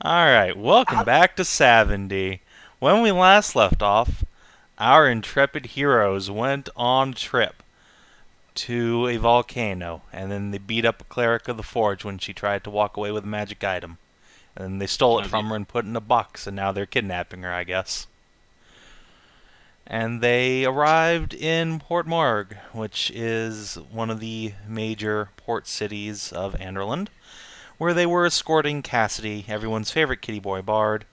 Alright, welcome back to Sav&D. When we last left off, our intrepid heroes went on a trip to a volcano, and then they beat up a cleric of the forge when she tried to walk away with a magic item. And then they stole it from her and put it in a box, and now they're kidnapping her, I guess. And they arrived in Port Morg, which is one of the major port cities of Anderland, where they were escorting Cassidy, everyone's favorite kitty boy bard,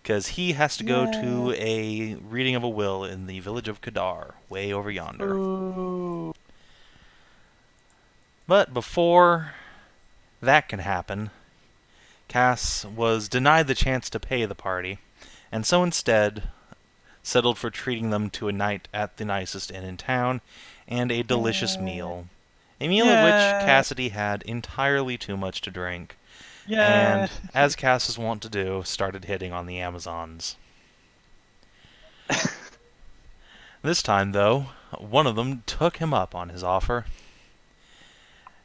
because he has to go to a reading of a will in the village of Kadar, way over yonder. Ooh. But before that can happen, Cass was denied the chance to pay the party, and so instead settled for treating them to a night at the nicest inn in town and a delicious meal. A meal of which Cassidy had entirely too much to drink, and, as Cass is wont to do, started hitting on the Amazons. This time, though, one of them took him up on his offer.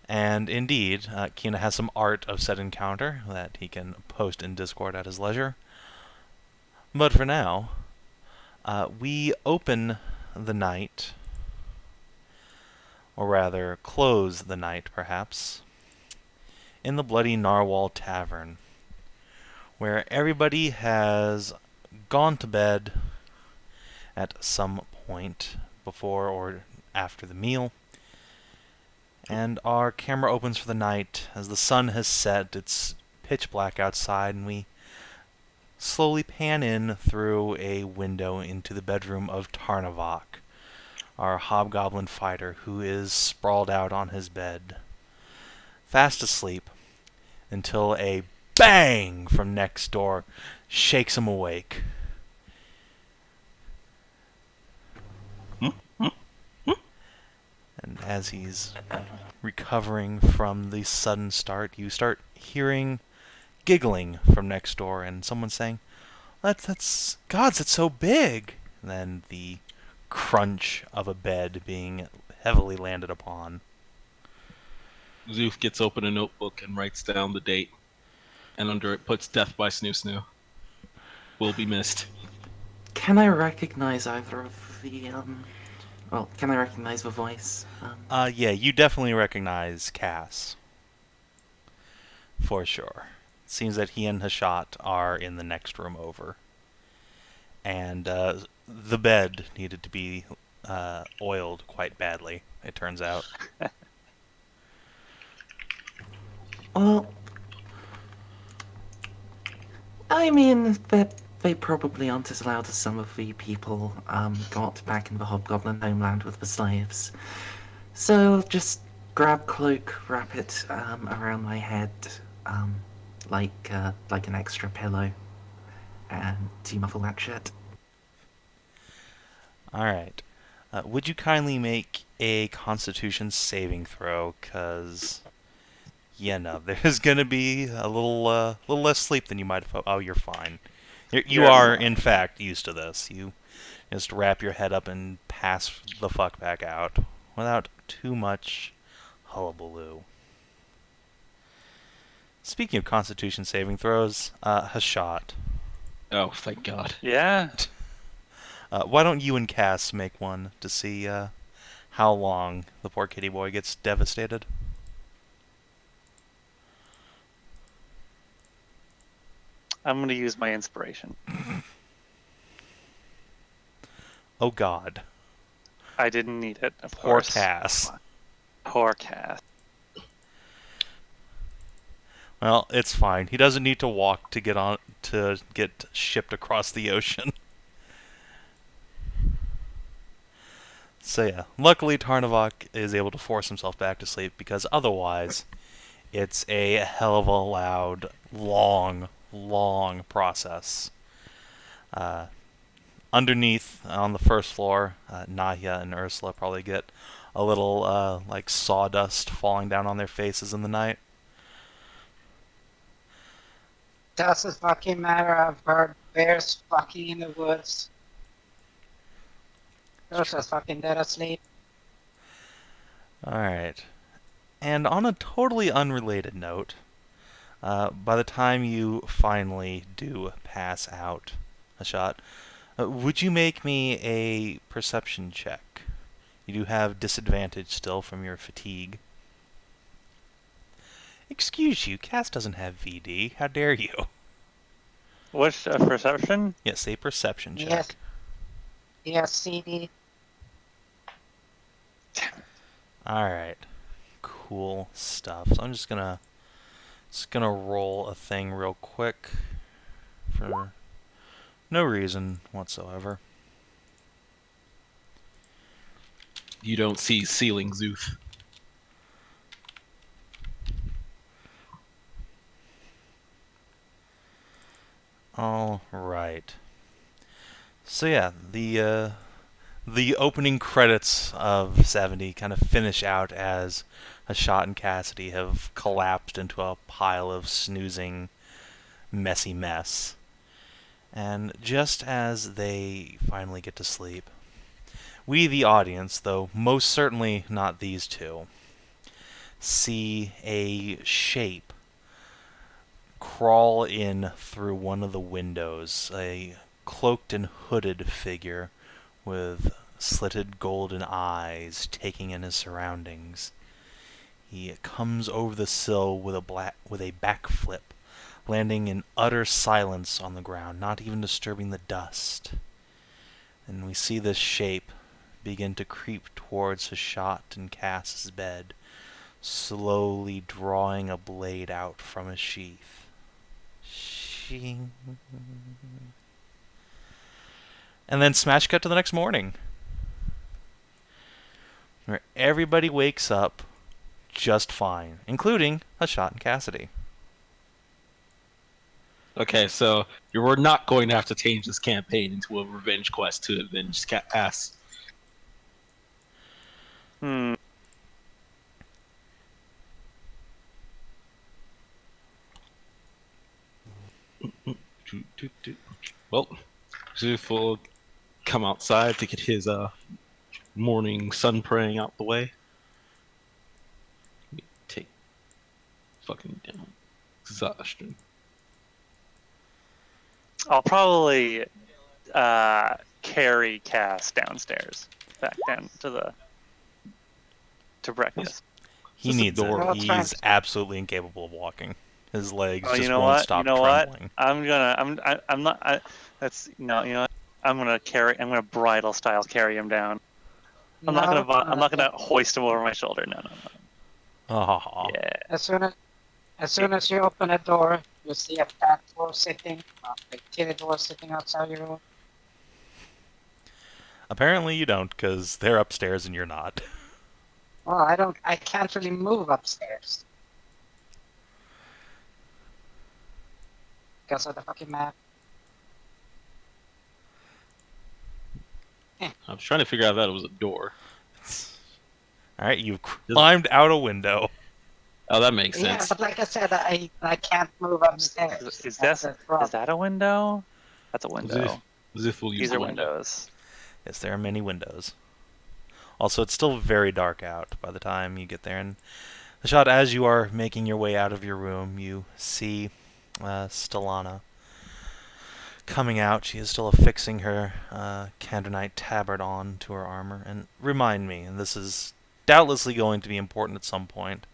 And indeed, Kina has some art of said encounter that he can post in Discord at his leisure. But for now, we open the night, or rather, close the night, perhaps, in the Bloody Narwhal Tavern, where everybody has gone to bed at some point before or after the meal. And our camera opens for the night as the sun has set. It's pitch black outside, and we slowly pan in through a window into the bedroom of Tarnavak, our hobgoblin fighter, who is sprawled out on his bed, fast asleep, until a bang from next door shakes him awake. And as he's recovering from the sudden start, you start hearing giggling from next door and someone saying, That's gods, it's so big. And then the crunch of a bed being heavily landed upon. Szooth gets open a notebook and writes down the date, and under it puts "Death by Snoo Snoo." Will be missed. Can I recognize either of the Well, can I recognize the voice? Yeah, you definitely recognize Cass. For sure. It seems that he and Hashat are in the next room over. And the bed needed to be oiled quite badly, it turns out. Well, I mean, they probably aren't as loud as some of the people got back in the Hobgoblin homeland with the slaves. So just grab cloak, wrap it around my head, like an extra pillow, and demuffle that shit. Alright. Would you kindly make a Constitution saving throw? Because, there's going to be a little less sleep than you might have. Oh, you're fine. You are, in fact, used to this. You just wrap your head up and pass the fuck back out without too much hullabaloo. Speaking of Constitution saving throws, Hashat. Oh, thank God. Yeah. Why don't you and Cass make one to see how long the poor kitty boy gets devastated? I'm going to use my inspiration. Oh God. I didn't need it, of Poor course. Cass. Poor Cass. Well, it's fine. He doesn't need to walk to get shipped across the ocean. So yeah, luckily Tarnavak is able to force himself back to sleep, because otherwise it's a hell of a loud, long process. Underneath, on the first floor, Nahia and Ursula probably get a little like sawdust falling down on their faces in the night. Doesn't fucking matter. I've heard bears fucking in the woods. They're just fucking dead asleep. Alright. And on a totally unrelated note, By the time you finally do pass out, Hashat, would you make me a perception check? You do have disadvantage still from your fatigue. Excuse you, Cass doesn't have VD. How dare you? What's a perception? Yes, a perception check. Yes. Yes, CD. Alright. Cool stuff. So I'm just gonna roll a thing real quick for no reason whatsoever. You don't see ceiling Szooth. All right. So yeah, the opening credits of Sav&D kind of finish out as Hashat and Cassidy have collapsed into a pile of snoozing, messy mess. And just as they finally get to sleep, we, the audience, though most certainly not these two, see a shape crawl in through one of the windows, a cloaked and hooded figure with slitted golden eyes taking in his surroundings. He comes over the sill with a backflip, landing in utter silence on the ground, not even disturbing the dust. And we see this shape begin to creep towards Hashat and Cass's bed, slowly drawing a blade out from his sheath. Shing. And then smash cut to the next morning, where everybody wakes up just fine, including Hashat and Cassidy. Okay, so we're not going to have to change this campaign into a revenge quest to avenge Cass. Hmm. Well, Szooth will come outside to get his morning sun praying out the way. Let me take fucking down exhaustion. I'll probably carry Cass downstairs, back down to breakfast. He Just a needs door. it. He's absolutely incapable of walking. His legs Oh, just you know won't what? stop You know what? trembling. I'm not. That's no. You know what? I'm gonna bridal style carry him down. I'm not gonna hoist him over my shoulder. No. Oh, Yeah. As soon as you open a door, you see a fat dwarf sitting, a titty dwarf sitting outside your room. apparently you don't, because they're upstairs and you're not. Well, I can't really move upstairs. Because of the fucking map. I was trying to figure out that it was a door. Alright, you've climbed out a window. Oh, that makes Yeah, sense. but like I said, I can't move upstairs. Is That's the problem. that a window? That's a window. Szooth will use These the are window. windows. Yes, there are many windows. Also, it's still very dark out by the time you get there. And Hashat, as you are making your way out of your room, you see Stellana coming out. She is still affixing her Candronite tabard on to her armor. And remind me, and this is doubtlessly going to be important at some point,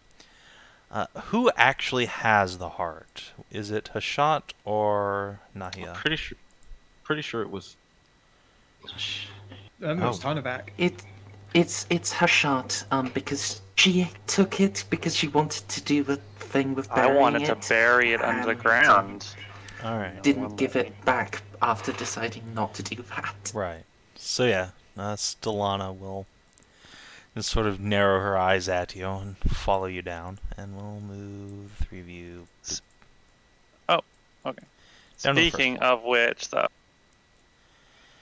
who actually has the heart? Is it Hashat or Nahia? Pretty sure it was. It was Tarnavak. It's Hashat, because she took it because she wanted to do the thing with I burying wanted to it, bury it under the and, ground. Alright. Didn't give it back after deciding not to do that. Right. So yeah, Stellana will just sort of narrow her eyes at you and follow you down, and we'll move the three of you. Oh, okay. Down to the Speaking first floor. of which, though,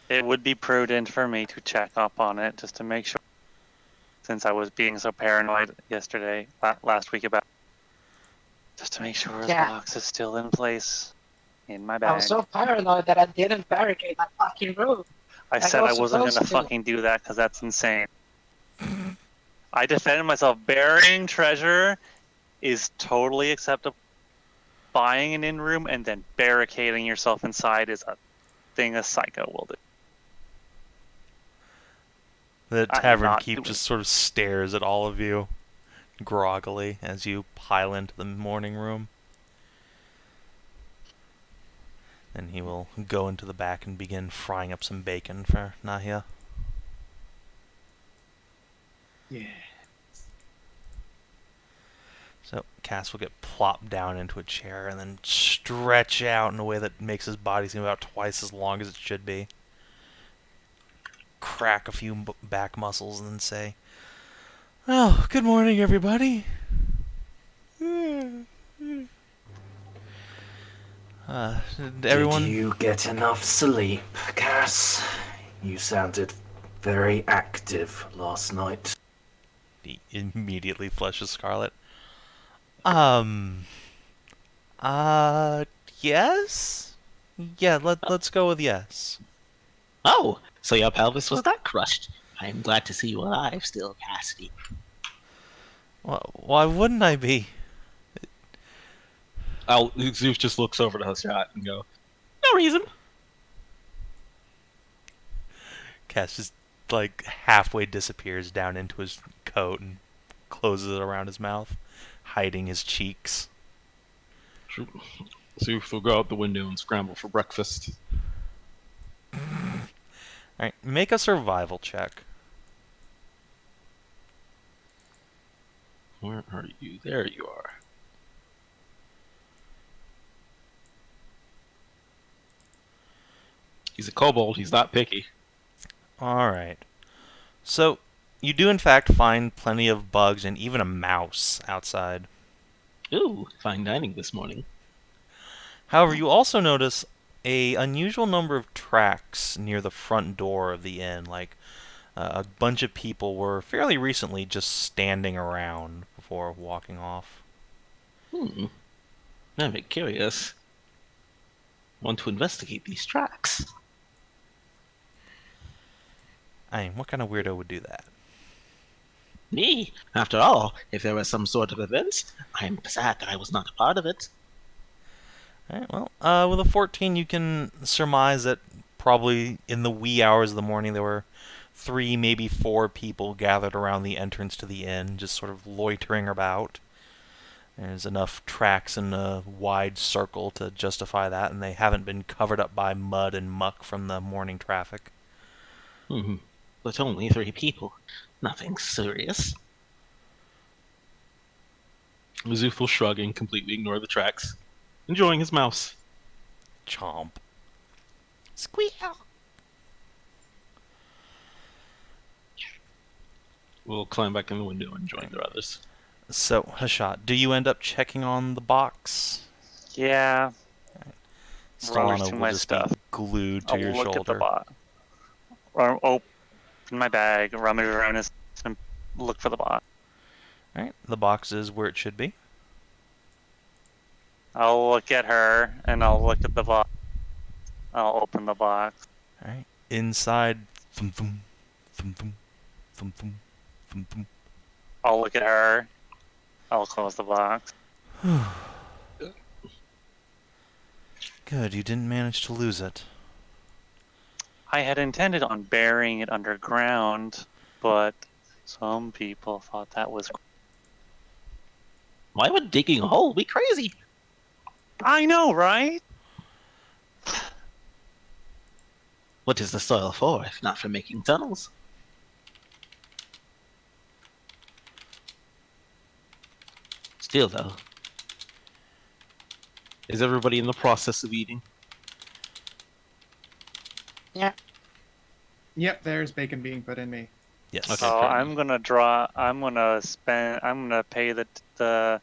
it would be prudent for me to check up on it just to make sure, since I was being so paranoid yesterday, last week about, just to make sure the box is still in place in my bag. I was so paranoid that I didn't barricade my fucking room. I Like said I I was wasn't gonna supposed to. fucking do that because that's insane. I defended myself. Burying treasure is totally acceptable. buying an in-room and then barricading yourself inside is a thing a psycho will do. The I'm tavern not keep doing just sort of stares at all of you groggily as you pile into the morning room. Then he will go into the back and begin frying up some bacon for Nahia. Yeah. So Cass will get plopped down into a chair and then stretch out in a way that makes his body seem about twice as long as it should be. Crack a few back muscles and then say, "Oh, good morning, everybody." Did everyone... Did you get enough sleep, Cass? You sounded very active last night. He immediately flushes scarlet. Yes? Yeah, let's go with yes. Oh, so your pelvis was not crushed. I am glad to see you alive still, Cassidy. Well, why wouldn't I be? Szooth just looks over to Hashat and go, No reason. Cass just, like, halfway disappears down into his coat and closes it around his mouth, hiding his cheeks. Szooth will go out the window and scramble for breakfast. Alright, make a survival check. Where are you? There you are. He's a kobold. He's not picky. Alright. So, you do in fact find plenty of bugs and even a mouse outside. Ooh, fine dining this morning. However, you also notice a unusual number of tracks near the front door of the inn. Like, a bunch of people were fairly recently just standing around before walking off. I'm very curious. Want to investigate these tracks. I mean, what kind of weirdo would do that? Me? After all, if there was some sort of event, I am sad that I was not a part of it. Alright, well, with a 14 you can surmise that probably in the wee hours of the morning there were 3, maybe 4 people gathered around the entrance to the inn, just sort of loitering about. There's enough tracks in a wide circle to justify that, and they haven't been covered up by mud and muck from the morning traffic. But only 3 people. Nothing serious. Szooth will shrug and completely ignore the tracks, enjoying his mouse. Chomp. Squeal! We'll climb back in the window and join the others. So, Hashat, do you end up checking on the box? Yeah. Rummage Solana through will my just stuff. be glued to I'll your look at the shoulder. box. Open my bag, rummage around it, and look for the box. Alright, the box is where it should be. I'll look at her, and I'll look at the box. I'll open the box. Alright, inside, thum thum, thum thum, thum thum, thum thum. I'll look at her. I'll close the box. Good, you didn't manage to lose it. I had intended on burying it underground, but some people thought that was... Why would digging a hole be crazy? I know, right? What is the soil for, if not for making tunnels? Still, though. Is everybody in the process of eating? Yeah. Yep, there's bacon being put in me. Yes. Okay. So fair I'm gonna pay the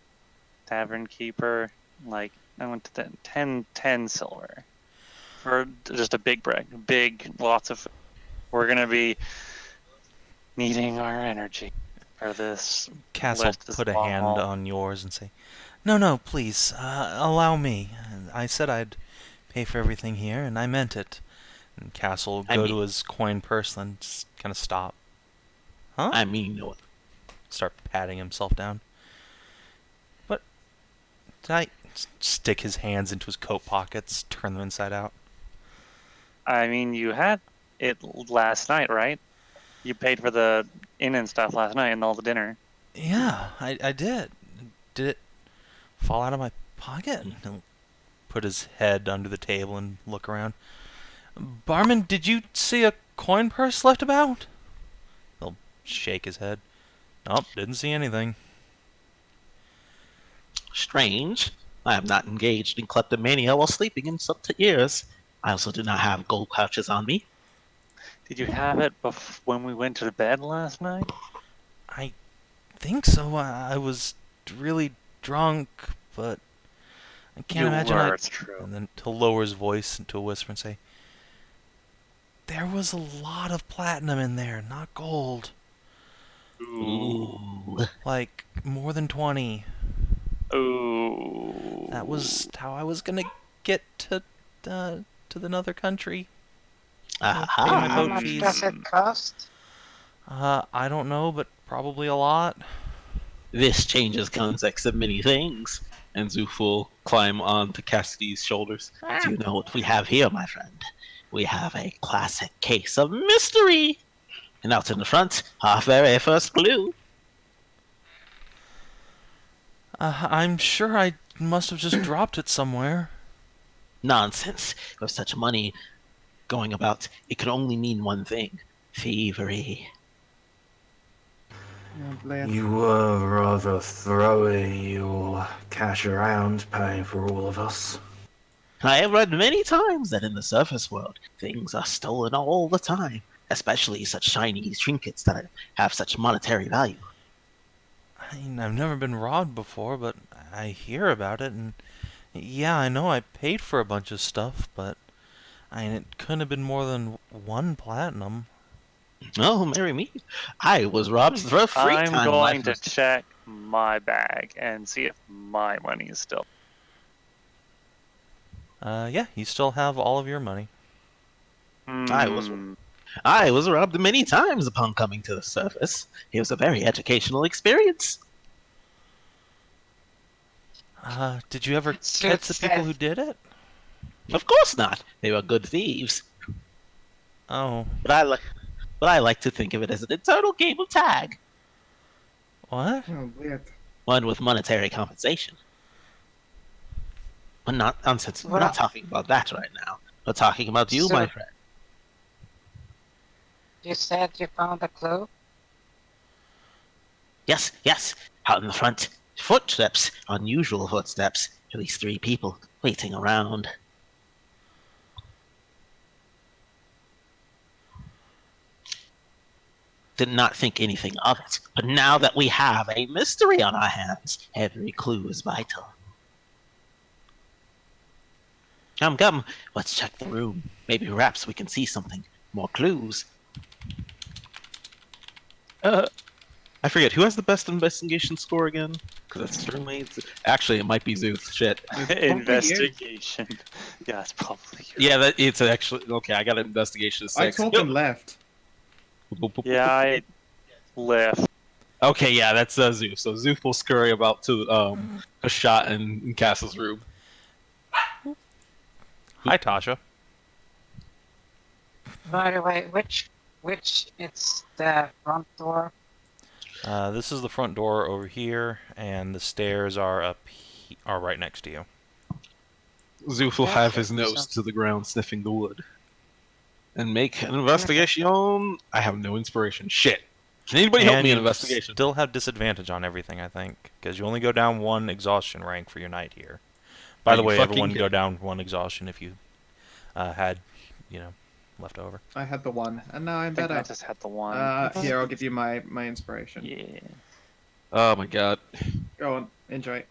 tavern keeper, like, I went to 10 silver for just a big break, lots of. We're gonna be needing our energy for this. Cass will list as put a hand well. on yours and say, No, please, allow me. I said I'd pay for everything here, and I meant it. And Cass will go to his coin purse and just kind of stop. Huh? I mean, Start patting himself down. But stick his hands into his coat pockets, turn them inside out. I mean, you had it last night, right? You paid for the inn and stuff last night and all the dinner. Yeah, I did. Did it fall out of my pocket? He'll put his head under the table and look around. Barman, did you see a coin purse left about? He'll shake his head. Nope, didn't see anything. Strange. I am not engaged in kleptomania while sleeping in some years. I also do not have gold pouches on me. Did you have it when we went to bed last night? I think so. I was really drunk, but I can't imagine. It's true. And then he'll lower his voice into a whisper and say, "There was a lot of platinum in there, not gold. Ooh. Like more than 20. Ooh. That was how I was gonna get to another country. Aha. How boat much fees. does it cost? I don't know, but probably a lot." This changes context of many things. And Szooth will climb onto Cassidy's shoulders. Do you know what we have here, my friend? We have a classic case of mystery. And out in the front, our very first clue. I'm sure I must have just dropped it somewhere. Nonsense. With such money going about, it could only mean one thing. Thievery. Oh, bless. You were rather throwing your cash around, paying for all of us. I have read many times that in the surface world, things are stolen all the time. Especially such shiny trinkets that have such monetary value. I mean, I've never been robbed before, but I hear about it, and yeah, I know I paid for a bunch of stuff, but I mean, it couldn't have been more than 1 platinum. Oh, marry me. I was robbed for a free I'm time. going to check my bag and see if my money is still. Yeah, you still have all of your money. I was robbed many times upon coming to the surface. It was a very educational experience. Did you ever Szooth catch the people said- who did it? Of course not. They were good thieves. Oh, But I like to think of it as an eternal game of tag. what? Oh, weird. One with monetary compensation. But not nonsense. We're not talking about that right now. We're talking about you, my So- friend. You said you found a clue? Yes, yes. Out in the front. Footsteps. Unusual footsteps. At least 3 people waiting around. Did not think anything of it. But now that we have a mystery on our hands, every clue is vital. Come. Let's check the room. Maybe perhaps we can see something. More clues. I forget, who has the best investigation score again? Because that's certainly... Actually, it might be Szooth. Shit. Investigation. Yeah, it's probably you. Yeah, it's actually... Okay, I got an investigation of 6. I told them left. Yeah, I left. Okay, yeah, that's Szooth. So Szooth will scurry about to Hashat and Castle's room. Hi, Tasha. By the way, which it's the front door? This is the front door over here, and the stairs are are right next to you. Szooth will have his nose to the ground sniffing the wood. And make an investigation. I have no inspiration. Shit. Can anybody help And me in you investigation? still have disadvantage on everything, I think, because you only go down 1 exhaustion rank for your night here. By Are the you way, fucking everyone kidding? go down 1 exhaustion if you had, left over. I had the 1, and now I'm I think I better. just had the one. Here, I'll give you my inspiration. Yeah. Oh my god. Go on, enjoy.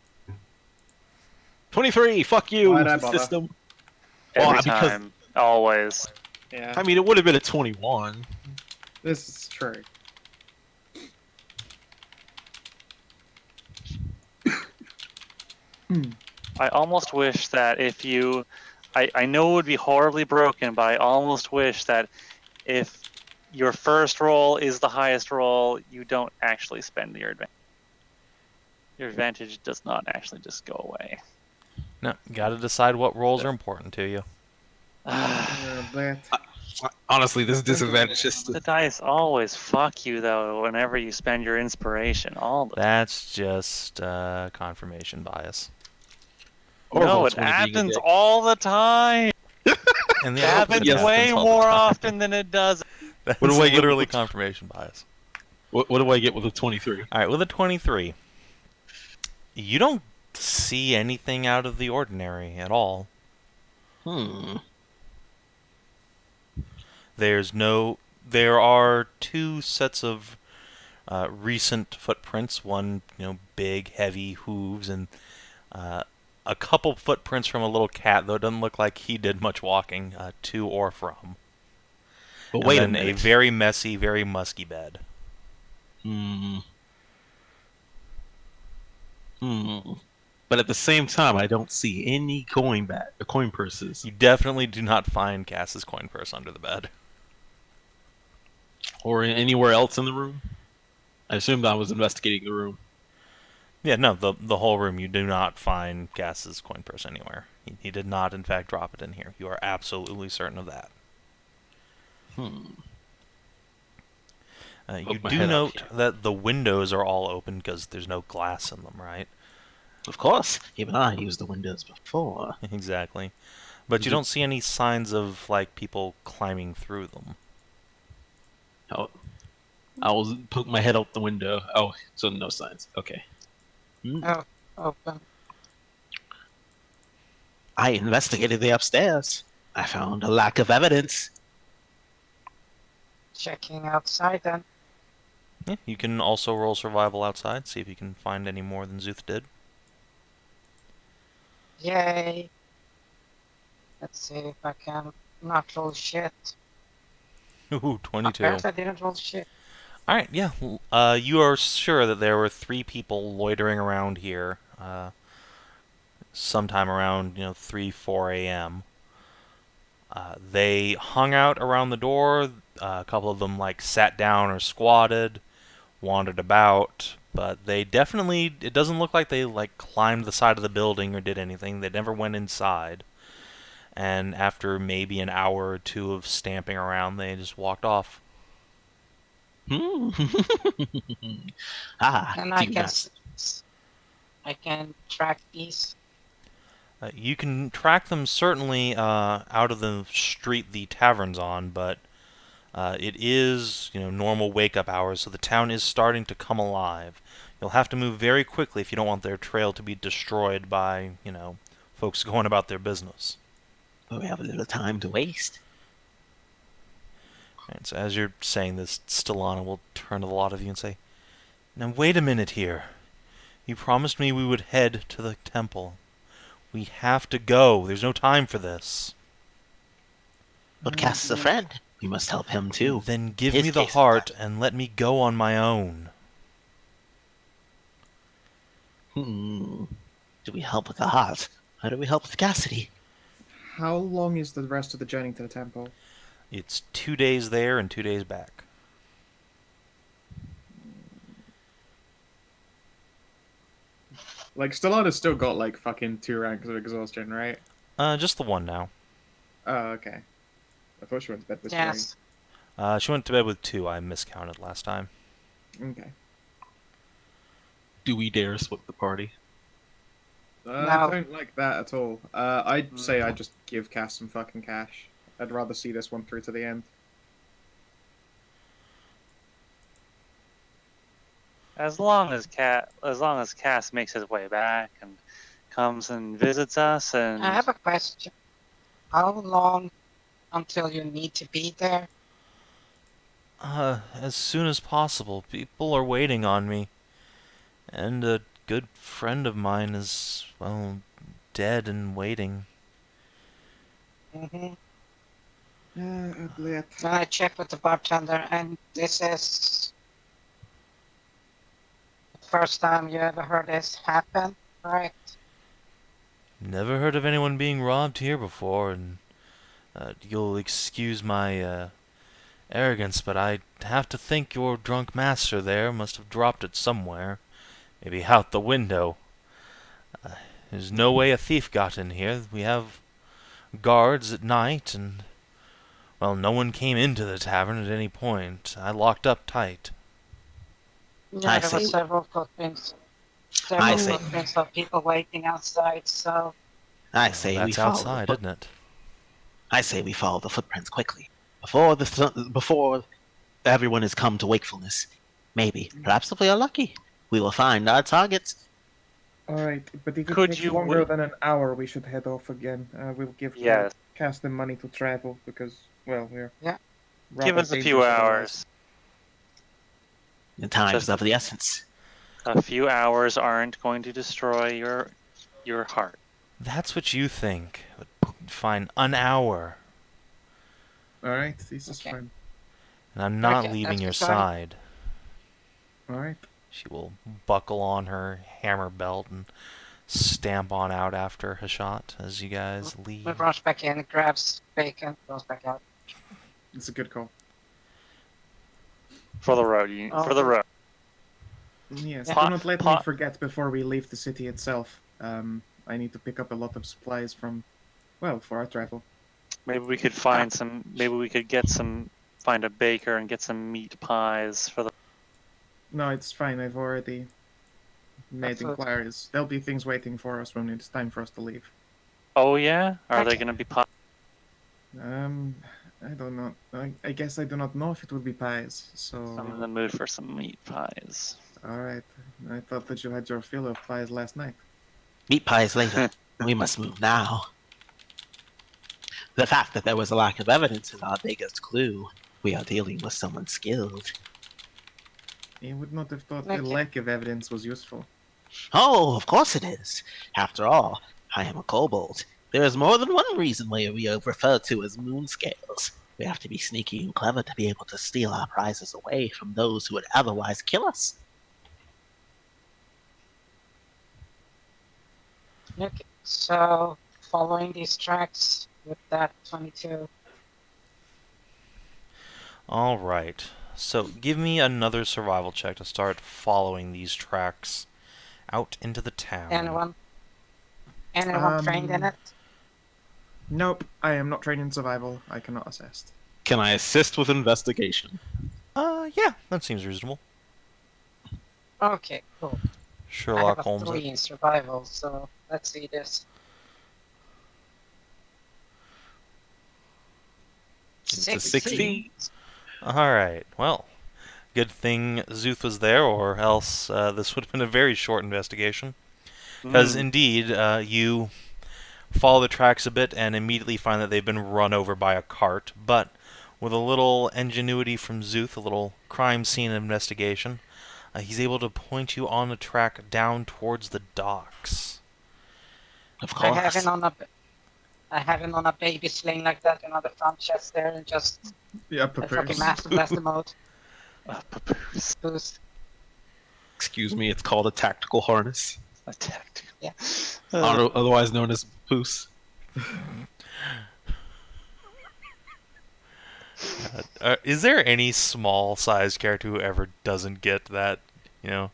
23! Fuck you, Why'd I bother? system. Every Well, because- time. Always. Yeah, I mean, it would have been a 21. this is true. I almost wish that if you... I know it would be horribly broken, but I almost wish that if your first roll is the highest roll, you don't actually spend your advantage. Your advantage does not actually just go away. No, gotta decide what roles are important to you. That. Honestly, this disadvantage is The dice always fuck you though whenever you spend your inspiration. All the time. That's just confirmation bias. or No, roll it 20 being a happens dick. all the time. And the It happens Yes, way happens all the more time. often than it does. That's What do I get literally with- confirmation bias. What do I get with a 23? All right, with a 23, you don't see anything out of the ordinary at all. There are two sets of recent footprints. One, big, heavy hooves, and a couple footprints from a little cat, though it doesn't look like he did much walking to or from. But And wait a then minute. a very messy, very musky bed. But at the same time, I don't see any coin purses. You definitely do not find Cass's coin purse under the bed. Or anywhere else in the room. I assumed I was investigating the room. Yeah, no, the whole room, you do not find Cass's coin purse anywhere. He did not, in fact, drop it in here. You are absolutely certain of that. You Poke my do head up note here. that the windows are all open because there's no glass in them, right? Of course, even I used the windows before. Exactly. But you don't see any signs of, people climbing through them. Oh, I will poke my head out the window. Oh, so no signs. Okay. Oh, open. I investigated the upstairs. I found a lack of evidence. Checking outside then. Yeah, you can also roll survival outside, see if you can find any more than Szooth did. Yay. Let's see if I can not roll shit. Ooh, 22. Apparently I didn't roll shit. Alright, yeah. You are sure that there were 3 people loitering around here sometime around, 3, 4 a.m. They hung out around the door. A couple of them, sat down or squatted, wandered about. But they definitely, it doesn't look like they, climbed the side of the building or did anything. They never went inside. And after maybe an hour or two of stamping around, they just walked off. And I do can, not- I can track these. You can track them certainly out of the street the tavern's on, but it is, normal wake-up hours, so the town is starting to come alive. You'll have to move very quickly if you don't want their trail to be destroyed by, folks going about their business. But we have a little time to waste. And so as you're saying this, Stellana will turn to the lot of you and say, "Now wait a minute here. You promised me we would head to the temple. We have to go. There's no time for this." But Cass is a friend. We must help him too. Then give His me the case is heart and let me go on my own. Do we help with the heart? How do we help with Cassidy? How long is the rest of the journey to the temple? It's 2 days there and 2 days back. Stellana's still got fucking 2 ranks of exhaustion, right? Just the one now. Oh, okay. I thought she went to bed this Yes. She went to bed with 2. I miscounted last time. morning. Okay. Do we dare split the party? I No. don't like that at all. I'd say I just give Cass some fucking cash. I'd rather see this one through to the end. As long as Cass makes his way back and comes and visits us, and I have a question. How long until you need to be there? As soon as possible. People are waiting on me. And a good friend of mine is, well, dead and waiting. Mm-hmm. Then I checked with the bartender, and this is the first time you ever heard this happen, right? Never heard of anyone being robbed here before, and you'll excuse my arrogance, but I have to think your drunk master there must have dropped it somewhere. Maybe out the window. There's no way a thief got in here. We have guards at night, and, well, no one came into the tavern at any point. I locked up tight. Yeah, I there were see. several footprints. I Several see. footprints of people waiting outside, so I say we That's follow outside, the isn't it? I say we follow the footprints quickly before everyone has come to wakefulness. Maybe, perhaps if we are lucky, we will find our targets. Alright, but if it Could takes you longer wait- than an hour, we should head off again. We'll give Yes. Cass the money to travel because, well, we're Yeah. Give rather us a few dangerous otherwise. hours. The time Just- is of the essence. A few hours aren't going to destroy your heart. That's what you think. But fine, an hour. Alright, this is Okay. fine. And I'm not Okay, leaving that's your fine. side. Alright. She will buckle on her hammer belt and stamp on out after Hashat as you guys leave. we rush back in, grabs bacon, goes back out. It's a good call. For the road. For the Okay. road. Yes, Yeah. do not let me Pot- forget before we leave the city itself. I need to pick up a lot of supplies from, well, for our travel. Maybe we could find some. Maybe we could find a baker and get some meat pies for the. No, it's fine. I've already made That's what- inquiries. There'll be things waiting for us when it's time for us to leave. Oh yeah, are they Okay. gonna be pies? I don't know. I guess I do not know if it would be pies. So, I'm in the mood for some meat pies. alright. I thought that you had your fill of pies last night. Meat pies later. We must move now. The fact that there was a lack of evidence is our biggest clue. We are dealing with someone skilled. You would not have thought the Okay. lack of evidence was useful. Oh, of course it is. After all, I am a kobold. There is more than one reason why we are referred to as moon scales. We have to be sneaky and clever to be able to steal our prizes away from those who would otherwise kill us. Okay, so following these tracks with that 22. Alright. So give me another survival check to start following these tracks out into the town. Anyone trained in it? Nope, I am not trained in survival. I cannot assist. Can I assist with investigation? Yeah, that seems reasonable. Okay, cool. Sherlock I have a Holmes. 3 in survival, so let's see this. It's a 60. Alright, well, good thing Szooth was there, or else this would have been a very short investigation. Because indeed, you follow the tracks a bit and immediately find that they've been run over by a cart, but with a little ingenuity from Szooth, a little crime scene investigation, he's able to point you on the track down towards the docks. Of I have course. him on a baby sling like that, on the front chest there, and just Yeah, a fucking papoose. master blaster mode Papoose boost. Excuse me, it's called a tactical harness, attacked. Yeah. otherwise known as Poos. Is there any small-sized character who ever doesn't get that, That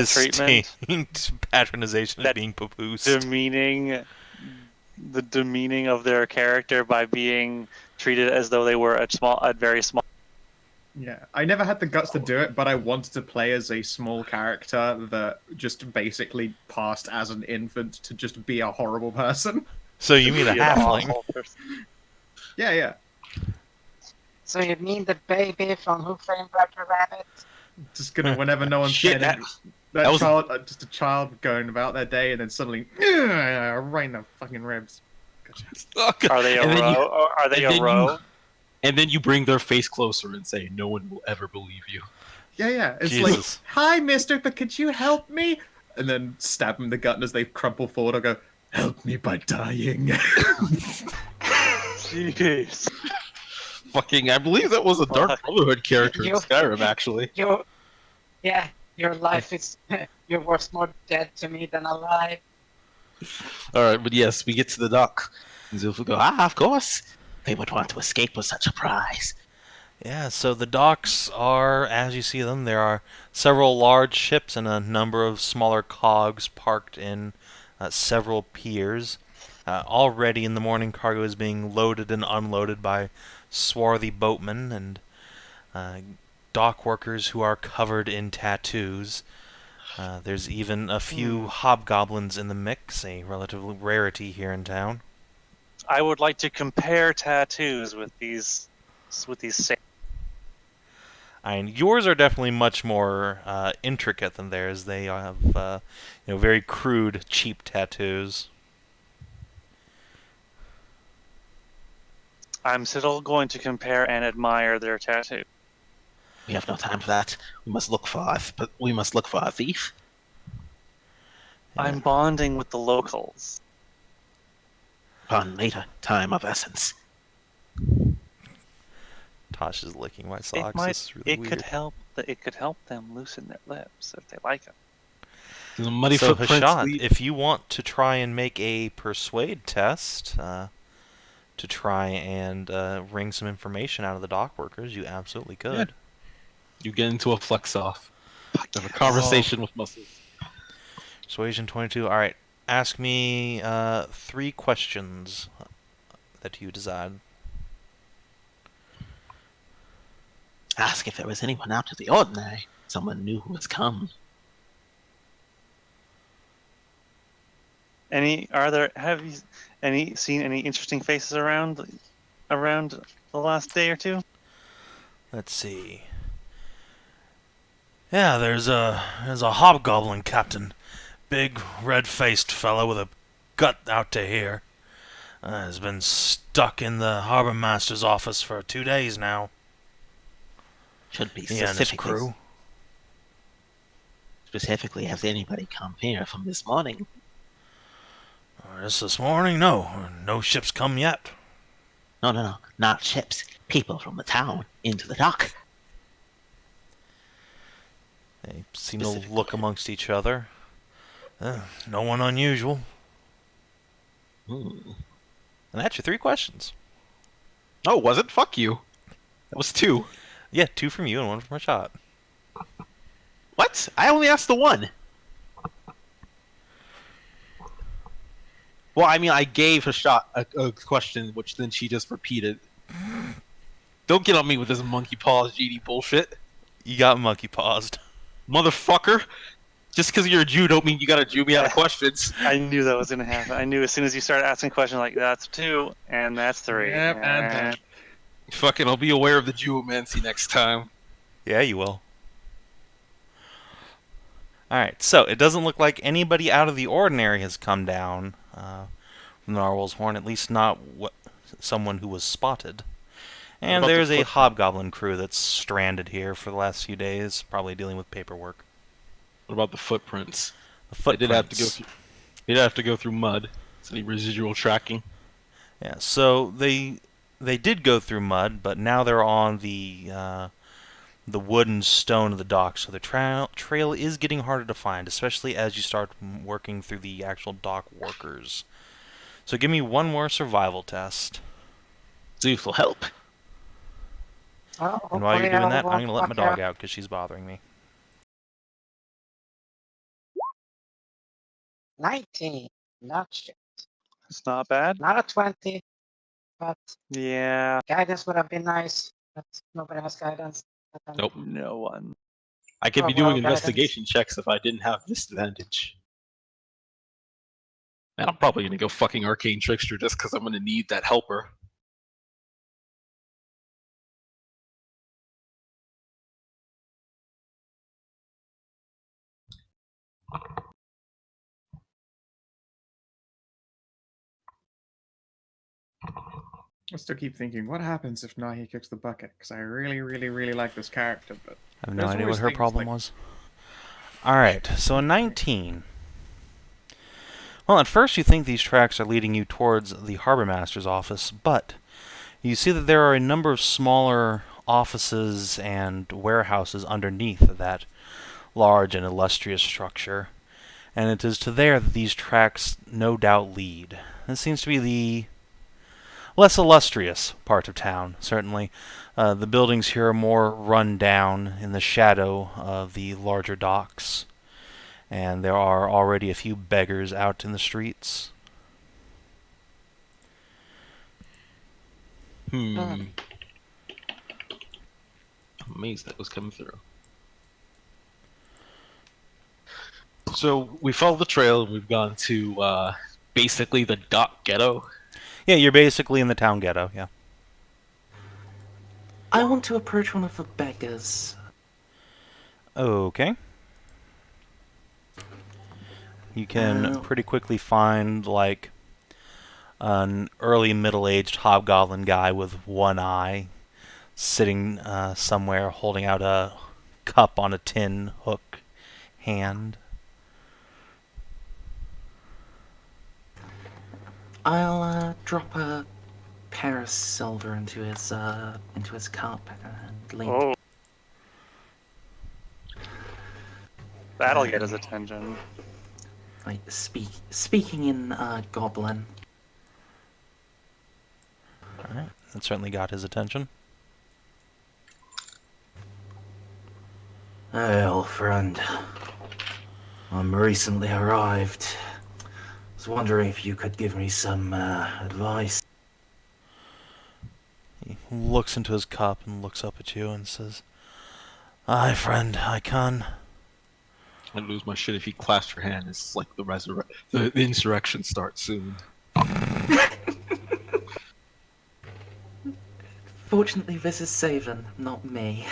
treatment? distinct patronization of That being papoose? The demeaning of their character by being treated as though they were a very small. Yeah, I never had the guts to do it, but I wanted to play as a small character that just basically passed as an infant to just be a horrible person. So you mean a Yeah, halfling? awful person. Yeah. So you mean the baby from Who Framed Roger Rabbit? Just gonna, whenever no one's Shit, paying that was- child, just a child going about their day, and then suddenly, right in the fucking ribs. Gotcha. Are they a And then you- row? Are they and a then row? And then you bring their face closer and say, "No one will ever believe you." Yeah. It's Jesus. like, hi, mister, but could you help me? And then stab them in the gut, and as they crumple forward, I'll go, help me by dying. Jeez. Fucking, I believe that was a Dark Fuck. Brotherhood character in You- Skyrim, actually. Your life is you're worth more dead to me than alive. All right, but yes, we get to the dock. And Szooth will go, Of course. They would want to escape with such a prize. Yeah, so the docks are, as you see them, there are several large ships and a number of smaller cogs parked in several piers. Already in the morning, cargo is being loaded and unloaded by swarthy boatmen and dock workers who are covered in tattoos. There's even a few hobgoblins in the mix, a relative rarity here in town. I would like to compare tattoos with these Yours are definitely much more intricate than theirs. They have, very crude, cheap tattoos. I'm still going to compare and admire their tattoo. We have no time for that. We must look for our thief. I'm bonding with the locals. Upon later, time of essence. Tosh is licking my socks. It This is really weird. could help them loosen their lips if they like it. The muddy So footprints Hashat, lead- if you want to try and make a persuade test to try and wring some information out of the dock workers, you absolutely could. You get into a flex off. Have a conversation with muscles. Persuasion 22. All right, ask me 3 questions that you decide. Ask if there was anyone out of the ordinary. Someone new who has come. Have you seen any interesting faces around the last day or two? Let's see. Yeah, there's a hobgoblin captain, big red-faced fellow with a gut out to here. Has been stuck in the harbor master's office for 2 days now. Should be He and his specific. crew. Specifically, has anybody come here from this morning? Just this morning, no ships come yet. No. Not ships. People from the town into the dock. They seem to look amongst each other. No one unusual. Hmm. And that's your 3 questions. Oh, was it? Fuck you. That was 2. Yeah, 2 from you and 1 from Hashat. What? I only asked the 1. Well, I mean, I gave Hashat a question, which then she just repeated. Don't get on me with this monkey paws GD bullshit. You got monkey paused. Motherfucker. Just because you're a Jew don't mean you gotta Jew me out of questions. I knew that was going to happen. I knew as soon as you started asking questions like, that's 2, and that's 3. Yep, and that. Fucking, I'll be aware of the Jewomancy next time. Yeah, you will. Alright, so it doesn't look like anybody out of the ordinary has come down from the Narwhal's Horn, at least not someone who was spotted. And about the there's a foot- hobgoblin crew that's stranded here for the last few days, probably dealing with paperwork. What about the footprints? The They did have to go footprints. through. They did have to go through mud. Is any residual tracking? Yeah, so they did go through mud, but now they're on the wood and stone of the dock, so the trail is getting harder to find, especially as you start working through the actual dock workers. So give me 1 more survival test. Szooth will help. Well, And while you're hopefully doing that, I I'm going to let my won't fuck dog out because she's bothering me. 19. Not shit. It's not bad. Not a 20, but Yeah, guidance would have been nice. But nobody has guidance. But then- Nope. no one. I could be Oh, well, doing guidance. investigation checks if I didn't have disadvantage. And I'm probably gonna go fucking Arcane Trickster just because I'm gonna need that helper. I still keep thinking, what happens if Nahia kicks the bucket? Because I really, really, really like this character, but I have no There's idea what always her things problem like- was. Alright, so a 19. Well, at first you think these tracks are leading you towards the Harbor Master's office, but you see that there are a number of smaller offices and warehouses underneath that large and illustrious structure, and it is to there that these tracks no doubt lead. This seems to be the less illustrious part of town, certainly. The buildings here are more run down in the shadow of the larger docks. And there are already a few beggars out in the streets. I'm amazed that was coming through. So we follow the trail and we've gone to basically the dock ghetto. Yeah, you're basically in the town ghetto, yeah. I want to approach one of the beggars. Okay. You can pretty quickly find, like, an early middle-aged hobgoblin guy with one eye sitting somewhere holding out a cup on a tin hook hand. I'll drop a pair of silver into his cup and lean. Oh. That'll get his attention. Like speaking in Goblin. Alright, that certainly got his attention. Hey, old friend. I'm recently arrived. I was wondering if you could give me some advice. He looks into his cup and looks up at you and says, "Aye, friend, I can." I'd lose my shit if he clasped your hand. It's like the insurrection starts soon. Fortunately, this is Savin, not me.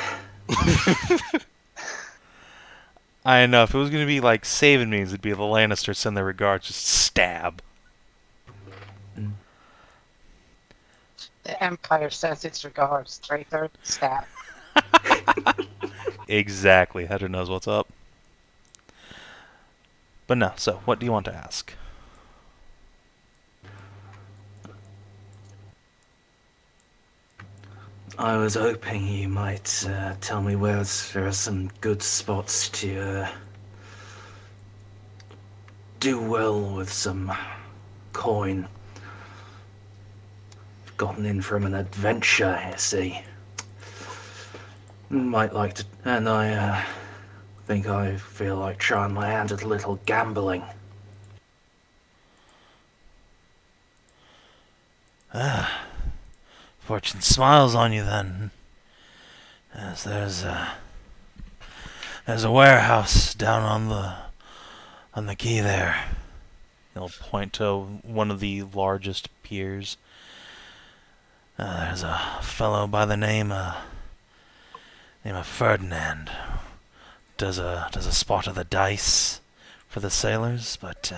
I know, if it was going to be like Savin means, it'd be the Lannisters send their regards, just stab. The Empire sends its regards, traitor, stab. Exactly, Hedrah knows what's up. But no, so, what do you want to ask? I was hoping you might tell me where there are some good spots to do well with some coin. Gotten in from an adventure, you see. Might like to, and I think I feel like trying my hand at a little gambling. Fortune smiles on you then. As there's a warehouse down on the quay there. He'll point to one of the largest piers. There's a fellow by the name of Ferdinand. Does a spot of the dice for the sailors, but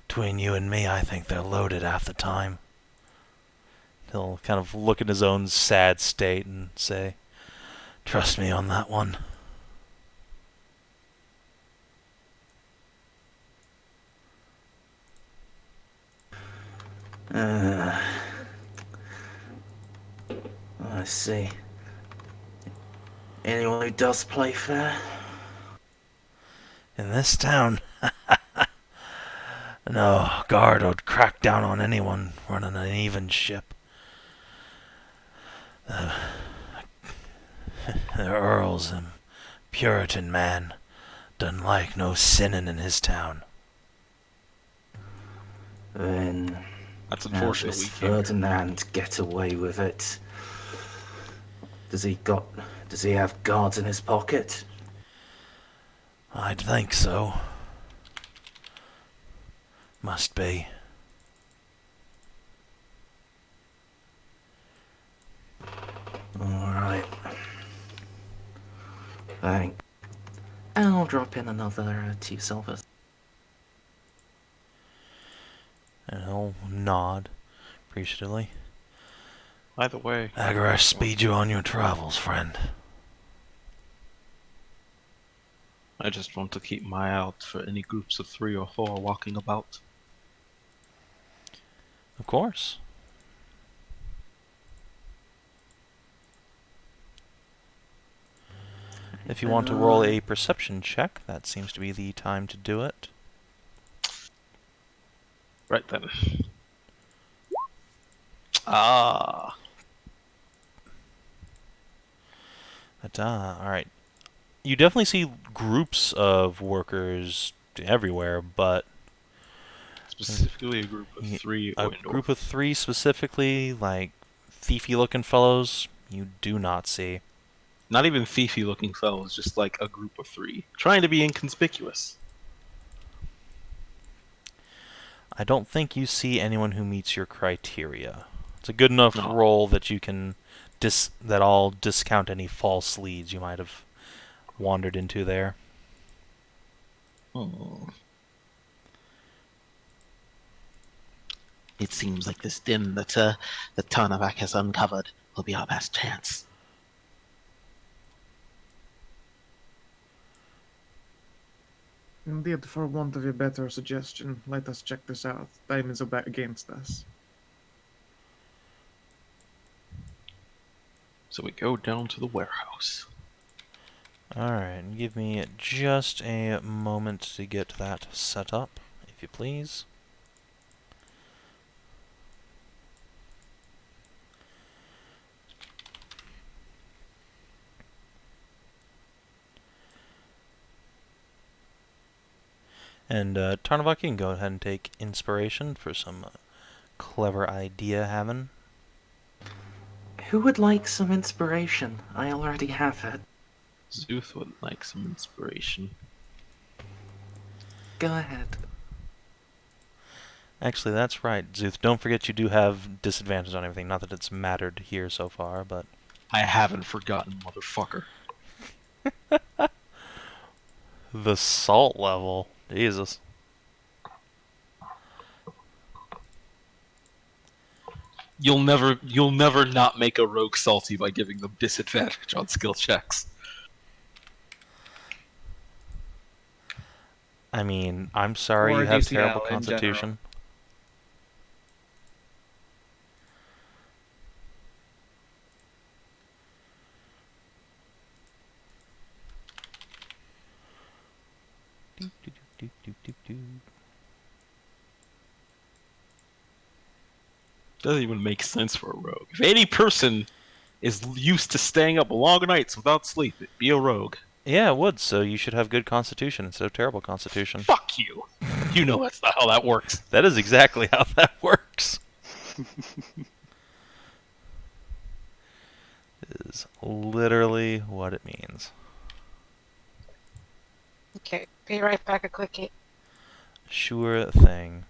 between you and me, I think they're loaded half the time. He'll kind of look at his own sad state and say, "Trust me on that one." I see. Anyone who does play fair? In this town, no guard would crack down on anyone running an even ship. The Earl's a Puritan man, doesn't like no sinning in his town. Then That's how unfortunate. does Ferdinand get away with it? Does he have guards in his pocket? I'd think so. Must be. Alright. Thanks. And I'll drop in another 2 silvers. And he'll nod appreciatively. Either way, Agarash, speed you on your travels, friend. I just want to keep my eye out for any groups of 3 or 4 walking about. Of course. If you want to roll a perception check, that seems to be the time to do it. Right then. Ah. Alright. You definitely see groups of workers everywhere, but Specifically a group of 3 a Oindorf. group of 3 specifically, like thiefy-looking fellows, you do not see. Not even thiefy looking fellows, just like a group of 3. Trying to be inconspicuous. I don't think you see anyone who meets your criteria. It's a good enough No. roll that you can that I'll discount any false leads you might have wandered into there. Oh. It seems like this den that Tarnavak has uncovered will be our best chance. Indeed, for want of a better suggestion, let us check this out. Time is back against us. So we go down to the warehouse. Alright, give me just a moment to get that set up, if you please. And Tarnavak, you can go ahead and take inspiration for some clever idea having. Who would like some inspiration? I already have it. Szooth would like some inspiration. Go ahead. Actually, that's right, Szooth. Don't forget you do have disadvantage on everything. Not that it's mattered here so far, but... I haven't forgotten, motherfucker. The salt level. Jesus. You'll never not make a rogue salty by giving them disadvantage on skill checks. I mean, I'm sorry Or you a have DCL terrible in constitution. Doesn't even make sense for a rogue. If any person is used to staying up long nights without sleep, it'd be a rogue. Yeah, it would, so you should have good constitution instead of terrible constitution. Fuck you. You know that's not how that works. That is exactly how that works. Is literally what it means. Okay, be right back a quickie. Sure thing.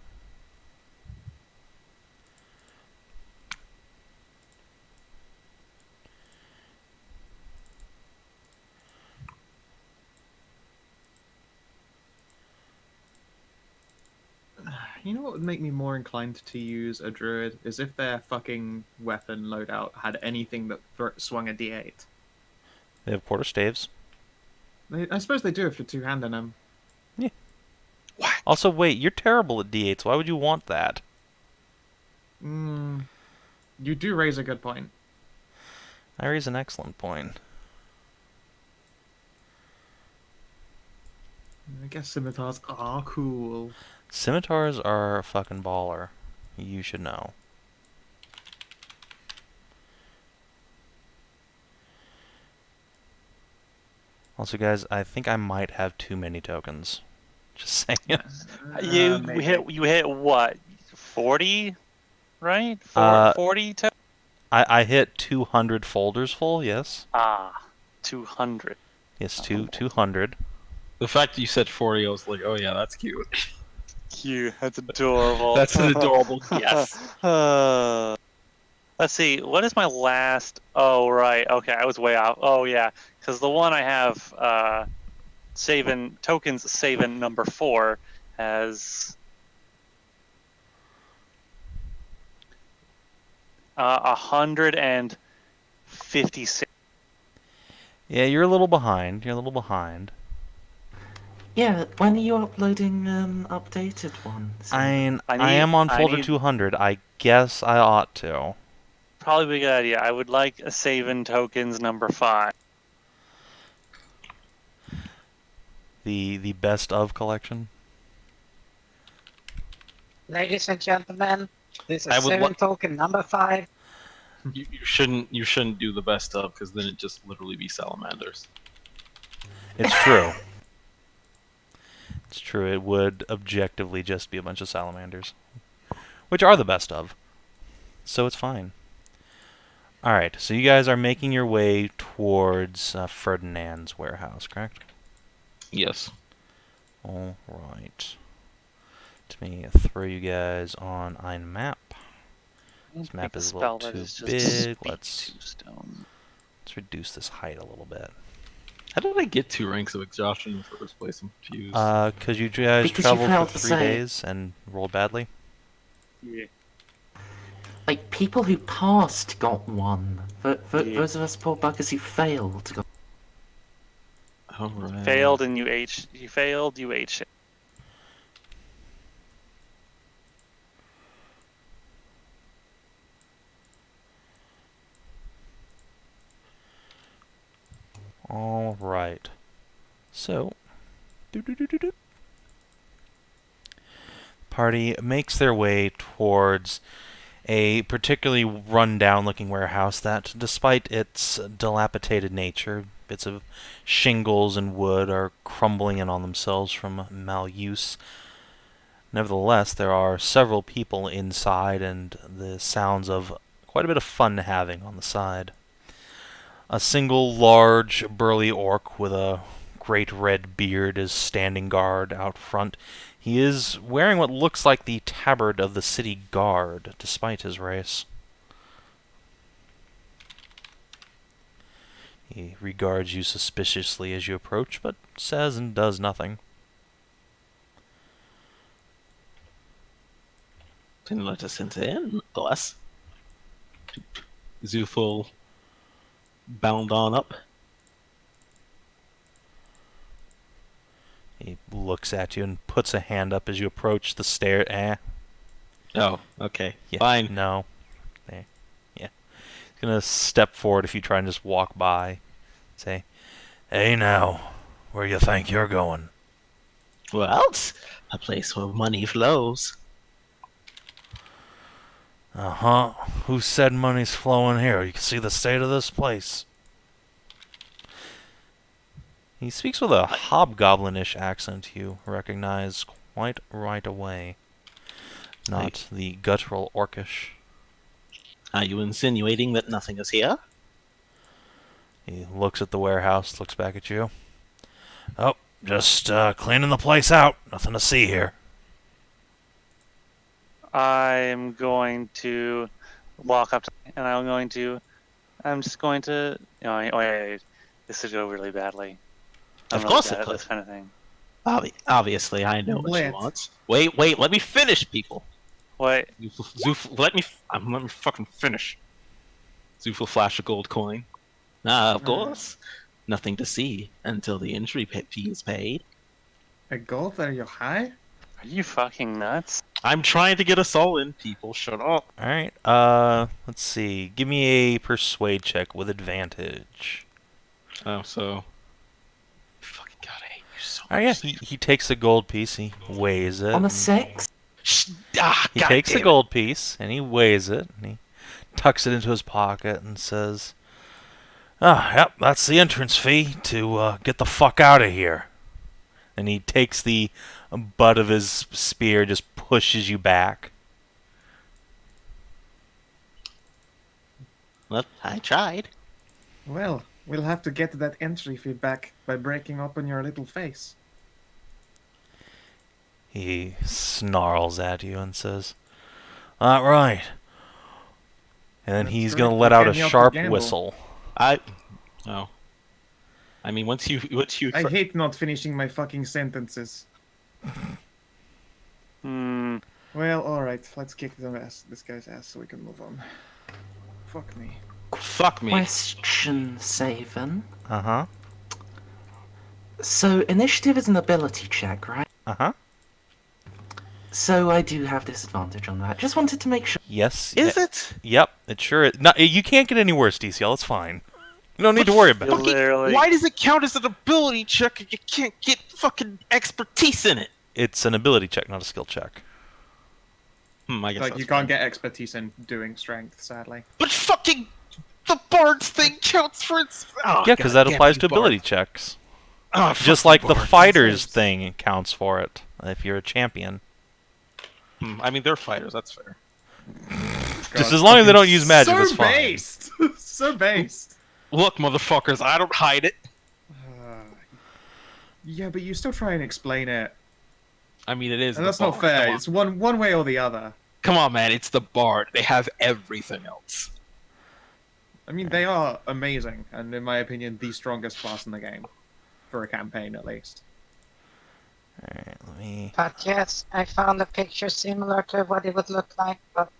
You know what would make me more inclined to use a druid is if their fucking weapon loadout had anything that swung a d8. They have quarterstaves. I suppose they do if you're two-handing them. Yeah. What? Also, wait, you're terrible at d8s. Why would you want that? You do raise a good point. I raise an excellent point. I guess scimitars are cool. Scimitars are a fucking baller. You should know. Also, guys, I think I might have too many tokens. Just saying. You hit what? 40, right? 40 to I hit 200 folders full. Yes. 200. Yes, 200. The fact that you said 40, I was like, oh yeah, that's cute. Cute. That's adorable. That's an adorable yes. Let's see. What is my last? Oh, right. Okay, I was way off. Oh, yeah. Because the one I have, Savin tokens, Savin number 4 has 156. Yeah, you're a little behind. You're a little behind. Yeah, when are you uploading an updated one? I am on folder 200. I guess I ought to. Probably a good idea. I would like a Savin tokens number 5. The best of collection. Ladies and gentlemen, this I is would Savin token number 5. You shouldn't do the best of, because then it just literally be salamanders. It's true. It's true. It would objectively just be a bunch of salamanders, which are the best of. So it's fine. Alright, so you guys are making your way towards Ferdinand's warehouse, correct? Yes. Alright. Let me throw you guys on ein map. This map is a little too big. Let's reduce this height a little bit. How did I get 2 ranks of exhaustion in the first place? I'm confused. Because you guys Because you traveled failed for to 3 say. days and rolled badly? Yeah. Like, people who passed got 1. Yeah. Those of us poor buggers who failed got... Alright. Failed and you ate. You failed. You ate shit. Alright. So, party makes their way towards a particularly run-down looking warehouse that, despite its dilapidated nature, bits of shingles and wood are crumbling in on themselves from maluse. Nevertheless, there are several people inside and the sounds of quite a bit of fun having on the side. A single large, burly orc with a great red beard is standing guard out front. He is wearing what looks like the tabard of the city guard, despite his race. He regards you suspiciously as you approach, but says and does nothing. Didn't let us in, boss. Szooth will bound on up. He looks at you and puts a hand up as you approach the stair. Oh, okay. Yeah, Fine. No. Yeah. He's gonna step forward if you try and just walk by. Say, "Hey now, where you think you're going?" Well, it's a place where money flows. Uh-huh. Who said money's flowing here? You can see the state of this place. He speaks with a hobgoblinish accent you recognize quite right away. Not the guttural orcish. Are you insinuating that nothing is here? He looks at the warehouse, looks back at you. Oh, just cleaning the place out. Nothing to see here. I'm going to walk up to, and I'm just going to, this would go really badly. I'm Of really course bad it at could. this kind of thing. Obviously, I know what you Lit. want. Wait, let me finish, people. What? Szooth, let me fucking finish. Szooth will flash a gold coin. Of course. Nothing to see until the entry fee is paid. A gold? Are you high? Are you fucking nuts? I'm trying to get us all in, people. Shut up. Alright, let's see. Give me a persuade check with advantage. Oh, so... Fucking god, I hate you so much. Oh yeah, he takes the gold piece, he weighs it. On a and- 6? He takes the gold piece, and he weighs it, and he tucks it into his pocket and says, yep, that's the entrance fee to get the fuck out of here. And he takes the butt of his spear, just pushes you back. Well, I tried. Well, we'll have to get that entry fee back by breaking open your little face. He snarls at you and says, all right. And then That's he's great. going to let out a Get me off the sharp gamble. whistle. Oh. I mean, once you I hate not finishing my fucking sentences. Well, alright, let's kick this guy's ass so we can move on. Fuck me. fuck me. Question, Savin. Uh-huh. So, initiative is an ability check, right? Uh-huh. So I do have disadvantage on that. Just wanted to make sure. Yes. Is it? Yep, it sure is. No, you can't get any worse, DCL. It's fine. You don't need to worry about You'll it. literally. Why does it count as an ability check if you can't get fucking expertise in it? It's an ability check, not a skill check. I guess Like, that's you can't fine. get expertise in doing strength, sadly. But fucking the bard's thing counts for its. Oh, Yeah, because God that damn applies you, to bard. ability checks. Oh, Just fuck like you, the Bard. fighters thing counts for it if you're a champion. I mean, they're fighters. That's fair. Just as long as they don't use magic, so that's fine. based. So based. Look, motherfuckers, I don't hide it. Yeah, but you still try and explain it, I mean, it is. and the that's not Bard. fair. Come on. It's one way or the other. Come on, man. It's the Bard. They have everything else. I mean, they are amazing, and in my opinion, the strongest class in the game, for a campaign at least. Alright, let me... But yes, I found a picture similar to what it would look like, but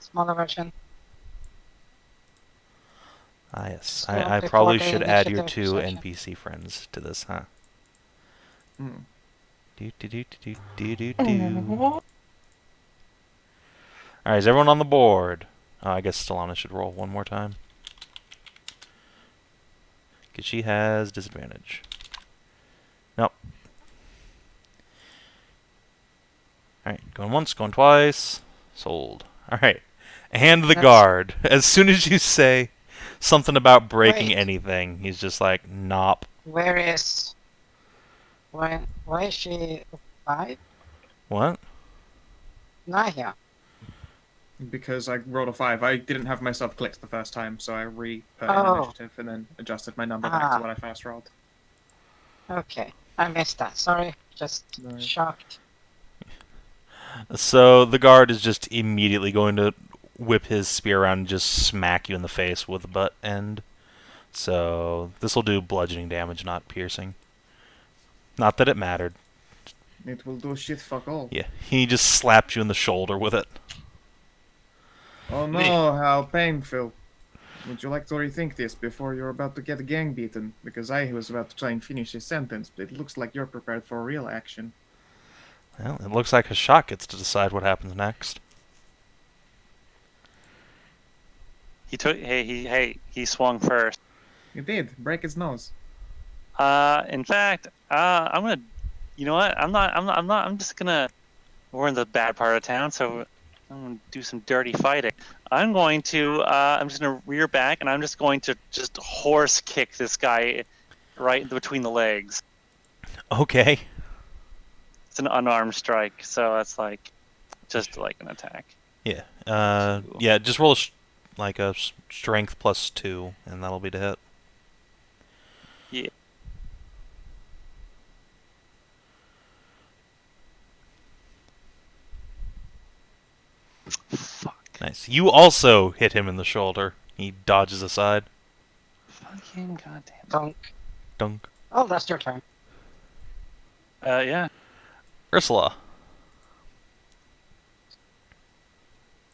smaller version. Ah, yes. So I before probably the should add your initiative 2 session. NPC friends to this, huh? Hmm. Do do do do do do do. Alright, is everyone on the board? I guess Solana should roll one more time. Because she has disadvantage. Nope. Alright, going once, going twice. Sold. Alright. And the That's- guard. As soon as you say something about breaking Wait. anything, he's just like, nop. Where is... Why is she 5? What? Nahia. Because I rolled a 5. I didn't have myself clicked the first time, so I re-put in Oh. initiative and then adjusted my number back to what I first rolled. Okay, I missed that. Sorry, just No. shocked. So the guard is just immediately going to whip his spear around and just smack you in the face with the butt end. So this will do bludgeoning damage, not piercing. Not that it mattered. It will do shit fuck all. Yeah, he just slapped you in the shoulder with it. Oh no, how painful. Would you like to rethink this before you're about to get gang beaten? Because I was about to try and finish his sentence, but it looks like you're prepared for real action. Well, it looks like Hashat gets to decide what happens next. He swung first. You did. Break his nose. In fact, I'm gonna. You know what? I'm just gonna. We're in the bad part of town, so I'm gonna do some dirty fighting. I'm going to. I'm just gonna rear back, and I'm just going to just horse kick this guy right between the legs. Okay. It's an unarmed strike, so that's like just like an attack. Yeah. Yeah. Just roll like a strength +2, and that'll be to hit. Yeah. Fuck. Nice. You also hit him in the shoulder. He dodges aside. Fucking goddamn. Dunk. Dunk. Oh, that's your turn. Yeah. Ursula.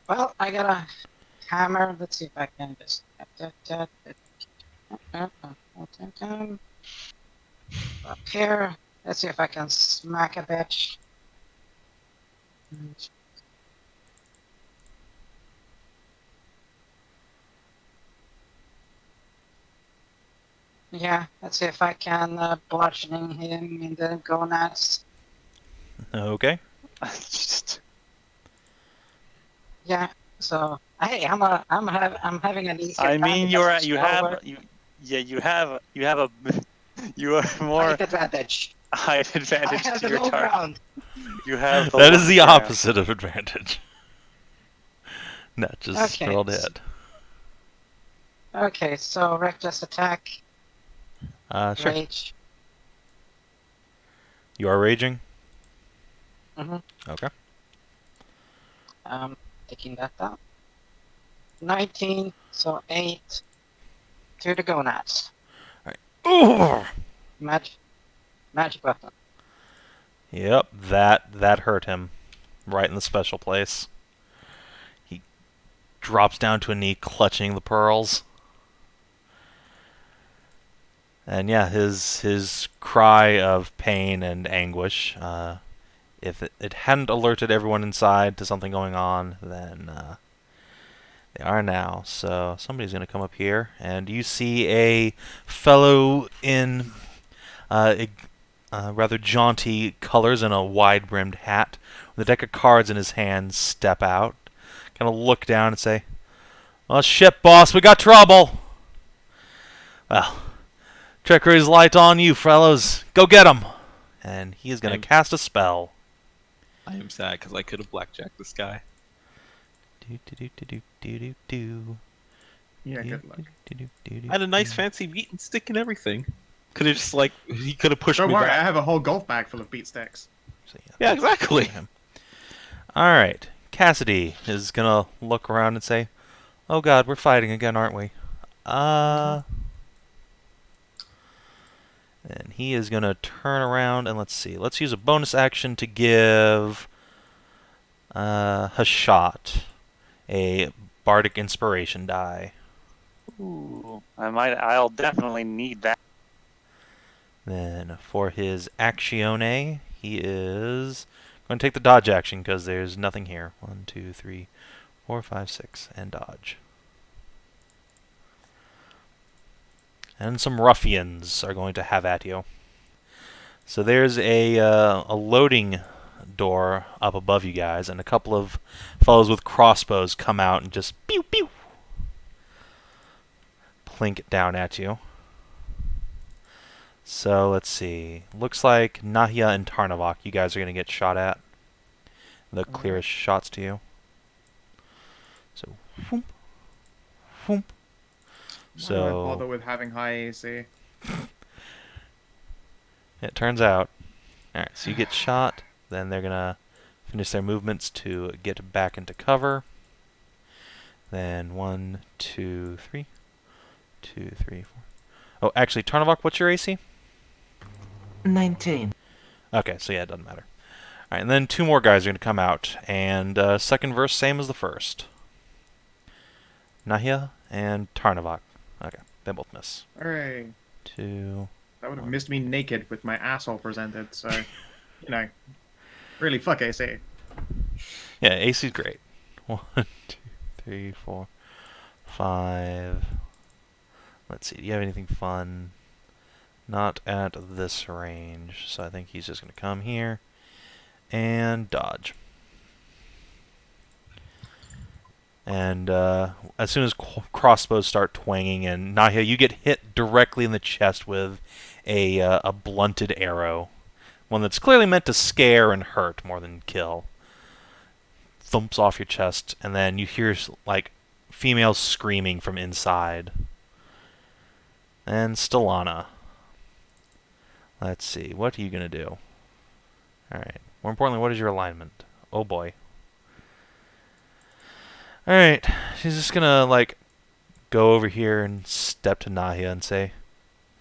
Well, I got a hammer. Let's see if I can just. Up here. Let's see if I can smack a bitch. Yeah, let's see if I can bludgeoning him in the gonads. Okay. Just. Yeah. So hey, I'm having an easy. I time mean, because you it's have lower you have a you are more height advantage. height I advantage have to the your low target. ground. You have the That is the low ground. opposite of advantage. No, just Okay. roll hit. Okay, so reckless attack, Sure. rage. You are raging? Mhm. Okay. Taking that down. 19, so 8 to the gonads. Ooh! Magic weapon. Yep, that hurt him. Right in the special place. He drops down to a knee, clutching the pearls. And yeah, his cry of pain and anguish, if it hadn't alerted everyone inside to something going on, then they are now. So somebody's going to come up here, and you see a fellow in rather jaunty colors and a wide-brimmed hat, with a deck of cards in his hand, step out, kind of look down and say, "Oh shit, boss, we got trouble." Well, Trickery's light on you, fellows. Go get him. And he is going I'm- to cast a spell. I am sad because I could have blackjacked this guy. Do do do do do do do. Yeah, good luck. I had a nice fancy beaten stick and everything. Could have just like he could have pushed Don't me worry, back. I have a whole golf bag full of beat sticks. So, Yeah, exactly. All right. Cassidy is going to look around and say, "Oh God, we're fighting again, aren't we?" And he is going to turn around and let's see. Let's use a bonus action to give Hashat a bardic inspiration die. Ooh, I'll definitely need that. Then for his actione, he is going to take the dodge action because there's nothing here. 1, 2, 3, 4, 5, 6, and dodge. And some ruffians are going to have at you. So there's a loading door up above you guys, and a couple of fellows with crossbows come out and just pew pew plink it down at you. So let's see. Looks like Nahia and Tarnavak, you guys are going to get shot at. The clearest shots to you. So, whoop, whoop. Why do I bother with having high AC? It turns out. Alright, so you get shot, then they're going to finish their movements to get back into cover. Then 1, 2, 3. 2, 3, 4. Oh, actually, Tarnavak, what's your AC? 19. Okay, so yeah, it doesn't matter. Alright, and then 2 more guys are going to come out, and second verse, same as the first. Nahia and Tarnavak. Okay, they both miss. Hooray. 2. That would have missed me naked with my asshole presented, so, you know, really fuck AC. Yeah, AC's great. 1, 2, 3, 4, 5. Let's see, do you have anything fun? Not at this range, so I think he's just going to come here and dodge. And as soon as crossbows start twanging, and Nahia, you get hit directly in the chest with a blunted arrow, one that's clearly meant to scare and hurt more than kill. Thumps off your chest, and then you hear like females screaming from inside. And Stellana. Let's see, what are you gonna do? All right. More importantly, what is your alignment? Oh boy. Alright, she's just gonna, like, go over here and step to Nahia and say,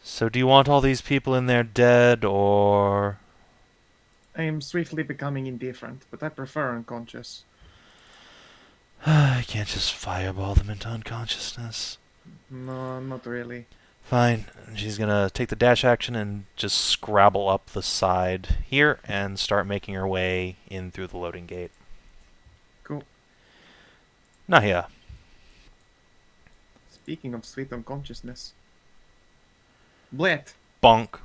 "So do you want all these people in there dead, or...?" I am swiftly becoming indifferent, but I prefer unconscious. I can't just fireball them into unconsciousness. No, not really. Fine. She's gonna take the dash action and just scrabble up the side here and start making her way in through the loading gate. Cool. Nahia. Speaking of sweet unconsciousness. Blit. Bonk.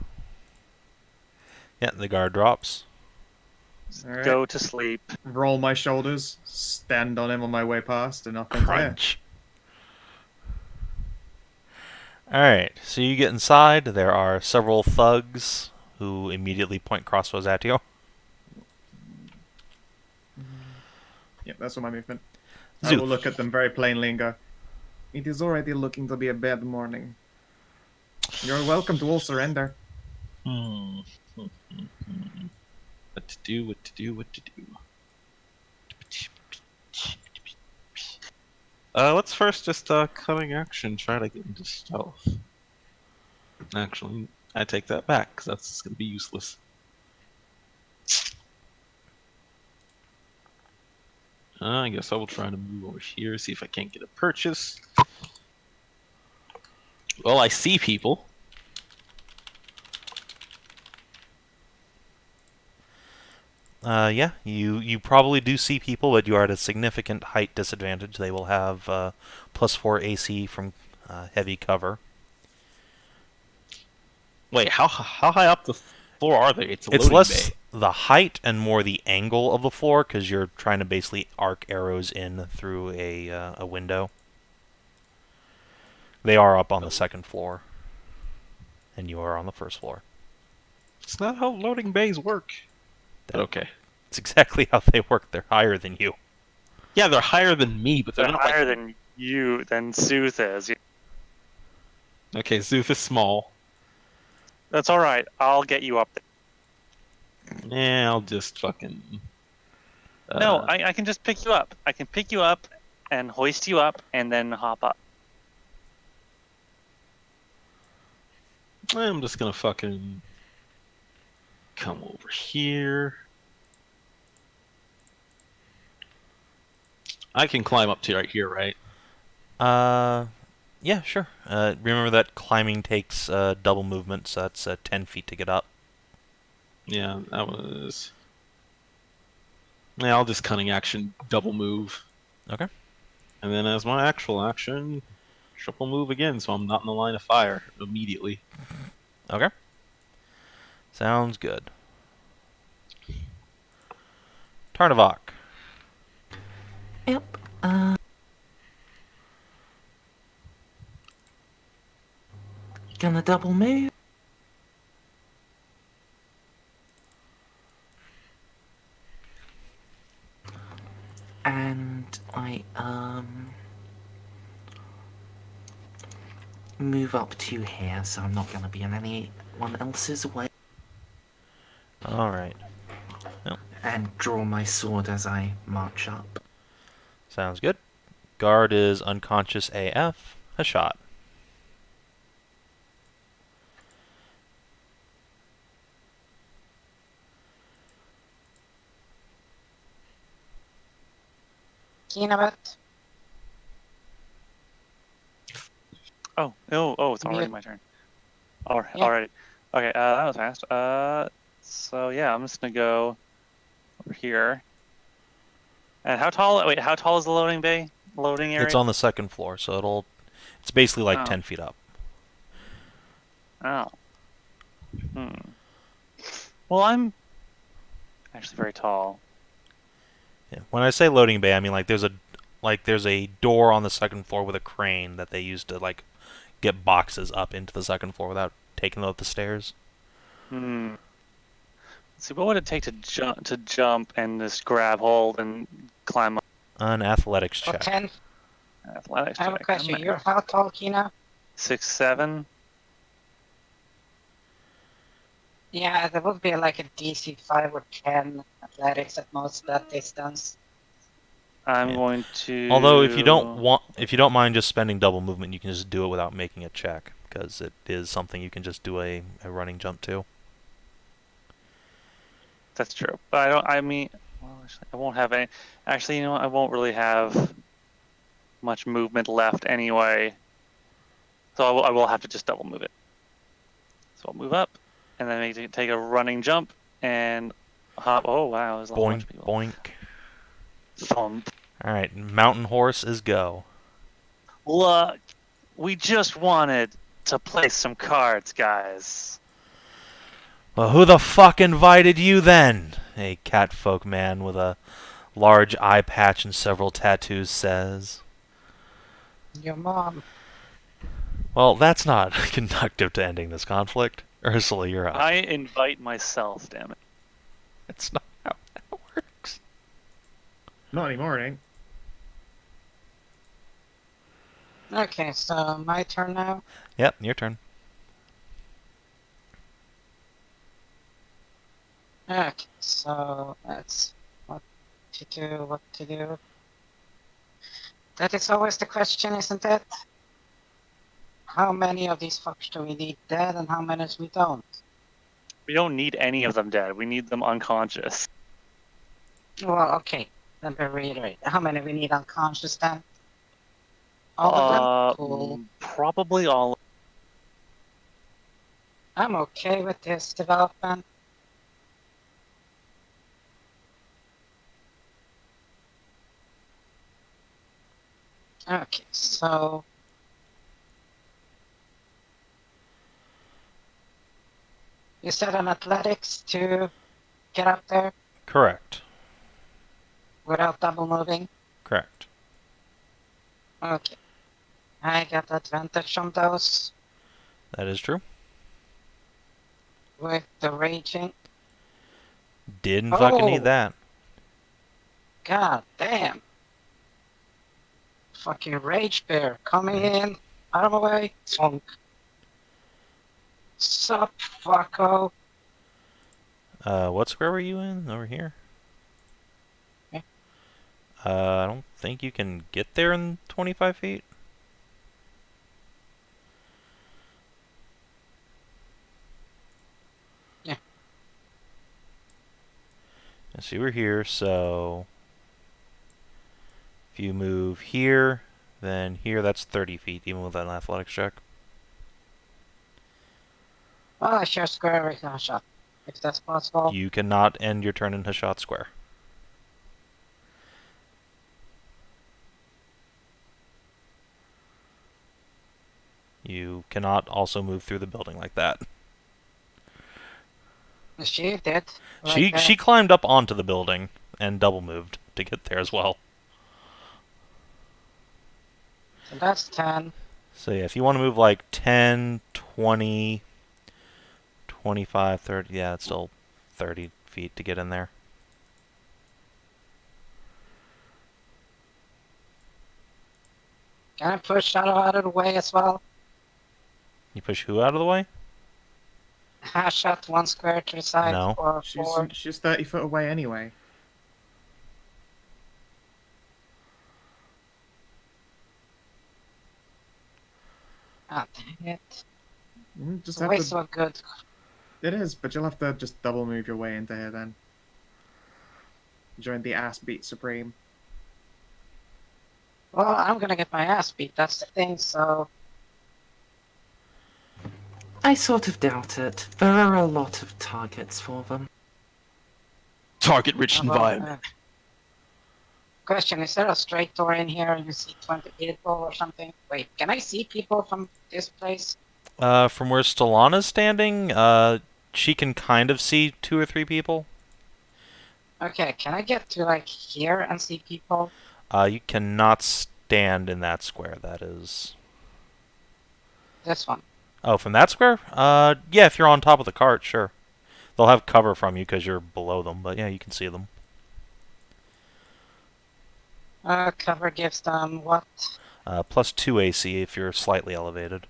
Yeah, the guard drops. Alright. Go to sleep. Roll my shoulders, stand on him on my way past, and nothing's there. Crunch. Alright, so you get inside. There are several thugs who immediately point crossbows at you. Yep, that's all my movement. I Szooth. will look at them very plainly and go, "It is already looking to be a bad morning. You're welcome to all surrender." What to do, what to do, what to do. Let's first just cutting action, try to get into stealth. Actually, I take that back, because that's just going to be useless. I guess I will try to move over here, see if I can't get a purchase. Well, I see people. Yeah, you probably do see people, but you are at a significant height disadvantage. They will have +4 AC from heavy cover. Wait, how high up the floor are they? It's a It's loading less bay. the height and more the angle of the floor, because you're trying to basically arc arrows in through a window. They are up on the second floor. and you are on the first floor. It's not how loading bays work. That- Okay. It's exactly how they work. They're higher than you. Yeah, they're higher than me, but they're They're not higher like... than you, than Szooth is. Okay, Szooth is small. That's all right. I'll get you up there. Yeah, I'll just fucking... No, I can just pick you up. I can pick you up and hoist you up and then hop up. I'm just gonna fucking... come over here. I can climb up to right here, right? Yeah, sure. Remember that climbing takes double movement, so that's 10 feet to get up. Yeah, that was... Yeah, I'll just cunning action double move. Okay. And then as my actual action, triple move again, so I'm not in the line of fire immediately. Okay. Sounds good. Tarnavak. Yep. Gonna double move. And I move up to here, so I'm not gonna be in anyone else's way. Alright. And draw my sword as I march up. Sounds good. Guard is unconscious AF. Hashat. Kinathis. Oh, it's already Yeah. my turn. Alright, Yeah. already. Okay, that was fast. So yeah, I'm just gonna go over here. And how tall? Wait, how tall is the loading bay? Loading area? It's on the second floor, so it's basically like Oh. 10 feet up. Oh. Well, I'm actually very tall. Yeah. When I say loading bay, I mean there's a door on the second floor with a crane that they use to get boxes up into the second floor without taking them up the stairs. Let's see, what would it take to jump and just grab hold and climb up? An athletics For check. 10. Athletics I have a check. question. I'm You're how tall, Kina? 6'7". Yeah, there would be like a DC 5 or 10 athletics at most that distance. I'm Yeah. going to. Although if you don't mind just spending double movement, you can just do it without making a check, because it is something you can just do a running jump to. That's true, but I don't. I mean, well, actually, I won't have any. Actually, you know what? I won't really have much movement left anyway, so I will have to just double move it. So I'll move up, and then take a running jump and hop. Oh wow, there's a whole bunch Boink, of people. boink. Thump. Alright, mountain horse is go. Look, we just wanted to play some cards, guys. Well, who the fuck invited you then? A catfolk man with a large eye patch and several tattoos says. Your mom. Well, that's not conductive to ending this conflict. Ursula, you're up. I invite myself, damn it. It's not how that works. Not anymore, eh? Okay, so my turn now. Yep, your turn. Okay, so that's what to do. That is always the question, isn't it? How many of these fuckers do we need dead and how many we don't? We don't need any of them dead. We need them unconscious. Well, okay. Let me reiterate. How many we need unconscious then? All of them? Cool. Probably all. I'm okay with this development. Okay, so you said an athletics to get up there Correct. without double moving? Correct. Okay. I got advantage on those. That is true. with the raging. Didn't fucking need Oh. that. God damn. Fucking rage bear coming in. Out of my way. Thunk. Sup, fucko. What square were you in? Over here? Yeah. I don't think you can get there in 25 feet. Yeah. So you were here, so if you move here, then here, that's 30 feet, even with an athletics check. Well, I share square with Hashat, if that's possible. You cannot end your turn in Hashat Square. You cannot also move through the building like that. She did. She climbed up onto the building and double moved to get there as well. So that's 10. So yeah, if you want to move like 10, 20, 25, 30, yeah, it's still 30 feet to get in there. Can I push Shadow out of the way as well? You push who out of the way? Hashat 1 square to the side No. or forward. She's 30 foot away anyway. Ah, dang it. Just It's have way to. so good. It is, but you'll have to just double move your way into here then. Join the ass beat supreme. Well, I'm gonna get my ass beat, that's the thing, so... I sort of doubt it. There are a lot of targets for them. Target-rich How about, environment. Question, is there a straight door in here and you see 20 people or something? Wait, can I see people from this place? From where Stellana's standing, she can kind of see 2 or 3 people. Okay, can I get to, like, here and see people? You cannot stand in that square, that is. This one. Oh, from that square? Yeah, if you're on top of the cart, sure. They'll have cover from you because you're below them, but yeah, you can see them. Cover gives them what? Plus 2 AC if you're slightly elevated.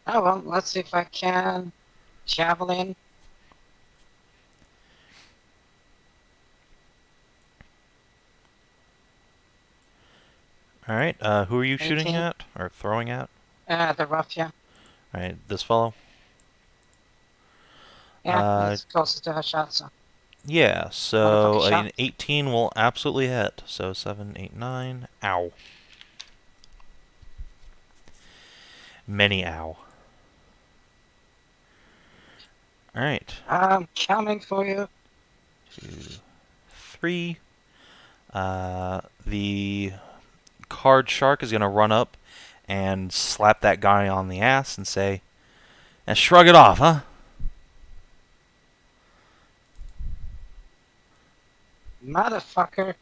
Oh, well, let's see if I can... Javelin. Alright, who are you shooting 18. at? Or throwing at? The ruffian. Alright, this fellow? Yeah, he's closest to Hashat, so... Yeah, so Motherfucking shot. an 18 will absolutely hit. So 7, 8, 9. Ow. Many ow. Alright. I'm coming for you. 2, 3. The card shark is going to run up and slap that guy on the ass and say, and shrug it off, huh? Motherfucker.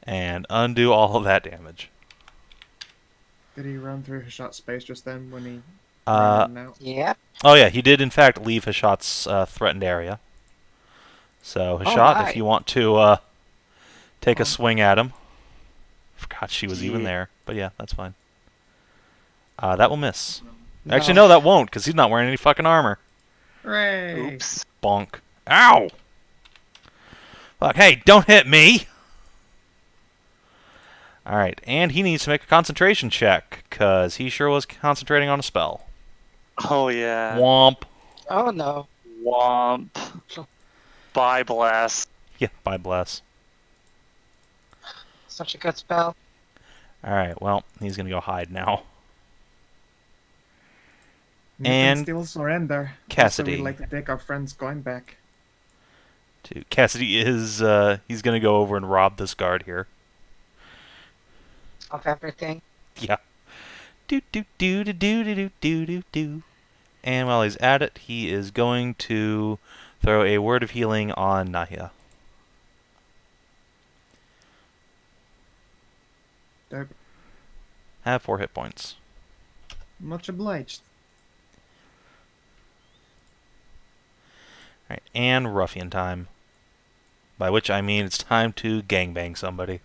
And undo all of that damage. Did he run through his shot space just then when he Uh, ran in and out? Yep. Oh yeah, he did in fact leave Hashat's threatened area. So Hashat, my. if you want to take a swing at him. Forgot she was even Yeah. there, but yeah, that's fine. That will miss. No. Actually, no, that won't, because he's not wearing any fucking armor. Hooray! Oops. Bonk. Ow! Fuck, hey, don't hit me! Alright, and he needs to make a concentration check, because he sure was concentrating on a spell. Oh yeah. Womp. Oh no. Womp. Bye, blast. Yeah, bye bless. Such a good spell. Alright, well, he's gonna go hide now. You can And still surrender. Cassidy. Also, we'd like to take our friend's coin back. Cassidy is, he's gonna go over and rob this guard here. Of everything. Yeah. Do do do do do do do do do. And while he's at it, he is going to throw a word of healing on Nahia. Dope. Have 4 hit points. Much obliged. Alright, and ruffian time. By which I mean it's time to gangbang somebody.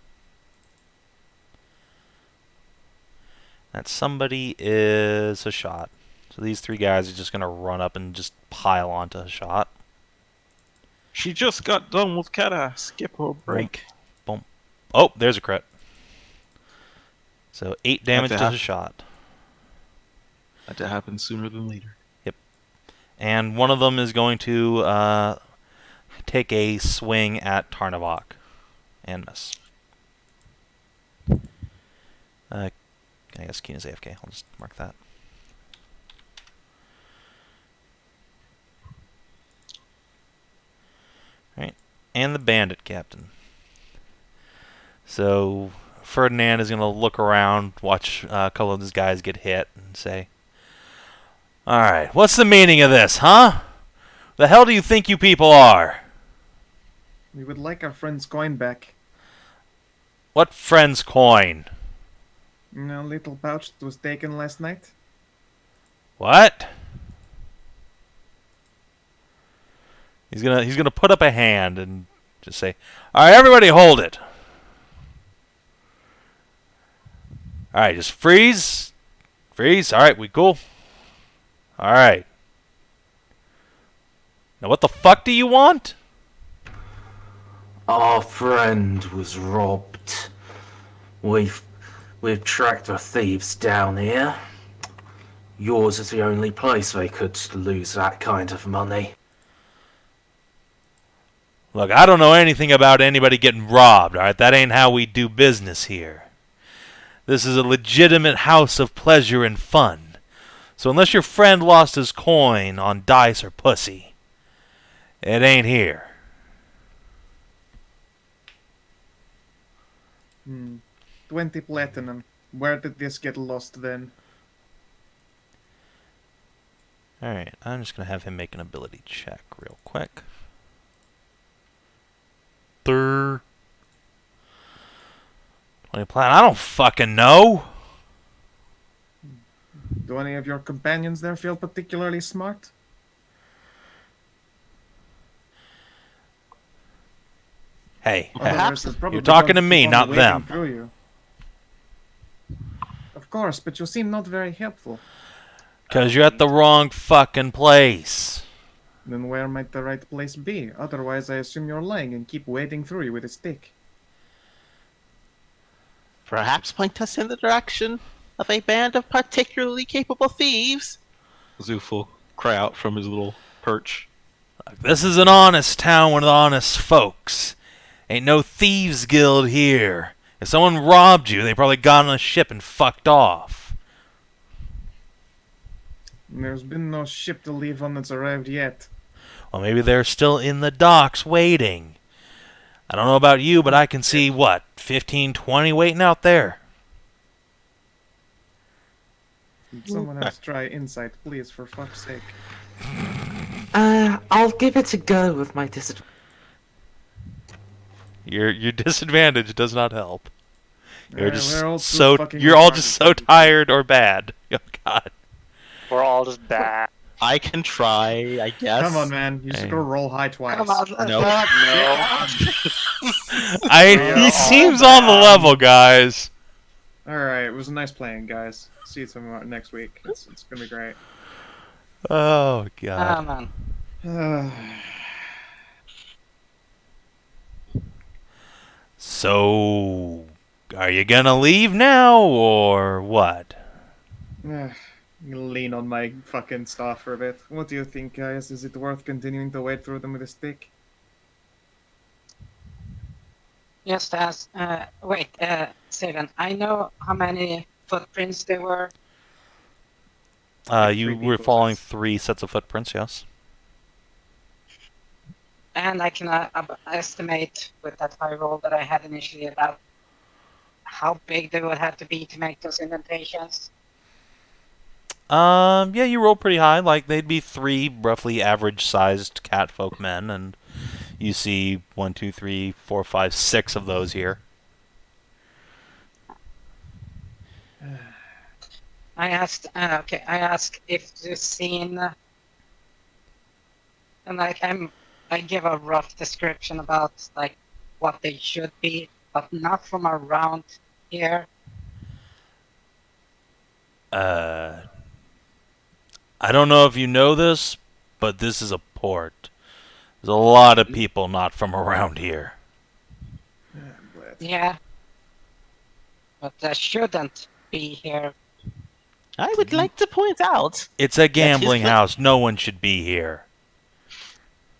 That somebody is Hashat. So these three guys are just going to run up and just pile onto Hashat. She just got done with Kinathis. Skip her a break. Boom. Oh, there's a crit. So 8 damage to Had Hashat. Had to happen sooner than later. Yep. And one of them is going to take a swing at Tarnavak. And miss. I guess Keena's AFK. I'll just mark that. Alright. And the bandit captain. So Ferdinand is going to look around, watch a couple of these guys get hit, and say, Alright, what's the meaning of this, huh? The hell do you think you people are? We would like our friend's coin back. What friend's coin? You know, little pouch that was taken last night. What? He's gonna put up a hand and just say, "All right, everybody, hold it. All right, just freeze, freeze. All right, we cool. All right. Now, what the fuck do you want?" Our friend was robbed. We've tracked the thieves down here. Yours is the only place they could lose that kind of money. Look, I don't know anything about anybody getting robbed. All right, that ain't how we do business here. This is a legitimate house of pleasure and fun. So unless your friend lost his coin on dice or pussy, it ain't here. 20 platinum. Where did this get lost then? Alright, I'm just going to have him make an ability check real quick. 20 platinum. I don't fucking know. Do any of your companions there feel particularly smart? Hey, Others are probably you're talking to going me, keep on not wading them. through you. Of course, but you seem not very helpful. Because you're at the wrong fucking place. Then where might the right place be? Otherwise, I assume you're lying and keep wading through you with a stick. Perhaps point us in the direction of a band of particularly capable thieves. Szooth will cry out from his little perch. This is an honest town with honest folks. Ain't no thieves guild here. If someone robbed you, they probably got on a ship and fucked off. There's been no ship to leave on that's arrived yet. Well, maybe they're still in the docks waiting. I don't know about you, but I can see, 15, 20 waiting out there. Someone else try insight, please, for fuck's sake. I'll give it a go with my disadvantage. Your disadvantage does not help. You're We're all just too fucking you're all just so retarded. tired or bad. Oh God. We're all just bad. I can try, I guess. Come on, man. You just Hey. gotta roll high twice. Come on, No. He seems on the level, guys. Alright, it was nice playing, guys. See you tomorrow next week. It's gonna be great. Oh Oh God. man. So, are you gonna leave now or what? I'm gonna lean on my fucking staff for a bit. What do you think, guys? Is it worth continuing to wade through them with a stick? Just as Savin, I know how many footprints there were. You three were people, following yes. 3 sets of footprints, yes. And I can estimate with that high roll that I had initially about how big they would have to be to make those indentations. Yeah, you rolled pretty high. Like, they'd be 3 roughly average-sized catfolk men, and you see 1, 2, 3, 4, 5, 6 of those here. I asked if the scene And like I give a rough description about like what they should be, but not from around here. I don't know if you know this, but this is a port. There's a lot of people not from around here. Yeah. But they shouldn't be here. I would like to point out. It's a gambling his- house. No one should be here.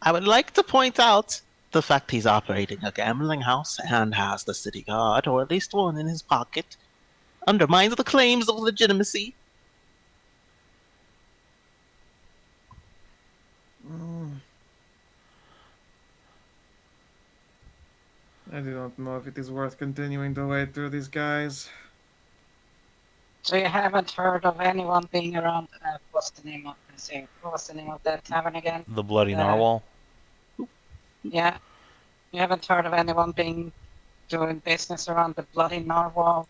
I would like to point out the fact he's operating a gambling house and has the city guard, or at least one in his pocket, undermines the claims of legitimacy. I do not know if it is worth continuing to wait through these guys. So you haven't heard of anyone being around? What's the name of that tavern again? The Bloody Narwhal? Yeah. You haven't heard of anyone doing business around the Bloody Narwhal?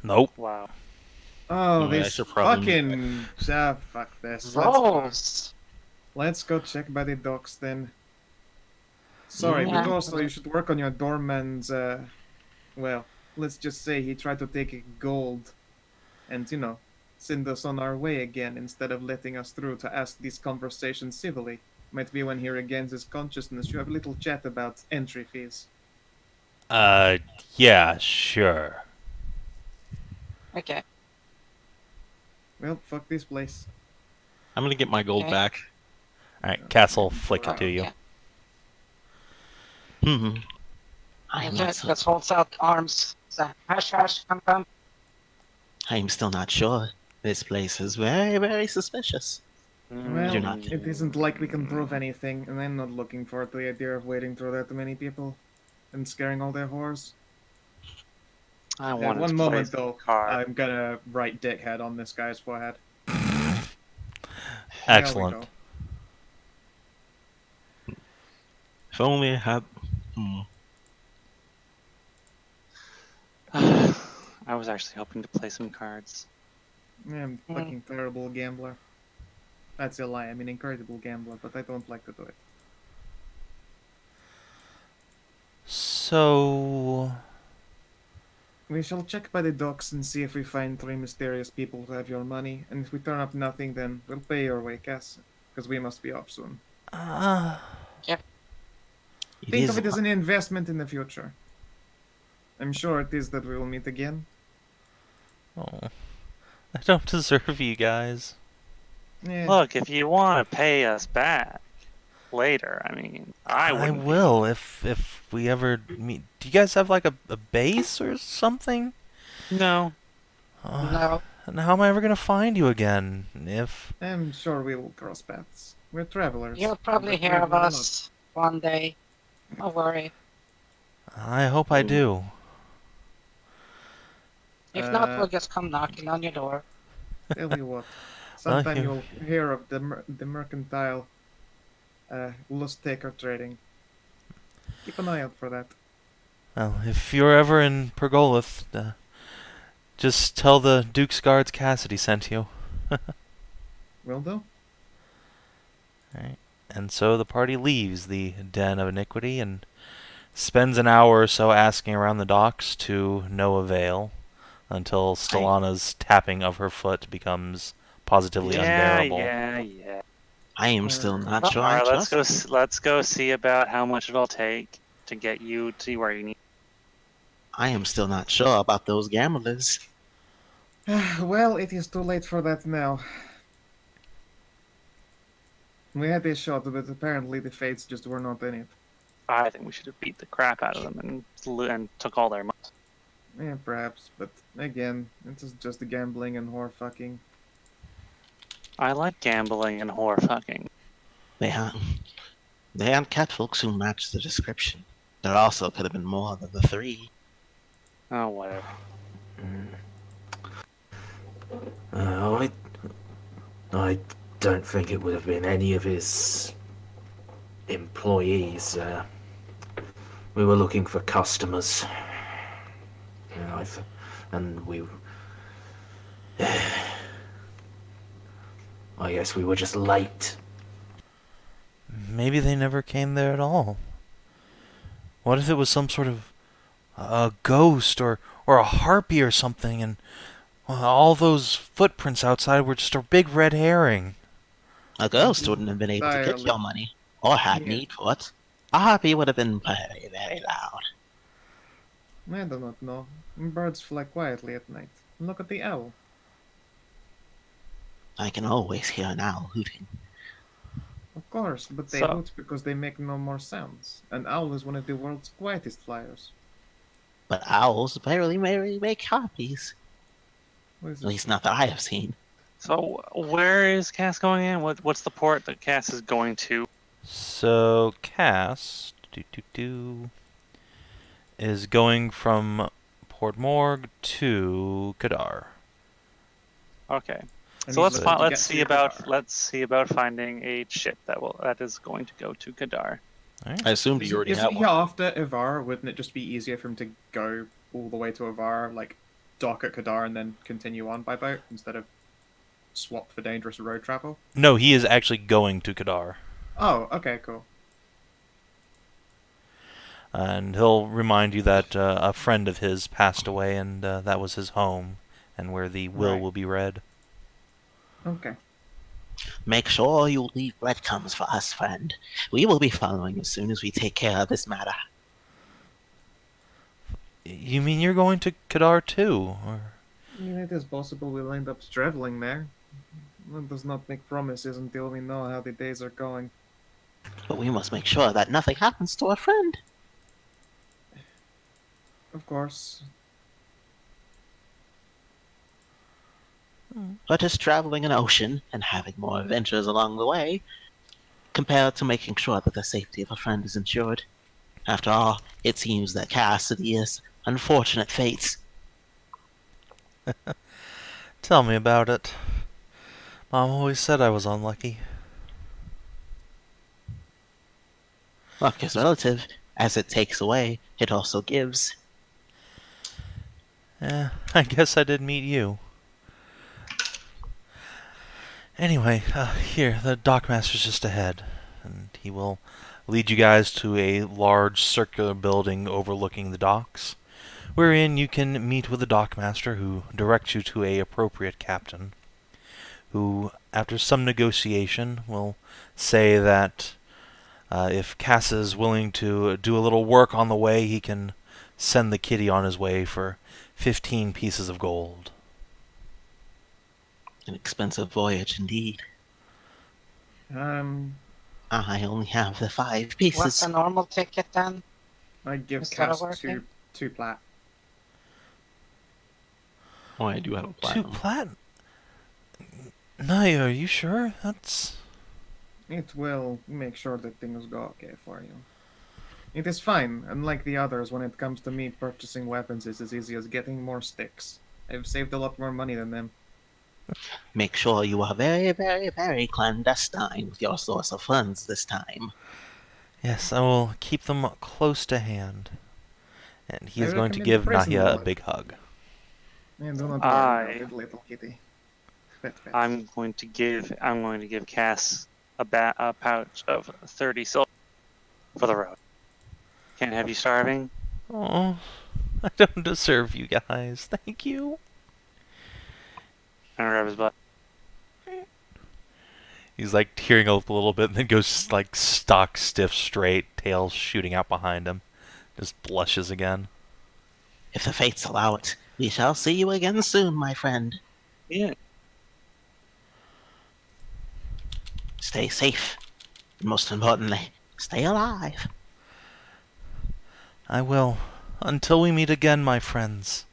Nope. Wow. Oh, Yeah, I this should probably- fucking... fuck this. Rose! Let's go check by the docks then. Sorry, Yeah. but also you should work on your doorman's, well, let's just say he tried to take gold and, you know, send us on our way again instead of letting us through to ask these conversations civilly. Might be when he regains his consciousness, you have a little chat about entry fees. Yeah, sure. Okay. Well, fuck this place. I'm gonna get my gold Okay. back. Alright, Castle, flick it to you. Yeah. Hmm. I am Okay, not so, let's hold out arms. So, hush, come. I am still not sure. This place is very, very suspicious. Well, You're not- it isn't like we can prove anything, and I'm not looking forward to the idea of waiting through that many people and scaring all their whores. I wanted One to moment play though, the card. I'm gonna write dickhead on this guy's forehead. Excellent. If only I had. Hmm. I was actually hoping to play some cards. I'm a fucking terrible gambler. That's a lie. I'm an incredible gambler, but I don't like to do it. So... We shall check by the docks and see if we find 3 mysterious people who have your money, and if we turn up nothing, then we'll pay your way, Cass, because we must be off soon. Think of it as an investment in the future. I'm sure it is that we will meet again. Oh, I don't deserve you guys. Yeah. Look, if you want to pay us back later, I mean, I wouldn't. will if we ever meet. Do you guys have like a base or something? No. No. And how am I ever gonna find you again? If I'm sure we will cross paths. We're travelers. You'll probably But hear we're of not. us one day. Don't worry. I hope I do. If not, we'll just come knocking on your door. Tell you what, sometime you- you'll hear of the mercantile lost taker trading. Keep an eye out for that. Well, if you're ever in Pergolith, just tell the Duke's guards Cassidy sent you. Will do. Alright. And so the party leaves the Den of Iniquity and spends an hour or so asking around the docks to no avail until Stellana's tapping of her foot becomes positively unbearable. Yeah. I am still not sure. All I right, let's trust. go. Let's go see about how much it'll take to get you to where you need. I am still not sure about those gamblers. Well, it is too late for that now. We had a shot, but apparently the fates just were not in it. I think we should have beat the crap out of them and took all their money. Yeah, perhaps, but again, it is just the gambling and whore fucking. I like gambling and whore fucking. They aren't catfolks who match the description. There also could have been more than the 3. Oh, whatever. I don't think it would have been any of his employees. We were looking for customers. And I guess we were just late. Maybe they never came there at all. What if it was some sort of a ghost or a harpy or something, and all those footprints outside were just a big red herring? A ghost wouldn't have been able to get Entirely. your money, or had Yeah. need for it. A harpy would have been very, very loud. I do not know. Birds fly quietly at night. Look at the owl. I can always hear an owl hooting. Of course, but they So- hoot because they make no more sounds. An owl is one of the world's quietest flyers. But owls barely make harpies. What is At this? least not that I have seen. So where is Cass going in? What's the port that Cass is going to? So Cass is going from Port Morgue to Kadar. Okay. And So he's let's looking to let's get see to about Kadar. finding a ship that is going to go to Kadar. I assumed you already had Isn't he one. after Ivar? Wouldn't it just be easier for him to go all the way to Ivar, like dock at Kadar, and then continue on by boat instead of swap for dangerous road travel? No, he is actually going to Kadar. Oh, okay, cool. And he'll remind you that a friend of his passed away, and that was his home, and where the will Right. will be read. Okay. Make sure you leave breadcrumbs for us, friend. We will be following as soon as we take care of this matter. You mean you're going to Kadar too? Or... I mean, it is possible we'll end up traveling there. One does not make promises until we know how the days are going. But we must make sure that nothing happens to our friend. Of course. But is traveling an ocean and having more adventures along the way compared to making sure that the safety of a friend is ensured? After all, it seems that Cassidy is unfortunate fates. Tell me about it. Mom always said I was unlucky. Luck is relative. As it takes away, it also gives. I guess I did meet you. Anyway, here, the dockmaster's just ahead, and he will lead you guys to a large circular building overlooking the docks, wherein you can meet with the dockmaster, who directs you to a appropriate captain, who, after some negotiation, will say that if Cass is willing to do a little work on the way, he can send the kitty on his way for 15 pieces of gold. An expensive voyage indeed. I I only have the 5 What's pieces. a normal ticket then? give Is that Cass working? two plat. Oh, I do have a 2 platinum. platinum? Nahia, are you sure? That's... It will make sure that things go okay for you. It is fine. Unlike the others, when it comes to me purchasing weapons, it's as easy as getting more sticks. I've saved a lot more money than them. Make sure you are very, very, very clandestine with your source of funds this time. Yes, I will keep them close to hand. And he I is going to recommend give prison Nahia a wallet. big hug. And do not I- worry about it, little kitty. Pet, pet. I'm going to give Cass a pouch of 30 silver for the road. Can't have you starving. Oh, I don't deserve you guys. Thank you. And grab his butt. He's like tearing up a little bit and then goes like stock stiff straight, tail shooting out behind him. Just blushes again. If the fates allow it, we shall see you again soon, my friend. Yeah. Stay safe. And most importantly, stay alive. I will. Until we meet again, my friends.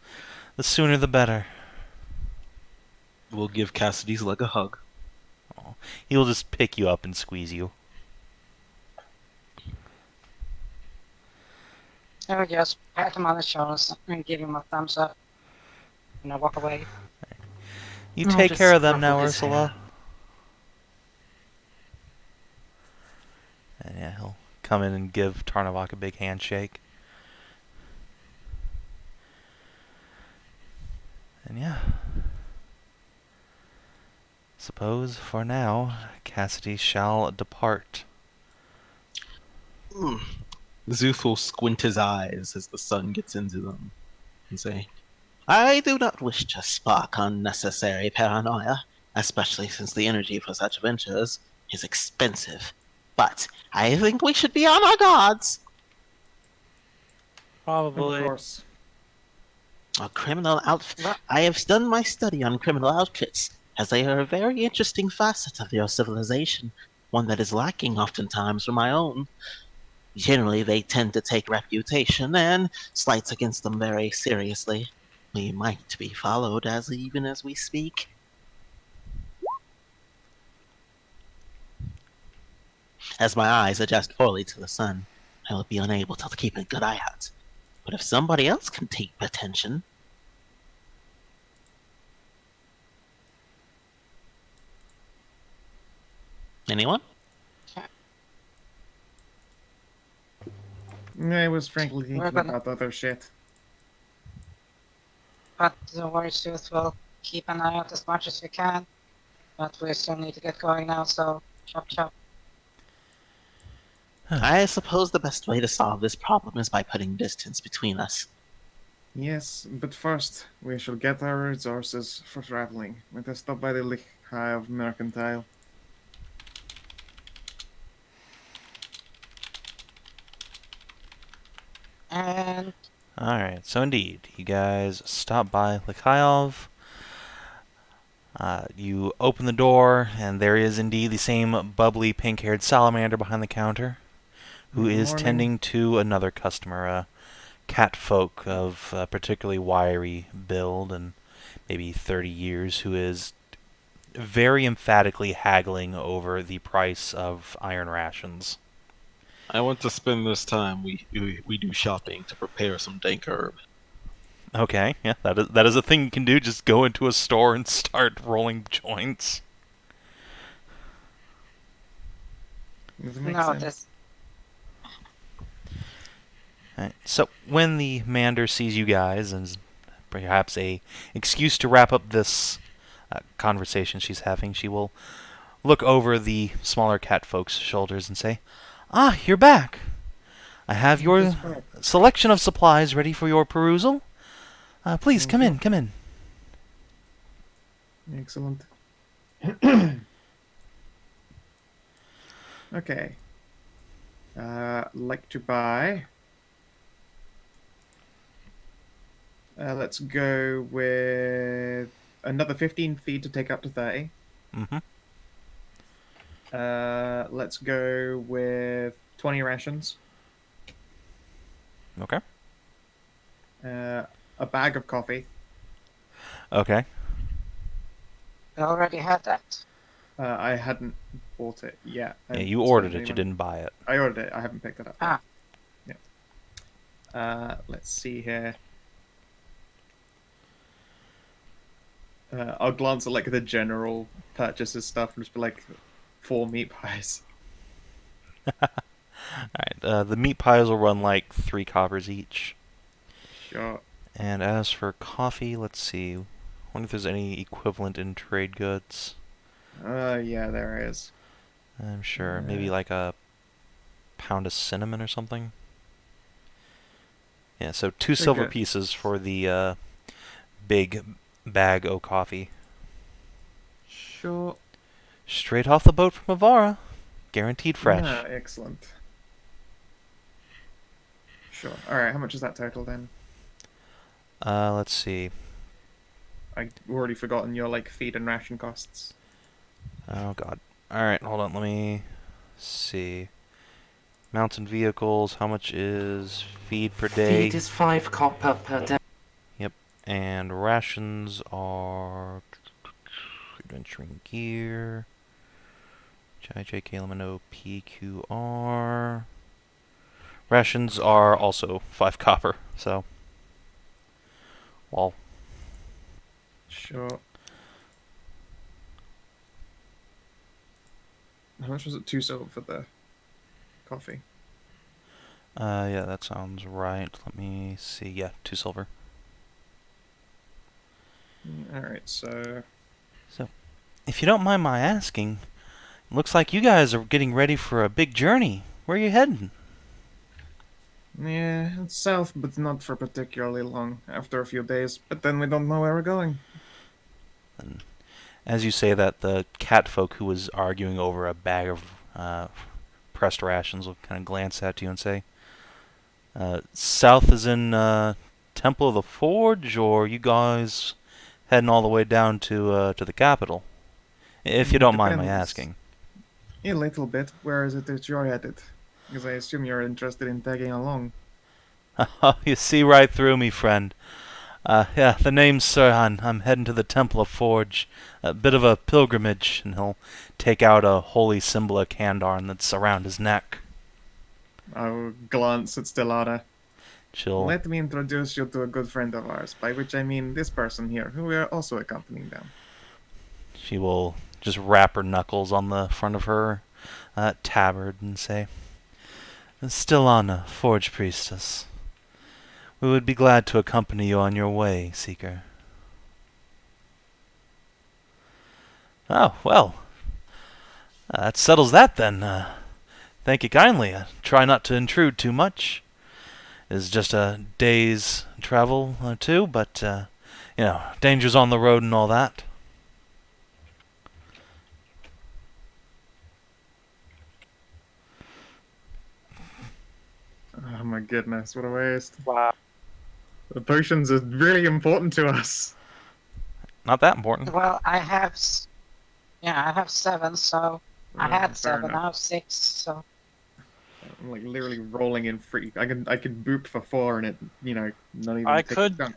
The sooner the better. We'll give Cassidy's leg a hug. He will just pick you up and squeeze you. I would just pat him on the shoulders and give him a thumbs up. And I walk away. You I'll take just care of them now, ruffle his Ursula. hair. And yeah, he'll come in and give Tarnavak a big handshake. And yeah. Suppose for now Cassidy shall depart. Szooth will squint his eyes as the sun gets into them and say, I do not wish to spark unnecessary paranoia, especially since the energy for such ventures is expensive. But I think we should be on our guards. Of Probably. course. A criminal outfit. I have done my study on criminal outfits, as they are a very interesting facet of your civilization, one that is lacking oftentimes from my own. Generally, they tend to take reputation and slights against them very seriously. We might be followed even as we speak. As my eyes adjust poorly to the sun, I will be unable to keep a good eye out. But if somebody else can take attention... Anyone? I was frankly thinking We're gonna- about other shit. But don't worry, Szooth, we'll keep an eye out as much as we can. But we still need to get going now, so chop chop. I suppose the best way to solve this problem is by putting distance between us. Yes, but first, we shall get our resources for traveling. Let us stop by the Lehigh of Mercantile. And Alright, so indeed, you guys stop by Likhailov. You open the door, and there is indeed the same bubbly pink-haired salamander behind the counter, who Good is morning. tending to another customer, a cat folk of a particularly wiry build and maybe 30 years, who is very emphatically haggling over the price of iron rations. I want to spend this time we do shopping to prepare some dank herb. Okay, yeah, that is a thing you can do. Just go into a store and start rolling joints. Does it make no, sense? this Alright, so when the Mander sees you guys, and perhaps a excuse to wrap up this conversation she's having, she will look over the smaller cat folks' shoulders and say, "Ah, you're back. I have your That's right. selection of supplies ready for your perusal. Please, Thank come you. in, come in." Excellent. Okay. Like to buy. Let's go with another 15 feed to take up to 30. Mm-hmm. Let's go with 20 rations. Okay. A bag of coffee. Okay. we already had that. I hadn't bought it yet. I Yeah, hadn't you spent ordered any it. You money. didn't buy it. I ordered it. I haven't picked it up. Ah. Yeah. Let's see here. I'll glance at like the general purchases stuff and just be like, 4 meat pies. Alright, the meat pies will run like 3 coppers each. Sure. And as for coffee, let's see. I wonder if there's any equivalent in trade goods. Yeah, there is. I'm sure. Maybe like a pound of cinnamon or something. Yeah, so 2 silver good. pieces for the big bag o' coffee. Sure. Straight off the boat from Avara. Guaranteed fresh. Yeah, excellent. Sure. Alright, how much is that total then? Let's see. I've already forgotten your like feed and ration costs. Oh god. Alright, hold on, let me see. Mountain vehicles, how much is feed per day? Feed is 5 copper per day. And rations are adventuring gear. JJ Kalamano PQR. Rations are also 5 copper, so well, Sure. How much was it? 2 silver for the coffee. yeah, that sounds right. Let me see. Yeah, 2 silver. Alright, so if you don't mind my asking, looks like you guys are getting ready for a big journey. Where are you heading? Yeah, it's south, but not for particularly long. After a few days, but then we don't know where we're going. And as you say that, the catfolk who was arguing over a bag of pressed rations will kind of glance at you and say, south is in Temple of the Forge, or you guys heading all the way down to the capital? If you don't mind my Depends. asking. A little bit. Where is it that you're headed? Because I assume you're interested in tagging along. You see right through me, friend. Yeah, the name's Sirhan. I'm heading to the Temple of Forge. A bit of a pilgrimage, and he'll take out a holy symbol of Kandarn that's around his neck. I'll glance at Stellata. She'll Let me introduce you to a good friend of ours, by which I mean this person here, who we are also accompanying them. She will just rap her knuckles on the front of her tabard and say, Stellana, Forge Priestess. We would be glad to accompany you on your way, Seeker. Oh, well. That settles that then. Thank you kindly. Try not to intrude too much. It's just a day's travel or two, but, dangers on the road and all that. Oh my goodness, what a waste. Wow. The potions are really important to us. Not that important. Well, I have 7, so I had Fair 7, enough. now 6, so I'm like literally rolling in free. I could boop for 4 and it, not even. I take a could- chunk.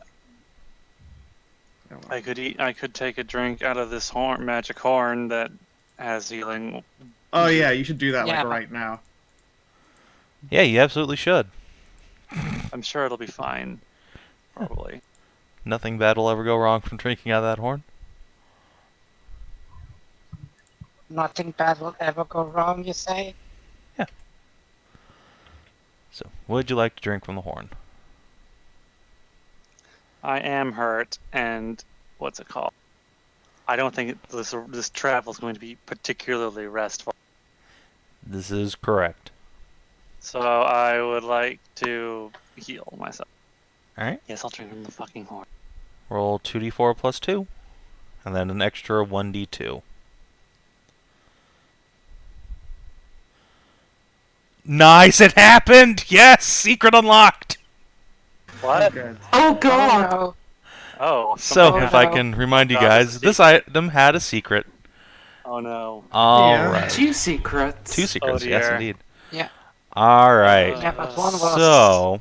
Oh, well. I could take a drink out of this magic horn that has healing. Oh yeah, you should do that Yeah. like right now. Yeah, you absolutely should. I'm sure it'll be fine. Probably. Nothing bad will ever go wrong from drinking out of that horn. nothing bad will ever go wrong, you say? So, would you like to drink from the horn? I am hurt, and what's it called? I don't think this travel is going to be particularly restful. This is correct. So I would like to heal myself. Alright. Yes, I'll drink from the fucking horn. Roll 2d4 plus 2. And then an extra 1d2. Nice! It happened! Yes! Secret unlocked! What? Good. Oh Oh god! no. Oh. So, something if I happened. can remind you God, guys, it's a this item had a secret. Oh no. Alright. 2 secrets. 2 secrets, yes dear. indeed. Yeah. Alright. Yeah, but one was... So...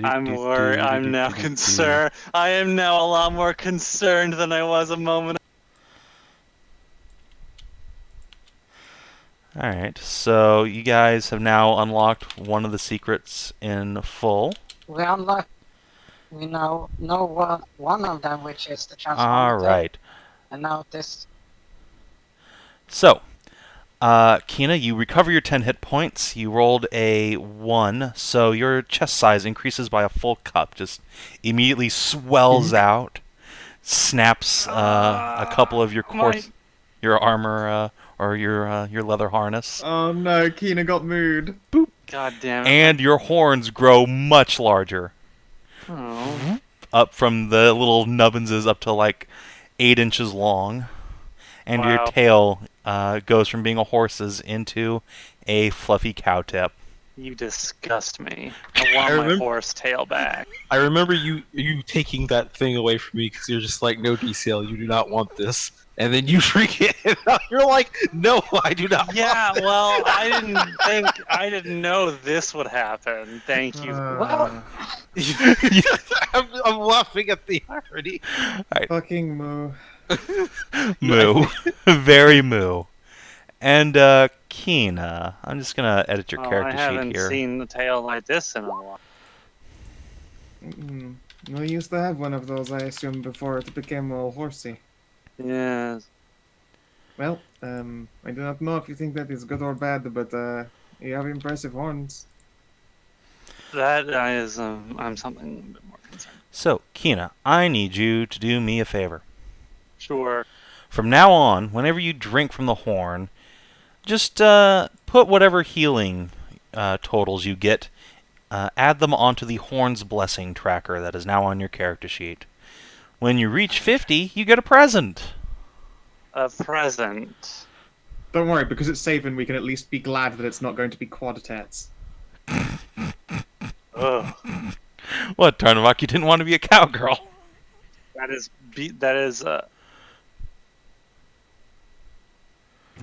I'm worried. I'm now concerned. I am now a lot more concerned than I was a moment. Alright, so you guys have now unlocked one of the secrets in full. We unlocked... We know one of them, which is the transformative. Alright. And now this... So, Kina, you recover your 10 hit points. You rolled a 1, so your chest size increases by a full cup. Just immediately swells out, snaps a couple of your your armor or your leather harness, Oh no, Kina got mood. God damn it. and your horns grow much larger, Oh. up from the little nubbinses up to like 8 inches long, and your Wow. tail goes from being a horse's into a fluffy cow tip. You disgust me. I want my remember- horse tail back. I remember you taking that thing away from me because you're just like, no, DCL, you do not want this. And then you freaking you're like, no, I do not. Yeah, well, I didn't know this would happen. Thank you. Well, I'm laughing at the irony. Fucking moo. Moo. Very moo. And, Kina, I'm just gonna edit your Oh, I character sheet haven't here. seen the tail like this in a while. We used to have one of those, I assume, before it became all horsey. Yes. Well, I do not know if you think that is good or bad, but you have impressive horns. That is, I'm something a bit more concerned. So, Kina, I need you to do me a favor. Sure. From now on, whenever you drink from the horn, just put whatever healing totals you get, add them onto the horn's blessing tracker that is now on your character sheet. When you reach 50, you get a present. A present. Don't worry, because it's Savin, we can at least be glad that it's not going to be quadtets. Ugh. What, Tarnavak? You didn't want to be a cowgirl? That is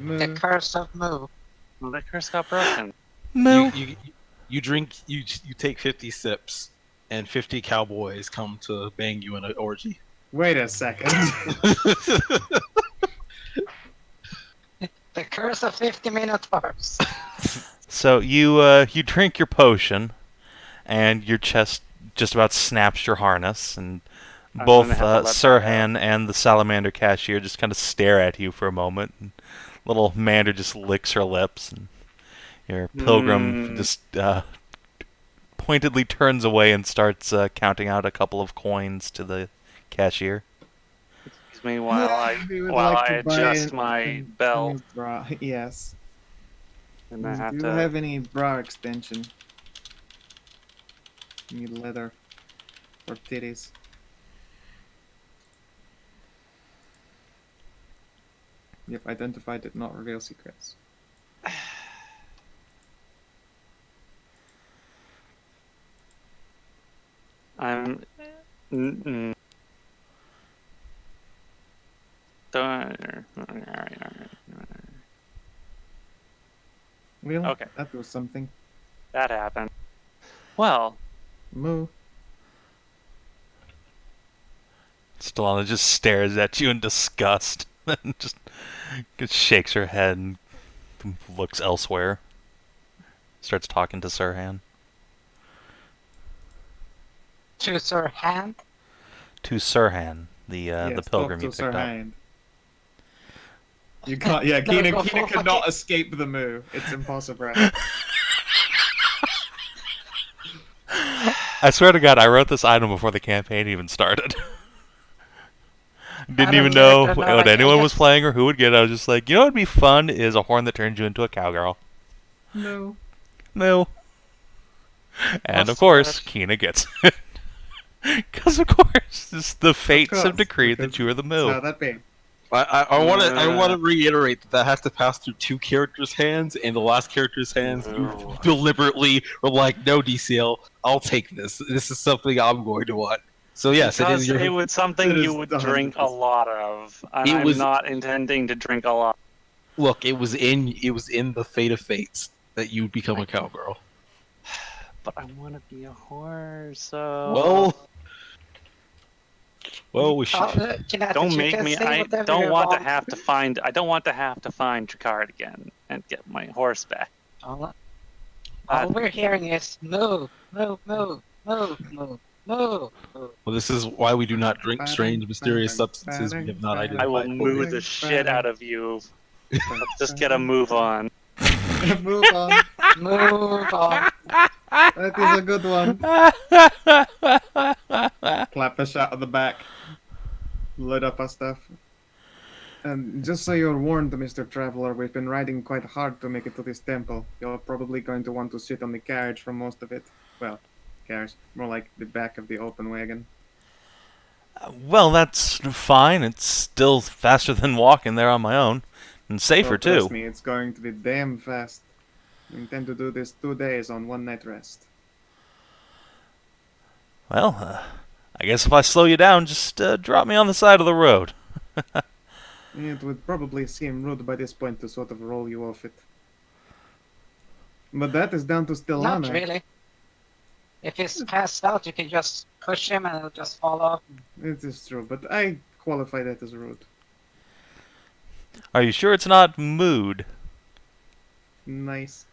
The curse of Moo. the curse got broken. No. You drink. You take 50 sips, and 50 cowboys come to bang you in an orgy. Wait a second. The curse of 50 Minotaurs. So you drink your potion, and your chest just about snaps your harness, and I'm both gonna have to let that Sirhan and the Salamander cashier just kind of stare at you for a moment. And little Mander just licks her lips, and your pilgrim just pointedly turns away and starts counting out a couple of coins to the cashier. Excuse me while We would I like to buy adjust a my belt. new bra. Yes. And I have Do you to. have any bra extension? Need leather or titties? Yep, identified did not reveal secrets. I'm. Alright. Really? Okay. That was something. That happened. Well, Moo. Stellana just stares at you in disgust, and just shakes her head and looks elsewhere. Starts talking to Sirhan. To Sir Hand. To Sirhan, the pilgrim you talk to picked Sir up. Hind. You can't. Yeah, No, Kina go for cannot it. escape the moo. It's impossible. I swear to God, I wrote this item before the campaign even started. Didn't even know what anyone was playing or who would get it. I was just like, you know what would be fun is a horn that turns you into a cowgirl. No. No. And of That's course, good. Kina gets it. Because of course, the fates have course, decreed that because you are the That's moo. how that be. I want to reiterate that has to pass through two characters' hands, and the last character's hands, you No. deliberately were like, "No, DCL, I'll take this. This is something I'm going to want." So yes, it because is your. it was something It you is would 100%. drink a lot of, and I'm not intending to drink a lot. Look, it was in the fate of fates that you'd become a cowgirl. But I want to be a horse, so... Well, we should. Kinathis, Don't you make can me. say I whatever don't you want to want. have to find. I don't want to have to find Jakar again and get my horse back. All Uh, we're hearing is moo, moo, moo, moo, moo, moo. Well, this is why we do not drink strange, mysterious substances we have not identified. I will moo fully. the shit out of you. Let's just get a move on. Move on. Move on. That is a good one. Clap a shot on the back. Lit up our stuff. And just so you're warned, Mr. Traveler, we've been riding quite hard to make it to this temple. You're probably going to want to sit on the carriage for most of it. Well, carriage. More like the back of the open wagon. Well, that's fine. It's still faster than walking there on my own. And safer, Oh, trust too. me, it's going to be damn fast. We intend to do this 2 days on 1 night rest. Well, I guess if I slow you down, just drop me on the side of the road. It would probably seem rude by this point to sort of roll you off it. But that is down to Stellana. Not really. If he's passed out, you can just push him and he'll just fall off. It is true, but I qualify that as rude. Are you sure it's not mood? Nice.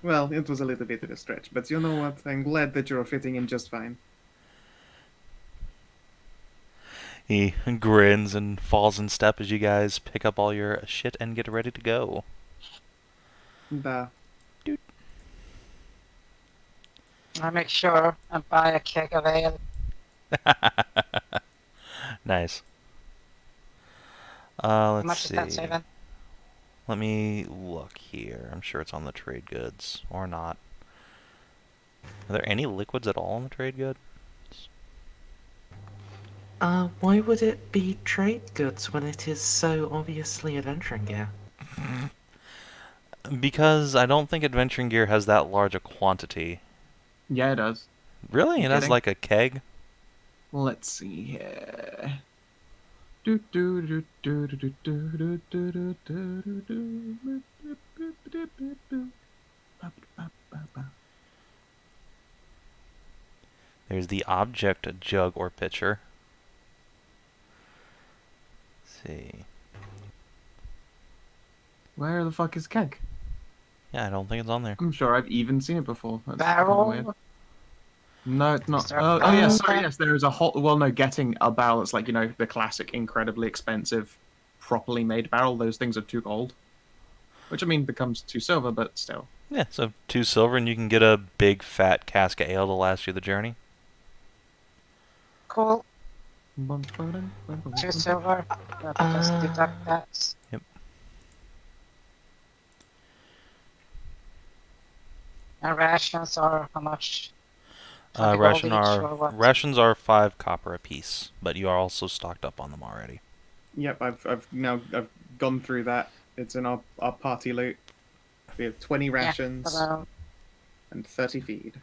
Well, it was a little bit of a stretch, but you know what? I'm glad that you're fitting in just fine. He grins and falls in step as you guys pick up all your shit and get ready to go. Da. I make sure and buy a keg of ale. Nice. How Let's much is that, see. Savin? Let me look here. I'm sure it's on the trade goods, or not. Are there any liquids at all on the trade goods? Why would it be trade goods when it is so obviously adventuring gear? Because I don't think adventuring gear has that large a quantity. Yeah, it does. Really? You It has kidding? like a keg? Let's see here. Do do do do do do do do do do do do. There's the object jug or pitcher. Let's see. Where the fuck is keg? Yeah, I don't think it's on there. I'm sure I've even seen it before. That's kinda Barrel? weird. No, it's not. Is there a Oh, barrel yes, in sorry, there? yes, there is a whole. Well, no, getting a barrel that's like, the classic, incredibly expensive, properly made barrel, those things are 2 gold. Which, I mean, becomes 2 silver, but still. Yeah, so 2 silver and you can get a big fat cask of ale to last you the journey. Cool. 2 silver. Let me just deduct that. Yep. And rations are how much? 20 gold each, or what? Rations are 5 copper apiece, but you are also stocked up on them already. Yep, I've gone through that. It's in our party loot. We have 20 rations Yeah, and 30 feed.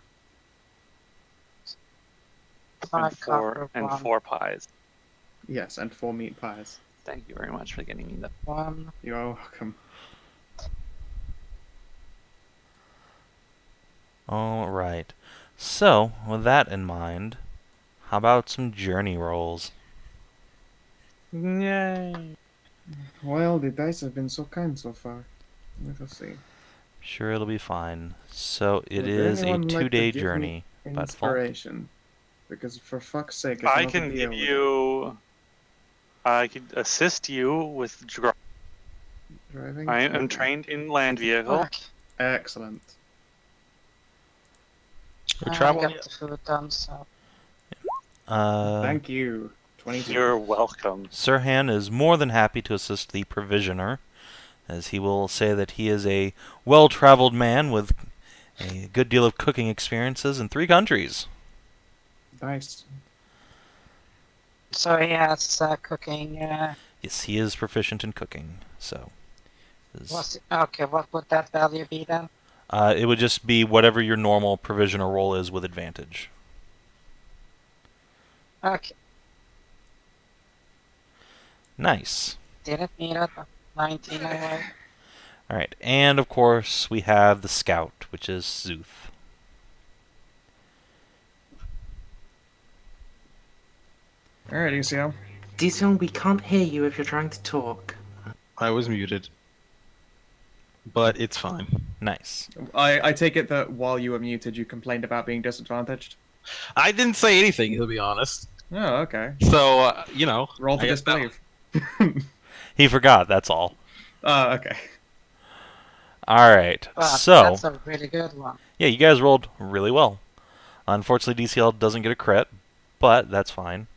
And 5 copper, and 1. 4 pies. Yes, and 4 meat pies. Thank you very much for getting me that. 1. You are welcome. Alright. So, with that in mind, how about some journey rolls? Yay! Well, the dice have been so kind so far. Let us see. Sure, it'll be fine. So, it Would is a anyone like to 2-day give me journey. By default. Inspiration. Because for fuck's sake, I cannot can deal give with you. I could assist you with driving. I am Okay. trained in land vehicle. Fuck. Excellent. We I travel. got the food done, so. Thank you. 22. You're welcome. Sirhan is more than happy to assist the provisioner, as he will say that he is a well-traveled man with a good deal of cooking experiences in 3 countries. Nice. So he has cooking. Yes, he is proficient in cooking, so... Okay, what would that value be then? It would just be whatever your normal provisioner roll is with advantage. Okay, Nice. didn't need it. 19 anyway. Alright, and of course we have the scout, which is Szooth. Alright, ECL. Diesel, we can't hear you if you're trying to talk. I was muted, but it's fine. Nice. I take it that while you were muted, you complained about being disadvantaged? I didn't say anything, to be honest. Oh, okay. So, Roll to I guess disbelieve. He forgot, that's all. Oh, okay. Alright, But so... that's a really good one. Yeah, you guys rolled really well. Unfortunately, DCL doesn't get a crit, but that's fine.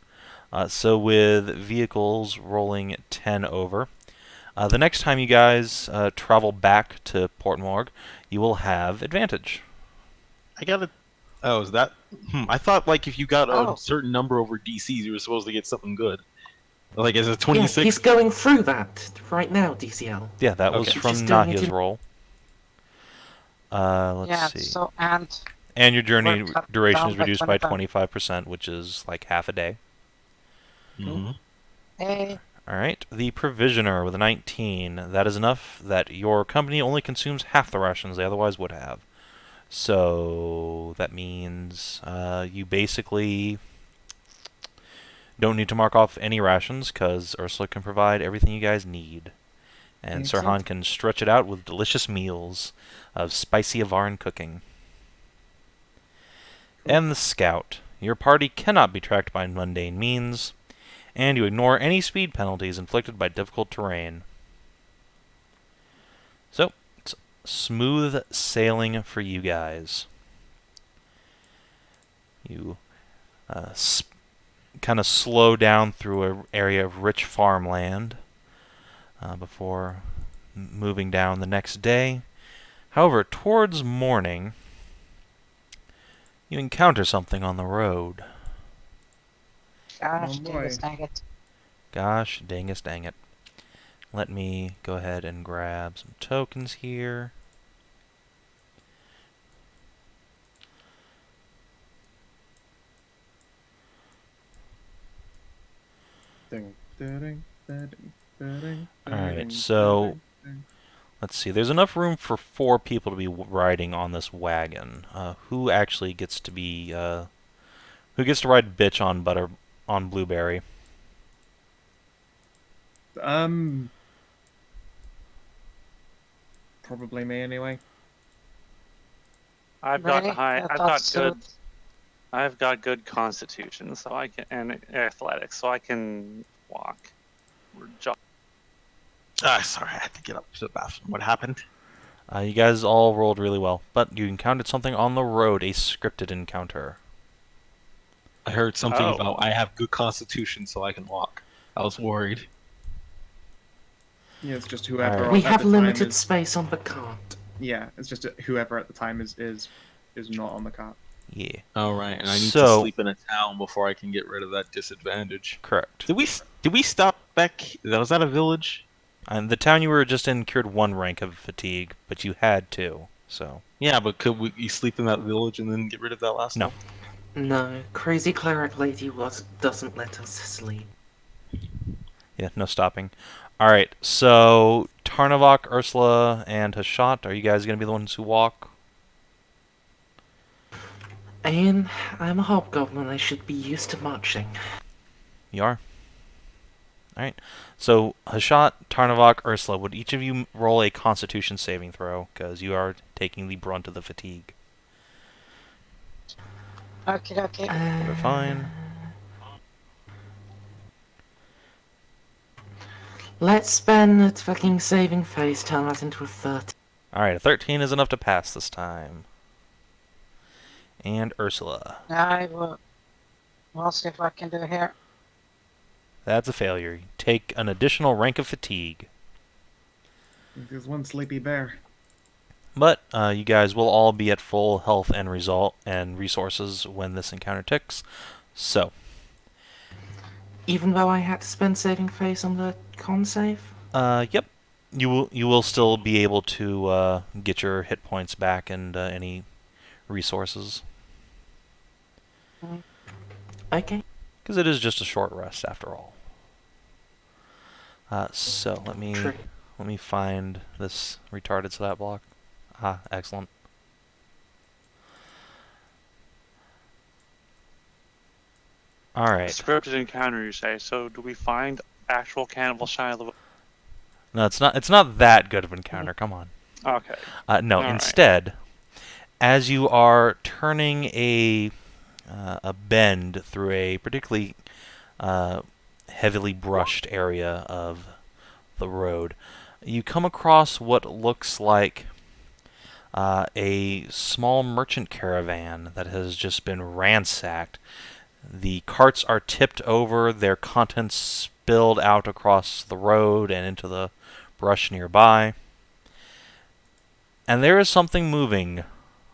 So with vehicles rolling 10 over, the next time you guys travel back to Port Morgue, you will have advantage. I got it. Oh, is that? I thought like if you got Oh. a certain number over DCs, you were supposed to get something good. Like is it Yeah, 26? he's going through that right now, DCL. Yeah, that was Okay. from Just doing it Nahia's in- roll. Let's Yeah, see. so, and And your journey we're cut duration down is by reduced by 25. 25%, which is like half a day. Mhm. hey, Alright, the provisioner with a 19. That is enough that your company only consumes half the rations they otherwise would have. So that means you basically don't need to mark off any rations because Ursula can provide everything you guys need. And Excellent. Sirhan can stretch it out with delicious meals of spicy Avaran cooking. And the scout. Your party cannot be tracked by mundane means, and you ignore any speed penalties inflicted by difficult terrain. So, it's smooth sailing for you guys. You kind of slow down through an area of rich farmland, before moving down the next day. However, towards morning, you encounter something on the road. Gosh, Oh, dingus boy. dang it. Gosh, dingus dang it. Let me go ahead and grab some tokens here. Alright, so let's see. There's enough room for 4 people to be riding on this wagon. Who actually gets to be who gets to ride bitch on Blueberry? Probably me anyway. I've got Really? high. I I've thought got so. good. I've got good constitution, so I can, and athletics, so I can walk. Or jog. Sorry, I had to get up to the bathroom. What happened? You guys all rolled really well, but you encountered something on the road, a scripted encounter. I heard something Oh. about I have good constitution, so I can walk. I was worried. Yeah, it's just whoever. Alright. We at have the time limited is- space on the cart. Yeah, it's just whoever at the time is not on the cart. Yeah, All right, and I need So- to sleep in a town before I can get rid of that disadvantage. correct. Did we stop back? Was that a village? And the town you were just in cured 1 rank of fatigue, but you had 2, so... Yeah, but could you sleep in that village and then get rid of that last No. one? No, crazy cleric lady doesn't let us sleep. Yeah, no stopping. Alright, so Tarnavak, Ursula, and Hashat, are you guys going to be the ones who walk? And I'm a hobgoblin, I should be used to marching. You are? Alright, so Hashat, Tarnavak, Ursula, would each of you roll a constitution saving throw, because you are taking the brunt of the fatigue. Okay. You're fine. Let's spend a fucking saving phase, turn that into a 30. Alright, a 13 is enough to pass this time. And Ursula. I will. We'll see what I can do here. That's a failure. You take an additional rank of fatigue. There's one sleepy bear. But you guys will all be at full health and resources when this encounter ticks. So, Even though I had to spend saving phase on the con save? yep, you will still be able to get your hit points back and any resources, Okay. because it is just a short rest after all. So let True. me find this retarded stat block. Ah, excellent. All right. Scripted encounter, you say? So do we find actual cannibal Shiloh? No, it's not that good of an encounter. Come on. Okay. No, All right. instead, as you are turning a bend through a particularly heavily brushed area of the road, you come across what looks like a small merchant caravan that has just been ransacked. The carts are tipped over, their contents spilled out across the road and into the brush nearby. And there is something moving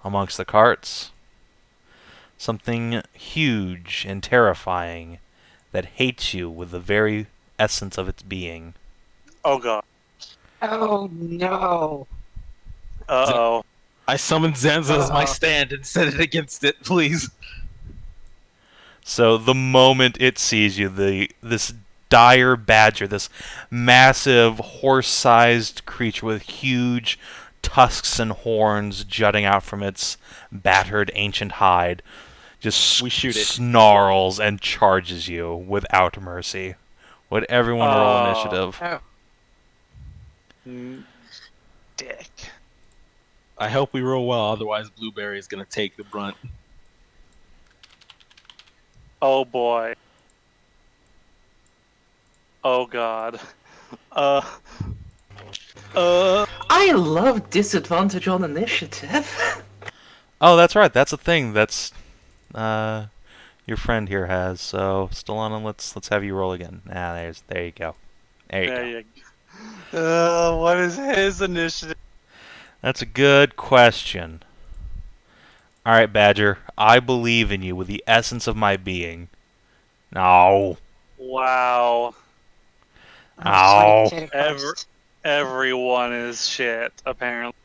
amongst the carts. Something huge and terrifying that hates you with the very essence of its being. Oh god. Oh no. Uh-oh. I summoned Zanza as my stand and set it against it, please. So the moment it sees you, this dire badger, this massive horse-sized creature with huge tusks and horns jutting out from its battered ancient hide, just We shoot it. snarls and charges you without mercy. Would everyone roll Oh. initiative? Oh. Dick. I hope we roll well, otherwise Blueberry is gonna take the brunt. Oh boy. Oh god. I love disadvantage on initiative. Oh, that's right. That's a thing. That's your friend here has. So, Stellana, let's have you roll again. There you go. There you go. What is his initiative? That's a good question. All right, Badger. I believe in you with the essence of my being. No. Wow. Oh, sweet Ow. titty Ever- Christ. Everyone is shit, apparently.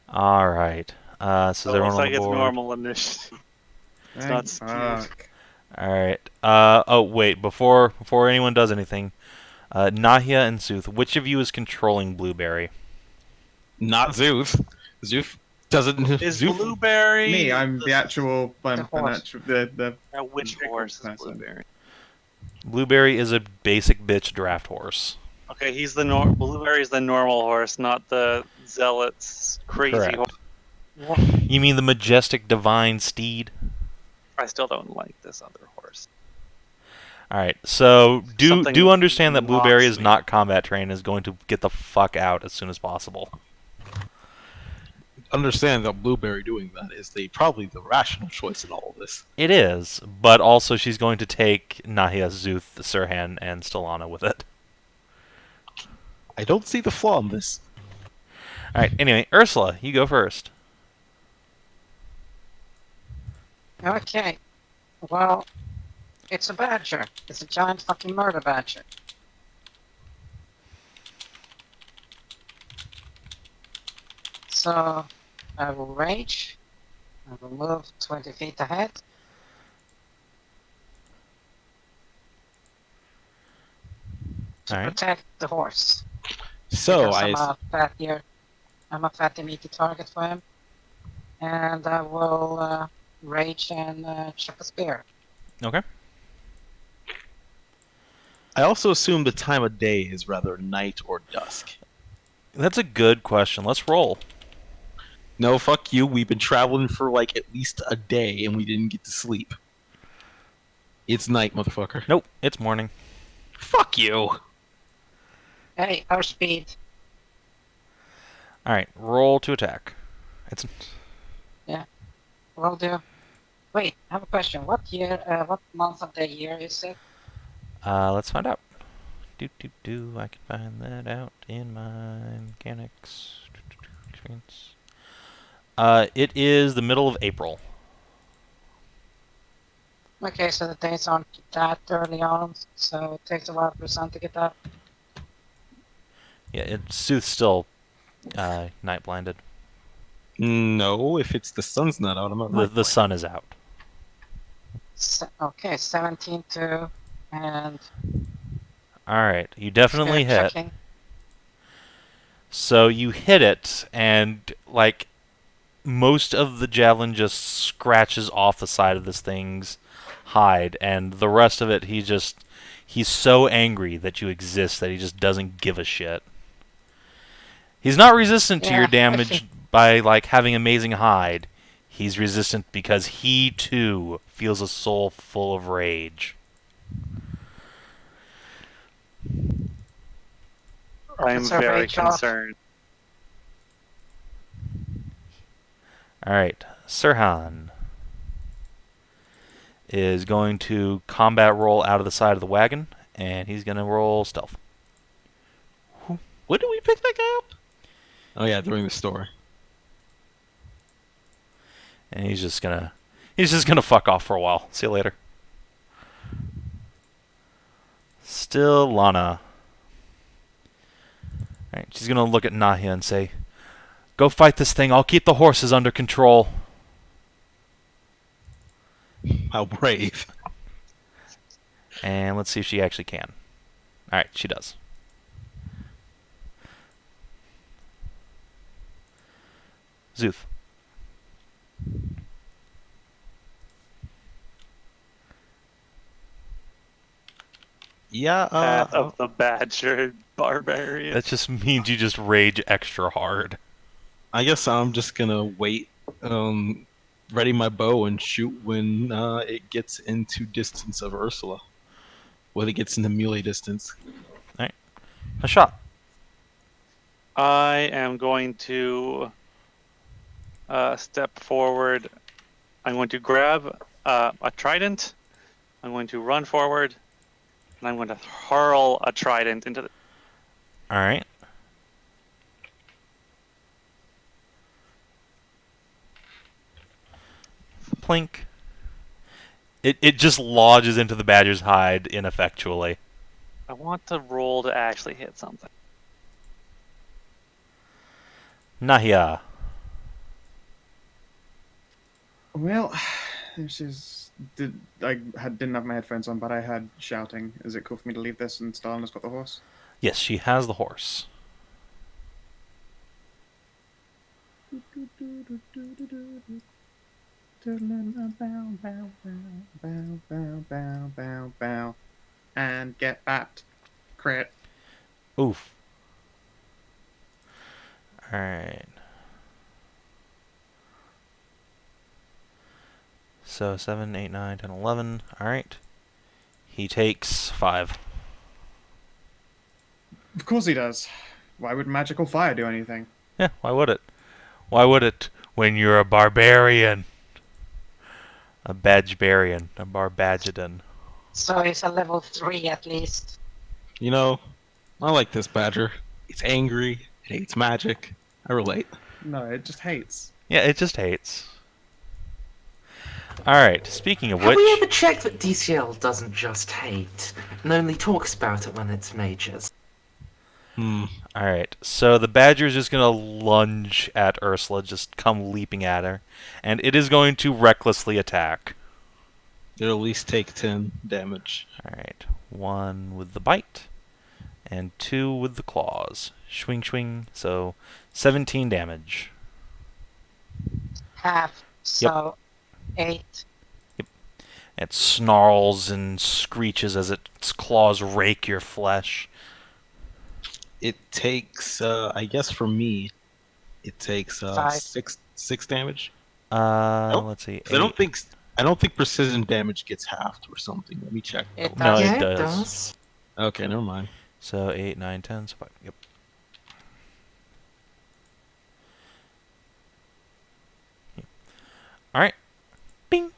All right. So is So it everyone looks on like the it's board? normal initiative. It's not Thank skewed. fuck. All right. Oh wait. Before anyone does anything, Nahia and Szooth, which of you is controlling Blueberry? Not Szooth. Szooth doesn't. Is Szooth, Blueberry... Me, I'm the actual. I'm an horse. actual. The Now, which vehicle horse is person. Blueberry? Blueberry is a basic bitch draft horse. Okay, he's the Blueberry's the normal horse, not the zealot's crazy Correct. horse. What? You mean the majestic divine steed? I still don't like this other horse. All right. So Something do understand that Blueberry is mocks me. not combat trained. Is going to get the fuck out as soon as possible. understand that Blueberry doing that is probably the rational choice in all of this. It is, but also she's going to take Nahia, Szooth, Sirhan, and Stellana with it. I don't see the flaw in this. All right. Anyway, Ursula, you go first. Okay. Well, it's a badger. It's a giant fucking murder badger. So, I will rage. I will move 20 feet ahead. To All right. protect the horse. So Because I'm a fatty meaty target for him. And I will rage and chuck a spear. Okay. I also assume the time of day is rather night or dusk. That's a good question. Let's roll. No, fuck you. We've been traveling for like at least a day and we didn't get to sleep. It's night, motherfucker. Nope, it's morning. Fuck you. Hey, our speed. All right, roll to attack. It's Will do. Wait, I have a question. What what month of the year is it? let's find out. I can find that out in my mechanics experience. It is the middle of April. Okay, so the days aren't that early on, so it takes a while for the sun to get up. Yeah, Szooth's still night blinded. No, if it's the sun's not out, I'm not. The sun is out. Okay, 17-2, and All right, you definitely spirit hit. checking. So you hit it, and like most of the javelin just scratches off the side of this thing's hide, and the rest of it, he's so angry that you exist that he just doesn't give a shit. He's not resistant to Yeah, your I damage see. by like having amazing hide. He's resistant because he too feels a soul full of rage. I'm It's our very rage off. concerned. All right, Sirhan is going to combat roll out of the side of the wagon, and he's going to roll stealth. When did we pick that guy up? Oh yeah, during the story. And he's just gonna fuck off for a while. See you later. Still Lana. Alright, she's gonna look at Nahia and say, "Go fight this thing, I'll keep the horses under control." How brave. And let's see if she actually can. Alright, she does. Szooth. Yeah, Path of the Badger Barbarian. That just means you just rage extra hard. I guess I'm just gonna wait, ready my bow and shoot when it gets into distance of Ursula. When it gets into melee distance. A shot. I am going to step forward. I'm going to grab a trident. I'm going to run forward And I'm going to hurl a trident into the... Alright. Plink. It just lodges into the badger's hide ineffectually. I want to roll to actually hit something. Nahia. Well, this is. Didn't have my headphones on, but I had shouting. Is it cool for me to leave this and Stalin has got the horse? Yes, she has the horse. Bow. And get that. Crit. Oof. Alright. So 7, 8, 9, 10, 11. Alright. He takes 5. Of course he does. Why would magical fire do anything? Yeah, why would it? Why would it when you're a barbarian? A badgebarian. A barbadgeddon. So it's a level 3 at least. You know, I like this badger. It's angry. It hates magic. I relate. No, it just hates. Yeah, it just hates. Alright, speaking of Have which... we ever checked that DCL doesn't just hate, and only talks about it when it's mages? Alright, so the badger is just going to lunge at Ursula, just come leaping at her. And it is going to recklessly attack. It'll at least take 10 damage. Alright, 1 with the bite, and 2 with the claws. Swing, swing, so 17 damage. Half. So 8. It snarls and screeches as its claws rake your flesh. It takes, I guess for me, it takes 5. six damage. Let's see. 'Cause I don't think precision damage gets halved or something. Let me check. It No, does. it Yeah, does. Okay, never mind. So 8, 9, 10, so 5. Yep. Alright. Bing!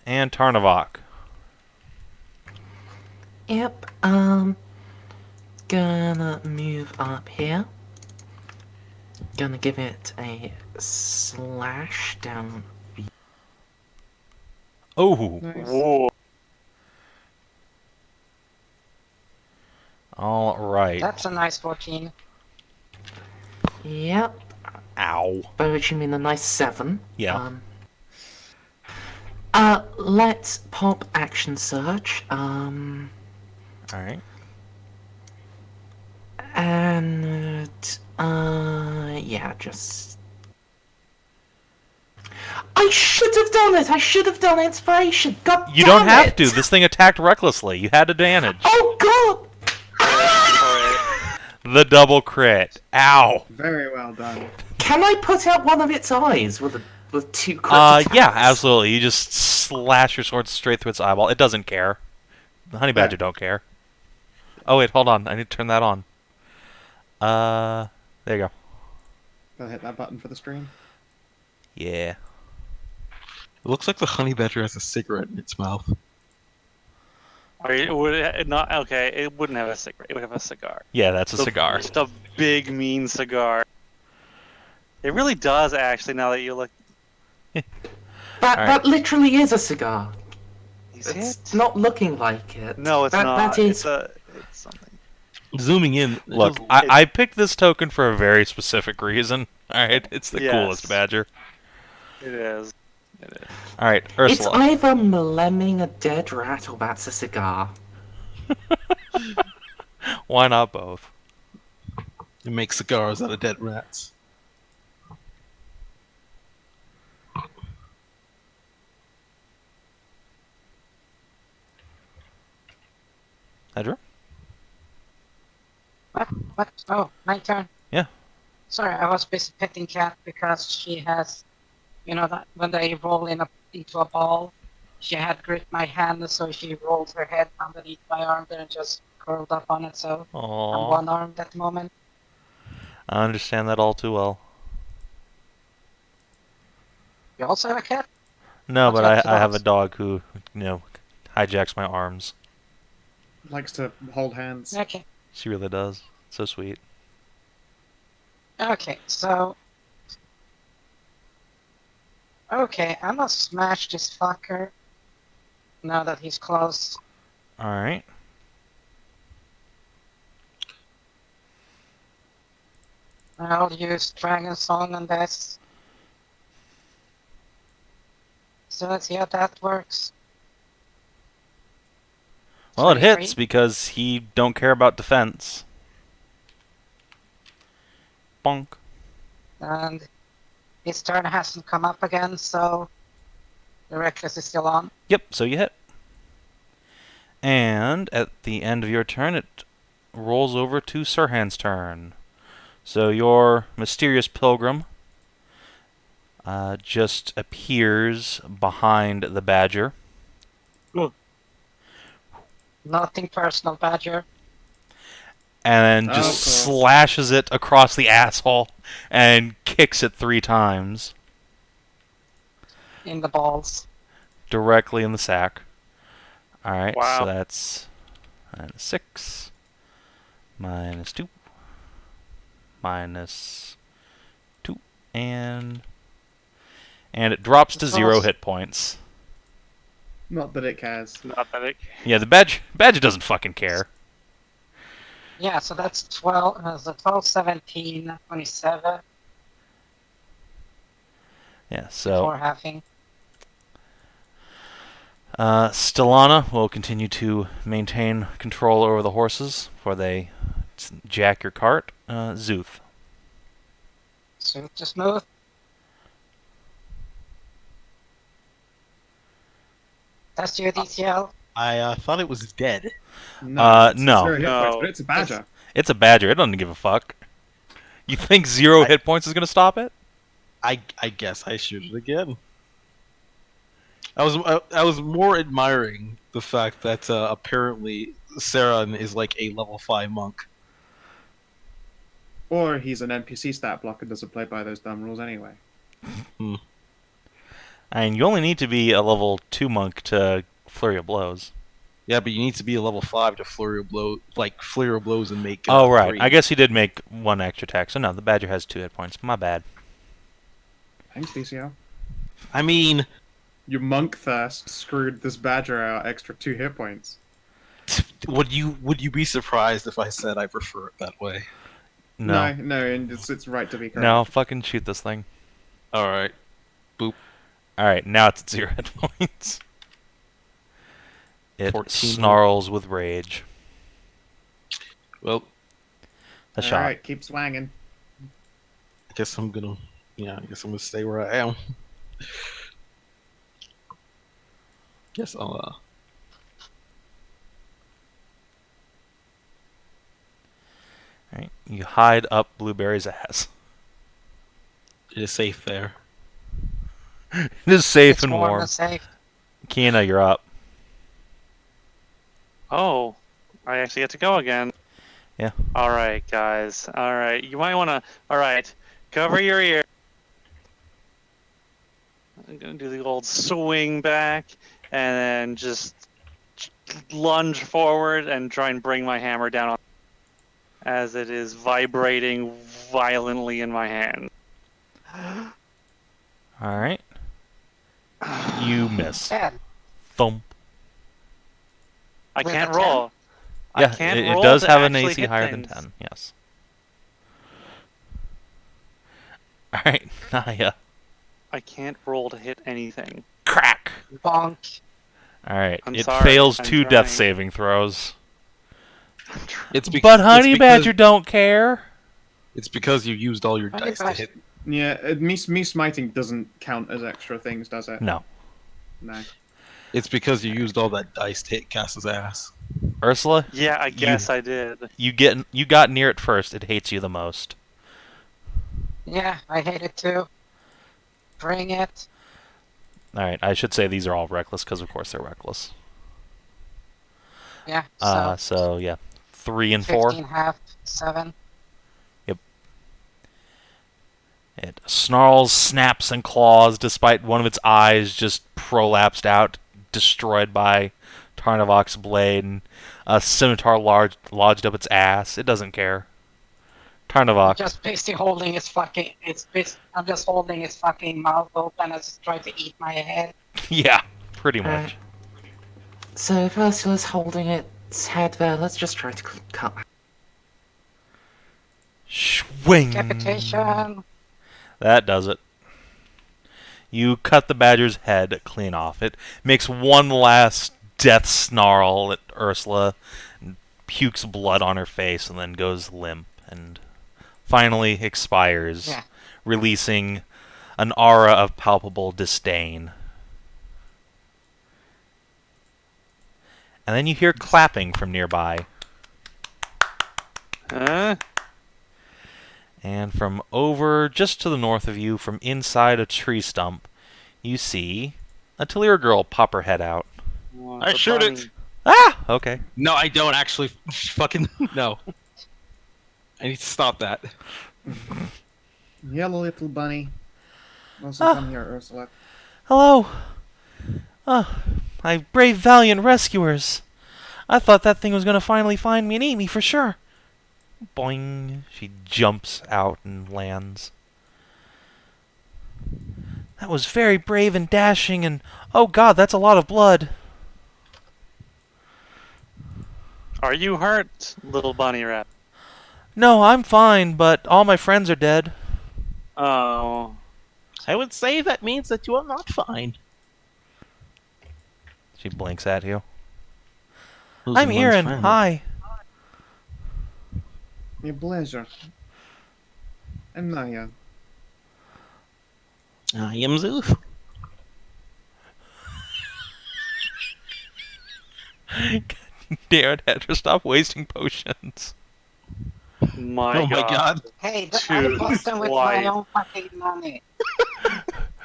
And Tarnavak. Yep, gonna move up here. Gonna give it a slash down. Oh! Nice. Whoa. Alright. That's a nice 14. Yep, Ow. by which you mean a nice 7. Yeah. Let's pop action surge. Alright. And yeah, just. I should have done it. I should have done inspiration. God You damn don't have it. to. This thing attacked recklessly. You had advantage. Oh God! The double crit. Ow. Very well done. Can I put out one of its eyes with 2 crit attacks? Yeah, absolutely. You just slash your sword straight through its eyeball. It doesn't care. The honey badger don't care. Oh wait, hold on. I need to turn that on. There you go. Gotta hit that button for the stream. Yeah. It looks like the honey badger has a cigarette in its mouth. Would it not? Okay, it wouldn't have a cigarette. It would have a cigar. Yeah, that's a cigar. Just a big, mean cigar. It really does, actually, now that you look. That literally is a cigar. Is It's it? not looking like it. No, it's not. That is. It's something. Zooming in. Look, I picked this token for a very specific reason. Alright, it's the Yes. coolest badger. It is. It is. Alright, It's Ursula. either lemming a dead rat or that's a cigar. Why not both? It makes cigars out of dead rats. Hedrah? What? Oh, my turn. Yeah. Sorry, I was busy petting cat because she has, you know, that when they roll into a ball, she had gripped my hand, so she rolled her head underneath my arm there and just curled up on it. So I'm Aww. one-armed at the moment. I understand that all too well. You also have a cat? No, but What's up, I have a dogs? dog who, hijacks my arms. Likes to hold hands. Okay. She really does. So sweet. Okay, so... Okay, I'm gonna smash this fucker. Now that he's close. Alright. I'll use Dragon Song on this. So let's see how that works. Well, it 23. hits because he don't care about defense. Bonk. And his turn hasn't come up again, so the Reckless is still on. Yep, so you hit. And at the end of your turn, it rolls over to Sirhan's turn. So your mysterious pilgrim just appears behind the badger. Nothing personal, Badger. And Oh, just cool. slashes it across the asshole and kicks it 3 times. In the balls. Directly in the sack. Alright, Wow. so that's -6, -2, -2, and it drops to 0 hit points. Not that it cares. Not that it. Yeah, the badger doesn't fucking care. Yeah, so that's 12, 17, 27 Yeah, so before halving. Stellana will continue to maintain control over the horses before they jack your cart. Szooth. Szooth to Smooth. That's your DTL. I thought it was dead. No. It's no. 0 hit points, No. but it's a badger. It's a badger. It doesn't give a fuck. You think 0 hit points is going to stop it? I guess I shoot it again. I was more admiring the fact that apparently Saran is like a level 5 monk. Or he's an NPC stat block and doesn't play by those dumb rules anyway. And you only need to be a level 2 monk to flurry of blows. Yeah, but you need to be a level 5 to flurry of blows and make. Oh, right. 3. I guess he did make 1 extra attack. So no, the badger has 2 hit points. My bad. Thanks, DCL. I mean, Your monk thirst screwed this badger out extra 2 hit points. would you be surprised if I said I prefer it that way? No. And it's right to be correct. No, fucking shoot this thing. All right. Alright, now it's at 0 hit points. It 14. snarls with rage. Well, A shot. Alright, keep swanging. I guess I'm gonna stay where I am. Guess I'll Alright, you hide up Blueberry's ass. It is safe there. It is safe It's and warm warm. and safe. Kina, you're up. Oh, I actually get to go again. Yeah. All right, guys. All right, you might want to. All right, cover your ear. I'm gonna do the old swing back, and then just lunge forward and try and bring my hammer down on, as it is vibrating violently in my hand. Alright. You miss. Dead. Thump. I With can't a 10? roll. I Yeah, can't it roll does to have an actually AC hit higher than things. 10, yes. Alright, Nahia. I can't roll to hit anything. Crack! Bonk. Alright, I'm it sorry, fails I'm 2 trying. death saving throws. It's But Honey Badger don't care. It's because you used all your Honey dice to Badger- hit. Yeah, me smiting doesn't count as extra things, does it? No. No. It's because you used all that dice to hit Cass's ass. Ursula, Yeah, I guess I did. you got near it first. It hates you the most. Yeah, I hate it too. Bring it. Alright, I should say these are all reckless because of course they're reckless. Yeah, so So yeah. 3 and 4. 15 half, 7. It snarls, snaps, and claws despite one of its eyes just prolapsed out, destroyed by Tarnavak's blade and a scimitar lodged up its ass. It doesn't care. Tarnavak. Just basically holding its fucking. I'm just holding its fucking mouth open as it's trying to eat my head. Yeah, pretty much. So if Ursula's holding its head there, let's just try to cut. Swing. Decapitation. That does it. You cut the badger's head clean off. It makes one last death snarl at Ursula, and pukes blood on her face, and then goes limp, and finally expires, releasing an aura of palpable disdain. And then you hear clapping from nearby. Huh? And from over just to the north of you, from inside a tree stump, you see a Talira girl pop her head out. I shoot it. Ah! Okay. No, I don't actually. Fucking no. I need to stop that. Yellow little bunny. Also come here, Ursula. Hello. My brave, valiant rescuers. I thought that thing was going to finally find me and eat me for sure. Boing. She jumps out and lands. That was very brave and dashing, and oh god, that's a lot of blood. Are you hurt, little bunny rat? No, I'm fine, but all my friends are dead. Oh. I would say that means that you are not fine. She blinks at you. Losing I'm one's Erin. friend. Hi. A pleasure. I'm Nahia. I am Szooth. Damn it, Hedrah, stop wasting potions. My Oh my god. Hey, I Too bought them with white. my own fucking money.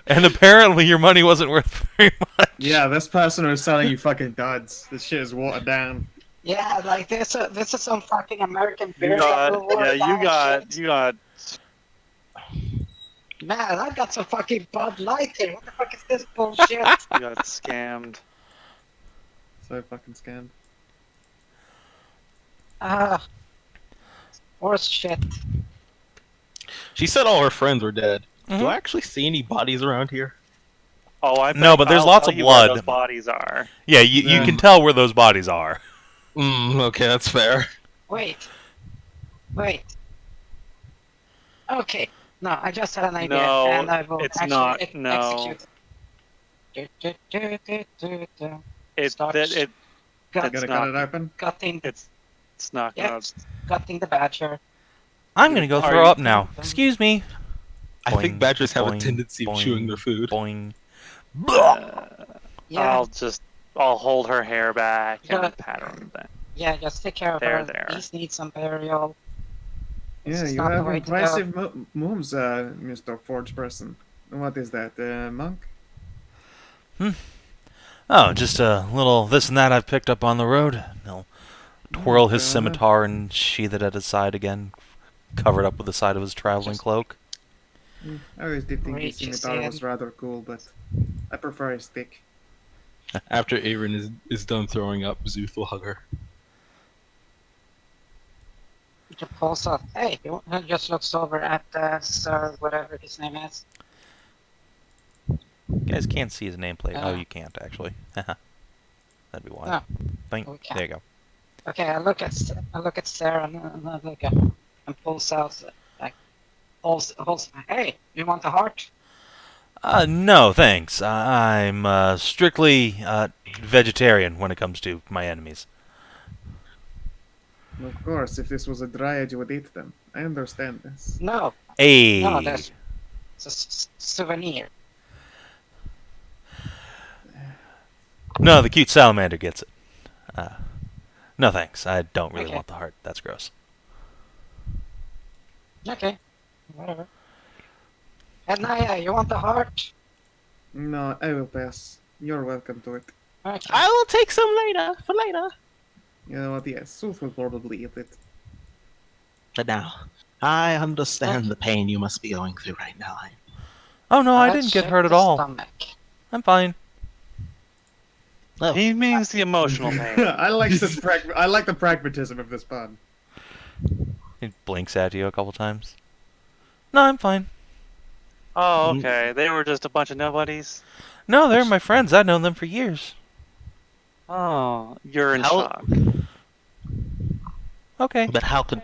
And apparently your money wasn't worth very much. Yeah, this person was selling you fucking duds. This shit is watered down. Yeah, like this is some fucking American beer. You got, that will work yeah, out you got. Man, I got some fucking Bud Light here. What the fuck is this bullshit? You got scammed. So fucking scammed. Horse shit. She said all her friends were dead. Mhm. Do I actually see any bodies around here? Oh, No, but there's I'll lots tell of you where blood. those bodies are. Yeah, you can tell where those bodies are. Okay, that's fair. Wait. Okay. No, I just had an idea, No, and I will it's actually not. No. execute it. It's Start. that it. Got, Gotta not- cut it open. cutting, It's not yeah, gonna. cutting the badger. I'm gonna go Are throw you- up now. Excuse me. I think Boing, badgers have a boing, tendency of boing, chewing their food. Boing. Yeah, I'll hold her hair back Yeah. and pat her on the back. yeah, just take care of There, her. there. These need some burial. This Yeah, is you not the have way to go. impressive moves, Mr. Forge person. What is that, monk? Oh, just a little this and that I've picked up on the road. He'll twirl his fair enough. scimitar and sheath it at his side again, covered up with the side of his traveling cloak. I always did think Reach his his scimitar was hand. rather cool, but I prefer a stick. After Erin is done throwing up, Szooth will hug her. He pulls off. Hey, he just looks over at Sir, whatever his name is. You guys can't see his nameplate. Oh, Uh. you can't, actually. That'd be why. No, Think. we can't. There you go. Okay, I look at Sarah and I look at and pulls out like holds. Hey, you want a heart? No, thanks. I'm strictly vegetarian when it comes to my enemies. Of course, if this was a dryad, you would eat them. I understand this. No, Hey. no, it's a souvenir. No, the cute salamander gets it. No, thanks. I don't really Okay. want the heart. That's gross. Okay, whatever. And Nahia, you want the heart? No, I will pass. You're welcome to it. Okay. I will take some later, for later. You know what, yes, Szooth will probably eat it. But now, I understand the pain you must be going through right now. Oh no, I Let's didn't get check hurt at the all. Stomach. I'm fine. Look, He means the emotional pain. I like the pragmatism of this pun. He blinks at you a couple times. No, I'm fine. Oh, okay. They were just a bunch of nobodies. No, they're my friends. I've known them for years. Oh, you're in How- shock. Okay. but how could...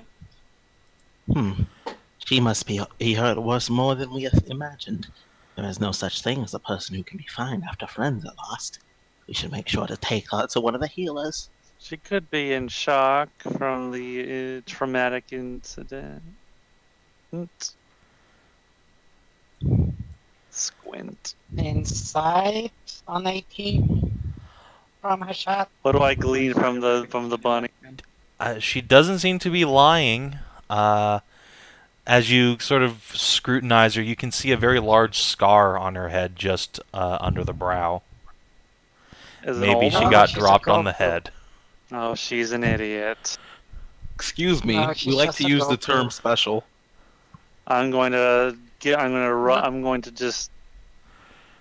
She must be hurt worse more than we imagined. There is no such thing as a person who can be fine after friends are lost. We should make sure to take her to one of the healers. She could be in shock from the traumatic incident. Squint. Insight on 18 from Hashat. What do I glean from the bunny? She doesn't seem to be lying. As you sort of scrutinize her, you can see a very large scar on her head just under the brow. Is it Maybe all she Oh, got she's a dropped on the kobold. head. Oh, she's an idiot. Excuse me. No, we she's like just to a use the kobold. term special. I'm going to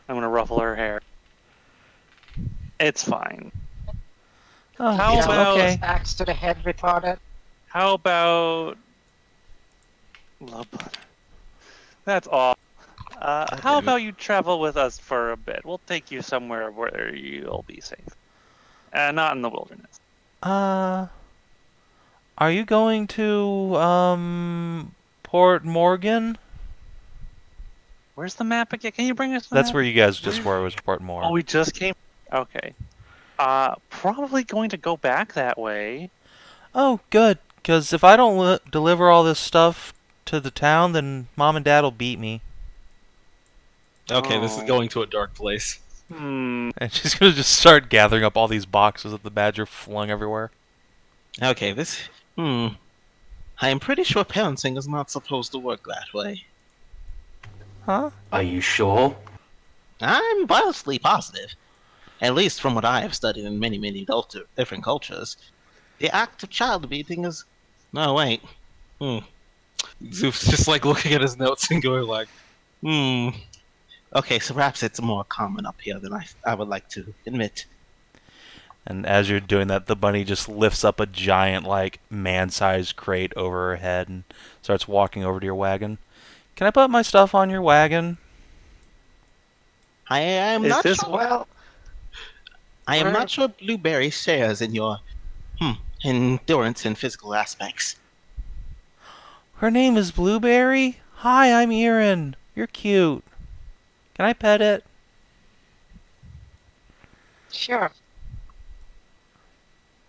ruffle her hair. It's fine. Oh, How it's about- okay. Axe to the head retarded. How about love butter? That's all. How about you travel with us for a bit? We'll take you somewhere where you'll be safe. Not in the wilderness. Are you going to Port Morgan? Where's the map again? Can you bring us the That's map? where you guys just were. Was Port Morgan? Oh, we just came. Okay. Probably going to go back that way. Oh, good. Because if I don't deliver all this stuff to the town, then Mom and Dad will beat me. Okay, this is Oh. going to a dark place. Hmm. And she's going to just start gathering up all these boxes that the badger flung everywhere. Okay, this... I am pretty sure parenting is not supposed to work that way. Huh? Are you sure? I'm mildly positive. At least from what I have studied in many, different cultures. The act of child beating is... No, wait. Szooth's just like looking at his notes and going like, Okay, so perhaps it's more common up here than I would like to admit. And as you're doing that, the bunny just lifts up a giant, like, man-sized crate over her head and starts walking over to your wagon. Can I put my stuff on your wagon? I am Is not this sure... Well, I am where- not sure Blueberry shares in your... endurance and physical aspects. Her name is Blueberry? Hi, I'm Erin. You're cute. Can I pet it? sure.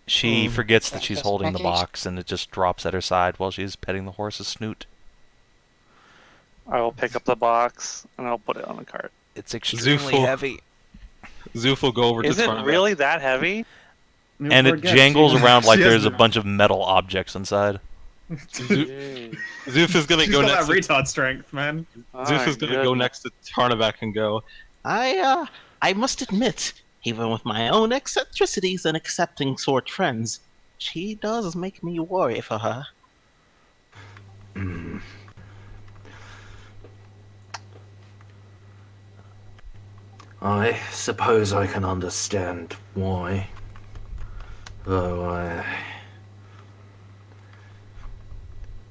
She forgets that she's Just holding the making box, and it just drops at her side while she's petting the horse's snoot. I will pick up the box and I'll put it on the cart. It's extremely Zoophil. heavy. Szooth will go over Is to it Tarnavak. really that heavy? And it jangles around like there's a bunch of metal objects inside. Szooth is gonna She's go got next. that retard strength, man. Szooth is gonna go next to Tarnavak and go, I must admit, even with my own eccentricities and accepting sort friends, she does make me worry for her. I suppose I can understand why. Though,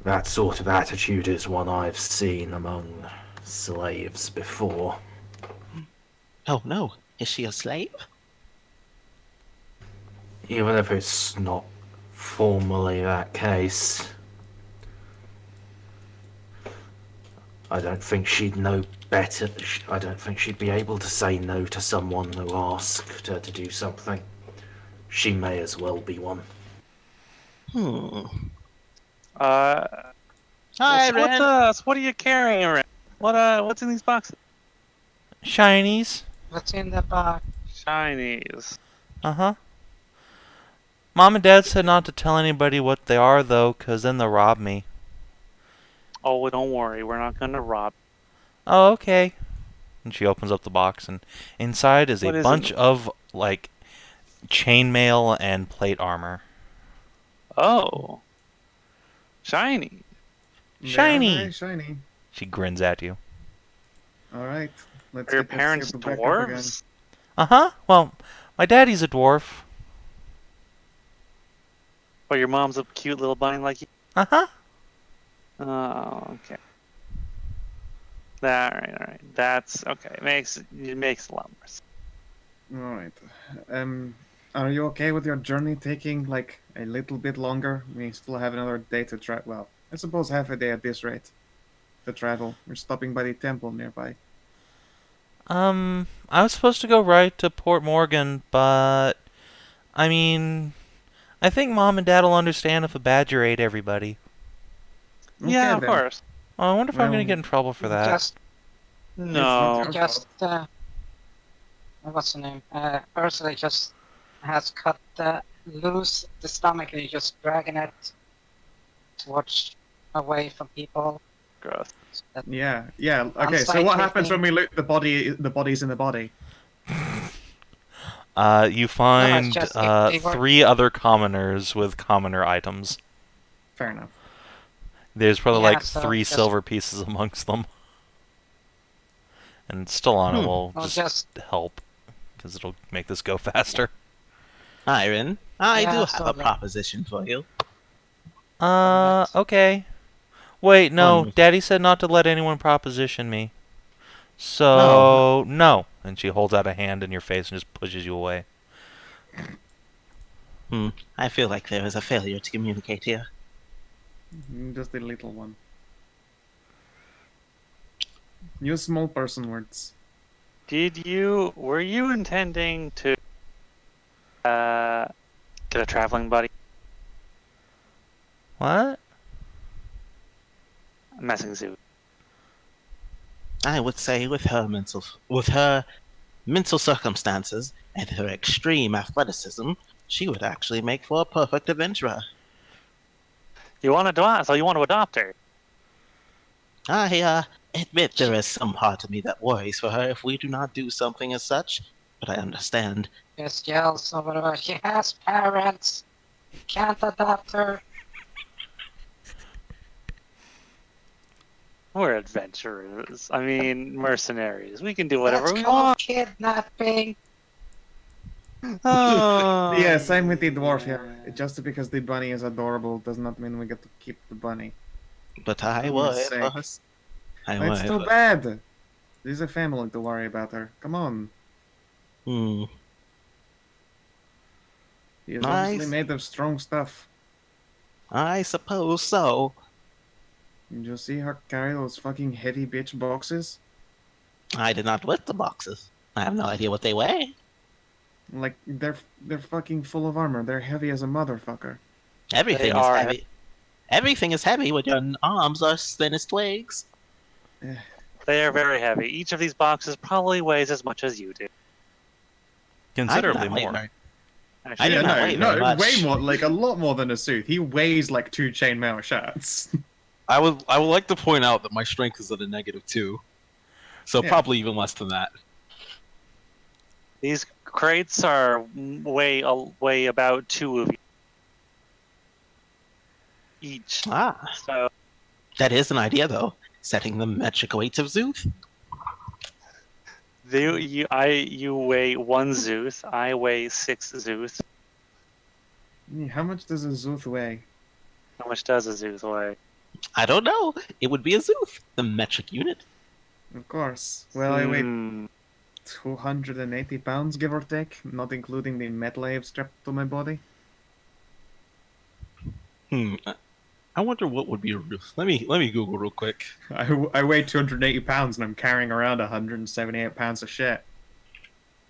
that sort of attitude is one I've seen among slaves before. Oh no, is she a slave? Even if it's not formally that case, I don't think she'd know better. I don't think she'd be able to say no to someone who asked her to do something. She may as well be one. Hi, Ren. What are you carrying around? What's in these boxes? Shinies. What's in the box? Chinese. Uh-huh. Mom and Dad said not to tell anybody what they are, though, 'cause then they'll rob me. Oh, don't worry, we're not gonna rob. Oh, okay. And she opens up the box, and inside is What a is bunch it? of, like, chainmail and plate armor. Oh, shiny. Shiny! Very shiny. She grins at you. All right. Are your parents get back up again. dwarves? Uh-huh. Well, My daddy's a dwarf. But your mom's a cute little bunny like you. Uh-huh. Oh, okay. Alright. That's okay. It makes a lot more sense. Alright. Are you okay with your journey taking, like, a little bit longer? We still have another day to try. Well, I suppose half a day at this rate to travel. We're stopping by the temple nearby. I was supposed to go right to Port Morgan, but I mean, I think Mom and Dad will understand if a badger ate everybody. Yeah, of then. course. Oh, I wonder if I'm Well, gonna get in trouble for that. Just, No. Your just, what's the name? Ursula just has cut loose the stomach and just dragging it towards away from people. Gross. So that Yeah. Okay, so what happens when we loot the bodies in the body? You find just if they were- 3 other commoners with commoner items. Fair enough. There's probably Yeah, like so 3 just- silver pieces amongst them. And Stellana will Well, just help, because it'll make this go faster. Iron, I Yeah, do have a absolutely. proposition for you. Okay. Wait, no, Um, Daddy said not to let anyone proposition me. So, no. And she holds out a hand in your face and just pushes you away. I feel like there is a failure to communicate here. Just a little one. Use small person words. Were you intending to get a traveling buddy? What? I'm messing Szooth. I would say with her mental circumstances and her extreme athleticism, she would actually make for a perfect adventurer. You want to adopt her? I admit there is some part of me that worries for her if we do not do something as such, but I understand. just yells or whatever. She has parents. You can't adopt her. We're adventurers. I mean, mercenaries. We can do whatever That's we called want. kidnapping. Oh, Yeah, same with the dwarf here. Just because the bunny is adorable does not mean we get to keep the bunny. But I For worry goodness for sake. her. I It's worry too for- bad. There's a family to worry about her. Come on. Hmm. He is Nice. obviously made of strong stuff. I suppose so. Did you see her carry those fucking heavy bitch boxes? I did not lift the boxes. I have no idea what they weigh. Like, they're fucking full of armor. They're heavy as a motherfucker. Everything is are heavy. Everything is heavy when your arms are as thin as twigs. they are very heavy. Each of these boxes probably weighs as much as you do. Considerably I did not weigh more. very- Actually, I did not weigh very much. way more, like a lot more than a Szooth. He weighs like 2 chainmail shots. I would like to point out that my strength is at a -2, so Yeah. probably even less than that. These crates are weigh about 2 of each. Ah, So that is an idea, though. Setting the metric weights of Szooth. you weigh 1 Szooth. I weigh 6 Szooth. How much does a Szooth weigh? How much does a Szooth weigh? I don't know. It would be a Szooth, the metric unit. Of course. Well, I weigh Hmm. 280 pounds, give or take, not including the metal I have strapped to my body. I wonder what would be a real. Let me Google real quick. I weigh 280 pounds and I'm carrying around 178 pounds of shit.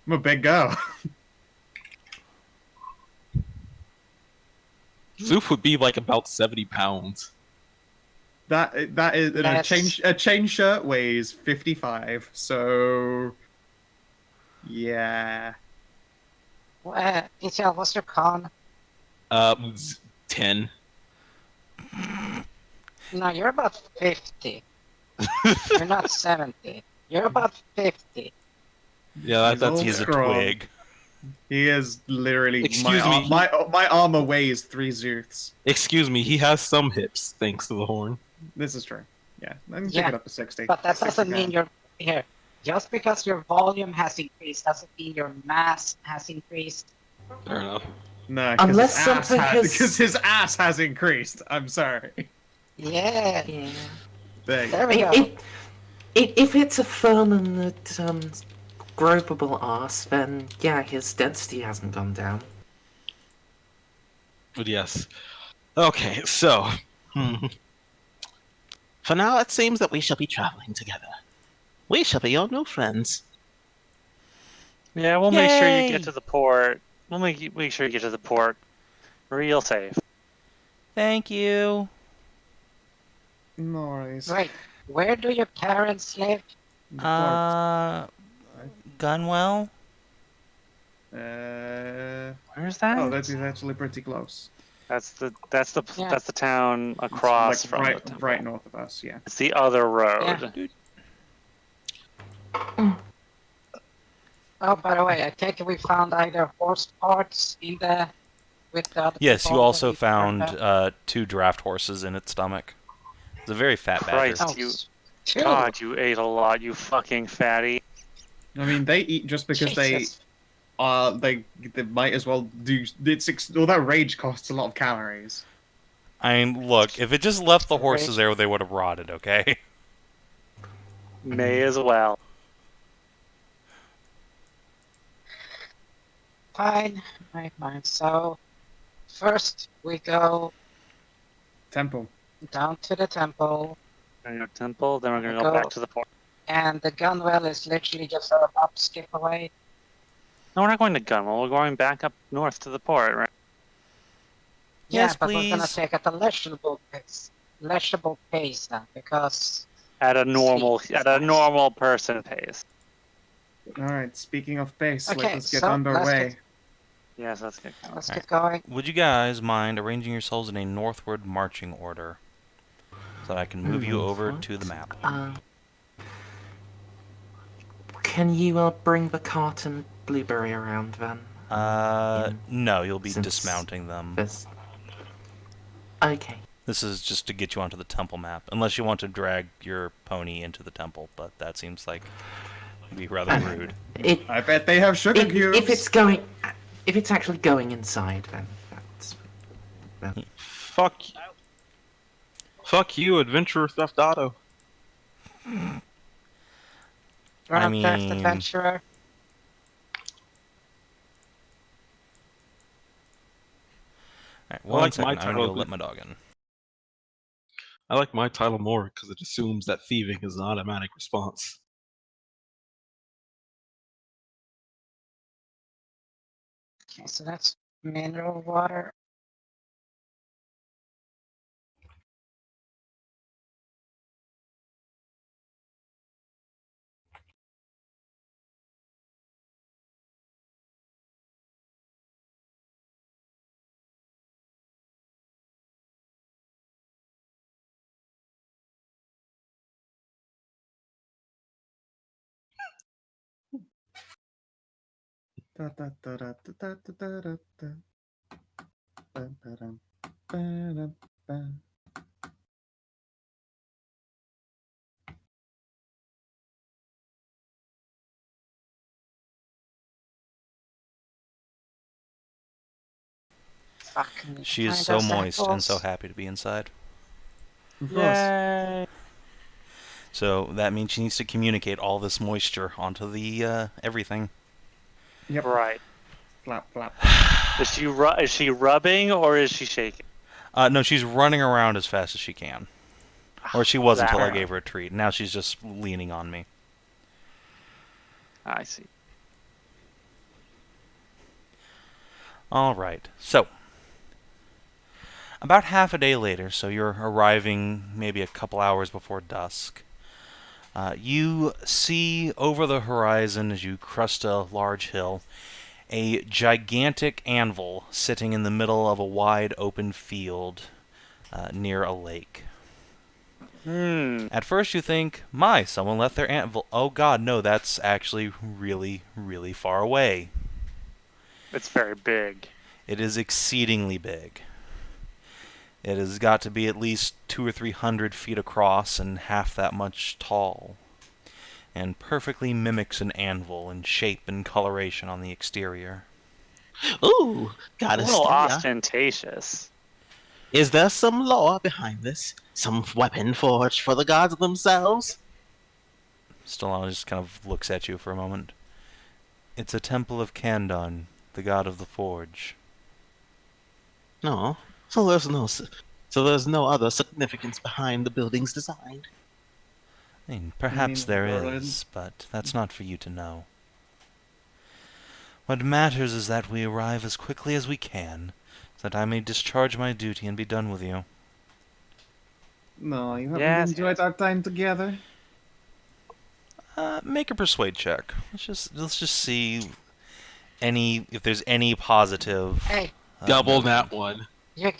I'm a big girl. Szooth would be like about 70 pounds. That is Yes. a chain shirt weighs 55, so yeah. Detail, what's your con? 10. No, you're about 50. You're not 70. You're about 50. Yeah, He's that's old. He's a Scroll. twig. He is literally Excuse my, me. my armor weighs 3 Szooths. Excuse me, he has some hips thanks to the horn. This is true. Yeah, I can Yeah, take it up to 60. But that 60 doesn't mean pounds. you're here. Just because your volume has increased doesn't mean your mass has increased. Fair enough. No, Unless something because has... his ass has increased. I'm sorry. Yeah. Yeah. There we go. If it's a permanent gropable ass, then yeah, his density hasn't gone down. But yes. Okay, so. For now, it seems that we shall be traveling together. We shall be your new friends. Yeah, we'll make sure you Yay! get to the port. We'll make sure you get to the port real safe. Thank you. No worries. Right. Where do your parents live? The port. Gunwell? Where's that? Oh, that is actually pretty close. That's the Yeah. town It's across like from right, the temple. right north of us. Yeah. It's the other road. Yeah. Oh, by the way, I take it we found either horse parts in the with the other Yes, people you that also we found turned up? 2 draft horses in its stomach. It's a very fat badger. Christ. Oh, you- two. God, you ate a lot, you fucking fatty. I mean, they eat just because Jesus. they might as well do. Although rage costs a lot of calories. I mean, look, if it just left the Right. horses there, they would have rotted, okay? May as well. Fine. Fine. So, first we go Temple. down to the temple, We're gonna go temple, then we're gonna Go. go back to the port. and the gunwell is literally just sort of up, skip away. No, we're not going to Gunwell. We're going back up north to the port, right? Yes, Yeah, but we're gonna please. take at a leisurable pace then, because At a normal Sweet. normal person pace. All right. Speaking of pace, let Okay, us get so let's underway. Yes, let's get going. let's Alright. get going. Would you guys mind arranging yourselves in a northward marching order so that I can move you over to the map? Can you bring the cart and blueberry around then? No, you'll be Since dismounting them. There's... Okay. This is just to get you onto the temple map, unless you want to drag your pony into the temple, but that seems like it'd be rather rude. I bet they have sugar cubes. If it's actually going inside, then that's... Fuck you, adventurer theft auto. Run I up there, mean- adventurer. Alright, I one like second, my I'm gonna title. go let my dog in. I like my title more because it assumes that thieving is an automatic response. Okay, so that's mineral water. Fucking She is find so those moist and apples. so happy to be inside. Of course. Yay! So that means she needs to communicate all this moisture onto the everything. Yep. Right. Flap, flap. Is she rubbing or is she shaking? No, she's running around as fast as she can. Or she was until I That- gave her a treat. Now she's just leaning on me. I see. Alright, so. About half a day later, so you're arriving maybe a couple hours before dusk. You see over the horizon as you crest a large hill, a gigantic anvil sitting in the middle of a wide open field near a lake. At first you think, my, someone left their anvil. Oh god, no, that's actually really, really far away. It's very big. It is exceedingly big. It has got to be at least 200 or 300 feet across and half that much tall. and perfectly mimics an anvil in shape and coloration on the exterior. Ooh, A gotta little stay. ostentatious. Is there some lore behind this? Some weapon forged for the gods themselves? Stellana just kind of looks at you for a moment. It's a temple of Kandon, the god of the forge. No. So there's no other significance behind the building's design. I mean, perhaps there Warren? is, but that's not for you to know. What matters is that we arrive as quickly as we can, so that I may discharge my duty and be done with you. No, you haven't Yes, enjoyed yes. our time together. Make a persuade check. Let's just see if there's any positive. Hey, Double notion. that one. you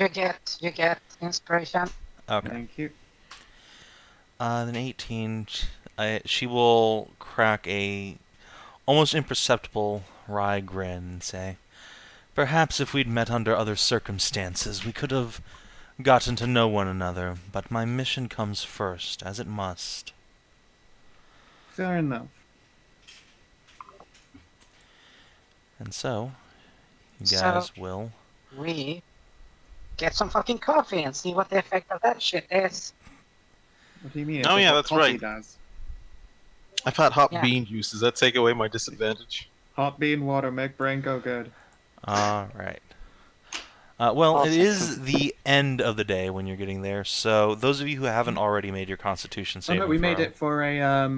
get inspiration. Okay. Thank you. Then 18. She will crack a almost imperceptible wry grin and say, "Perhaps if we'd met under other circumstances, we could have gotten to know one another, but my mission comes first, as it must." Fair enough. And so, you So- guys will... We get some fucking coffee and see what the effect of that shit is. What do you mean? Oh, It's yeah, what that's coffee right. Does. I've had hot Yeah. bean juice. Does that take away my disadvantage? Hot bean water make brain go good. Alright. Well, it Awesome. is the end of the day when you're getting there, so those of you who haven't already made your Constitution Oh saving no, we made throw- it for a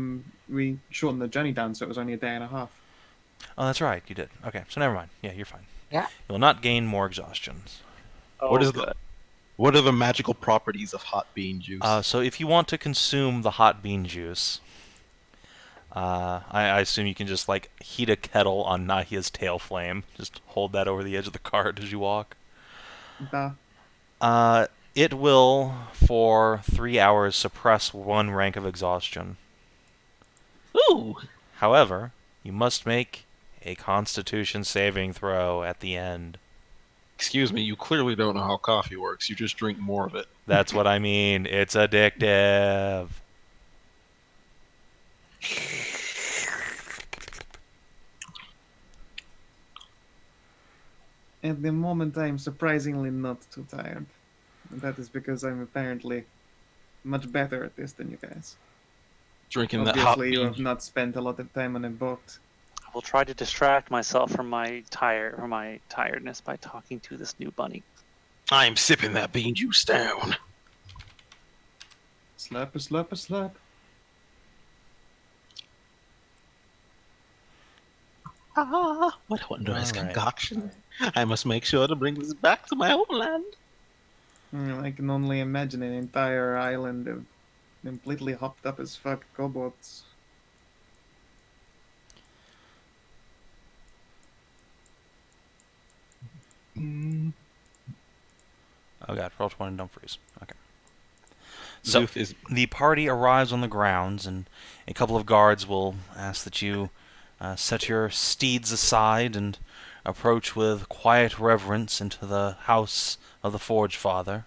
we shortened the journey down, so it was only a day and a half. Oh, that's right, you did. Okay, so never mind. Yeah, you're fine. Yeah. You will not gain more exhaustions. What is good. What are the magical properties of hot bean juice? So if you want to consume the hot bean juice, I assume you can just like heat a kettle on Nahia's tail flame. Just hold that over the edge of the cart as you walk. Duh. It will, for 3 hours, suppress 1 rank of exhaustion. Ooh, However, you must make a Constitution saving throw at the end. Excuse me, you clearly don't know how coffee works. You just drink more of it. That's what I mean. It's addictive. At the moment, I am surprisingly not too tired. And that is because I'm apparently much better at this than you guys. Drinking that hot Obviously, you bean have not spent a lot of time on a boat. I will try to distract myself from my tiredness by talking to this new bunny. I'm sipping that bean juice down. Slap a slap a slap. what wondrous All right. concoction. I must make sure to bring this back to my homeland. I can only imagine an entire island of completely hopped up as fuck kobolds. Oh god, roll 20 and don't freeze. Okay. So, Szooth is the party arrives on the grounds, and a couple of guards will ask that you set your steeds aside and approach with quiet reverence into the house of the Forge Father.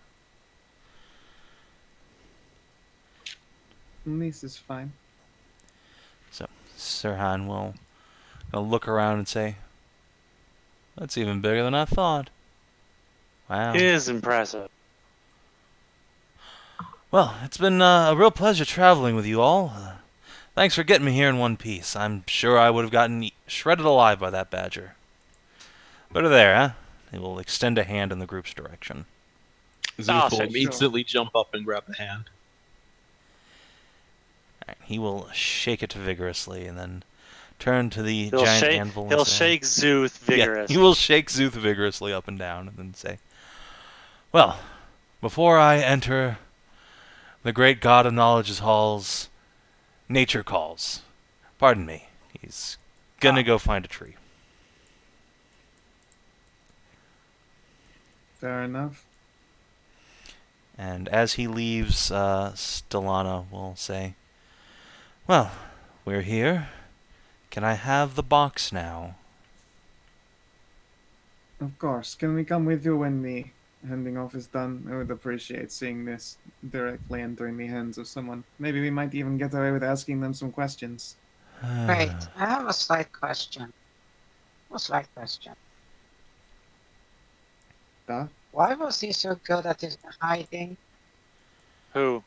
This is fine. So, Sirhan will look around and say, "That's even bigger than I thought." Wow. It is impressive. Well, it's been a real pleasure traveling with you all. Thanks for getting me here in one piece. I'm sure I would have gotten shredded alive by that badger. Better there, huh? He will extend a hand in the group's direction. Szooth will sure. instantly jump up and grab the hand. Alright, he will shake it vigorously and then turn to the He'll giant shake. anvil and He'll say, shake Szooth Yeah, vigorously. he will shake Szooth vigorously up and down and then say, "Well, before I enter the great god of knowledge's halls, nature calls. Pardon me." He's gonna go find a tree. Fair enough. And as he leaves, Stellana will say, "Well, we're here. Can I have the box now?" Of course. Can we come with you when the handing off is done, I would appreciate seeing this directly entering the hands of someone. Maybe we might even get away with asking them some questions. Wait, I have a slight question. A slight question. Duh? Why was he so good at his hiding? Who?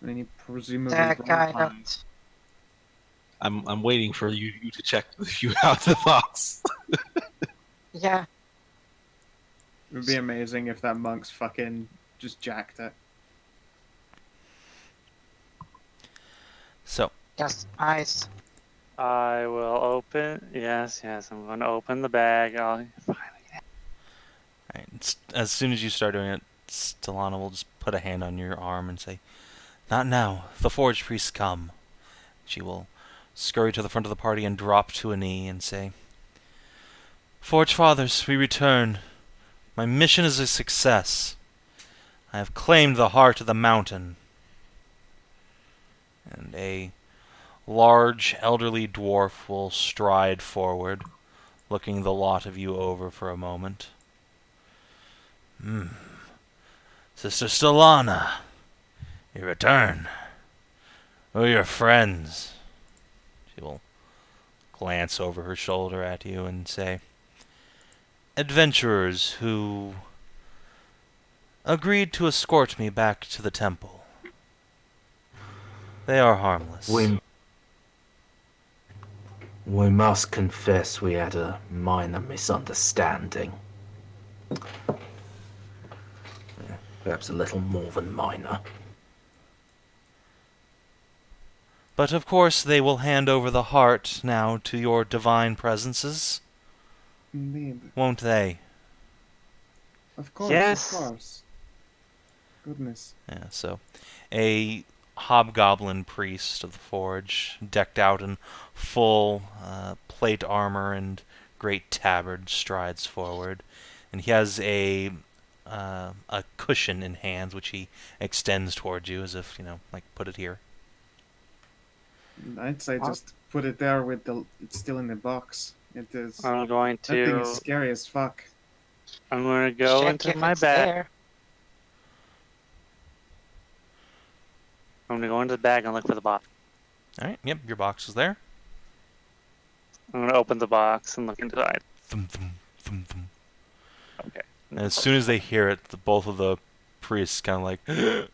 And he presumably That brought guy by. that... I'm waiting for you to check if you have the box. Yeah, It would be amazing if that monk's fucking just jacked it. So, just eyes. I will open. Yes, I'm going to open the bag. I'll finally. right, as soon as you start doing it, Stelana will just put a hand on your arm and say, "Not now. The Forge Priests come." She will scurry to the front of the party and drop to a knee and say, "Forge Fathers, we return. My mission is a success. I have claimed the heart of the mountain." And a large, elderly dwarf will stride forward, looking the lot of you over for a moment. Sister Stelana, you return. Who are your friends? She will glance over her shoulder at you and say, "Adventurers who agreed to escort me back to the temple. They are harmless." We must confess we had a minor misunderstanding. Perhaps a little more than minor. But of course they will hand over the heart now to your divine presences, Indeed. won't they? Of course, Yes. of course. Goodness. Yeah, so a hobgoblin priest of the forge, decked out in full plate armor and great tabard, strides forward, and he has a cushion in hands which he extends towards you as if, like, put it here. I'd say What? just put it there with it's still in the box. It is. I'm going That thing to. is scary as fuck. I'm going to go Check into if my it's bag. there. I'm going to go into the bag and look for the box. Alright, yep, your box is there. I'm going to open the box and look inside. Thum, thum, thum, thum. Okay. And as soon as they hear it, both of the priests kind of like,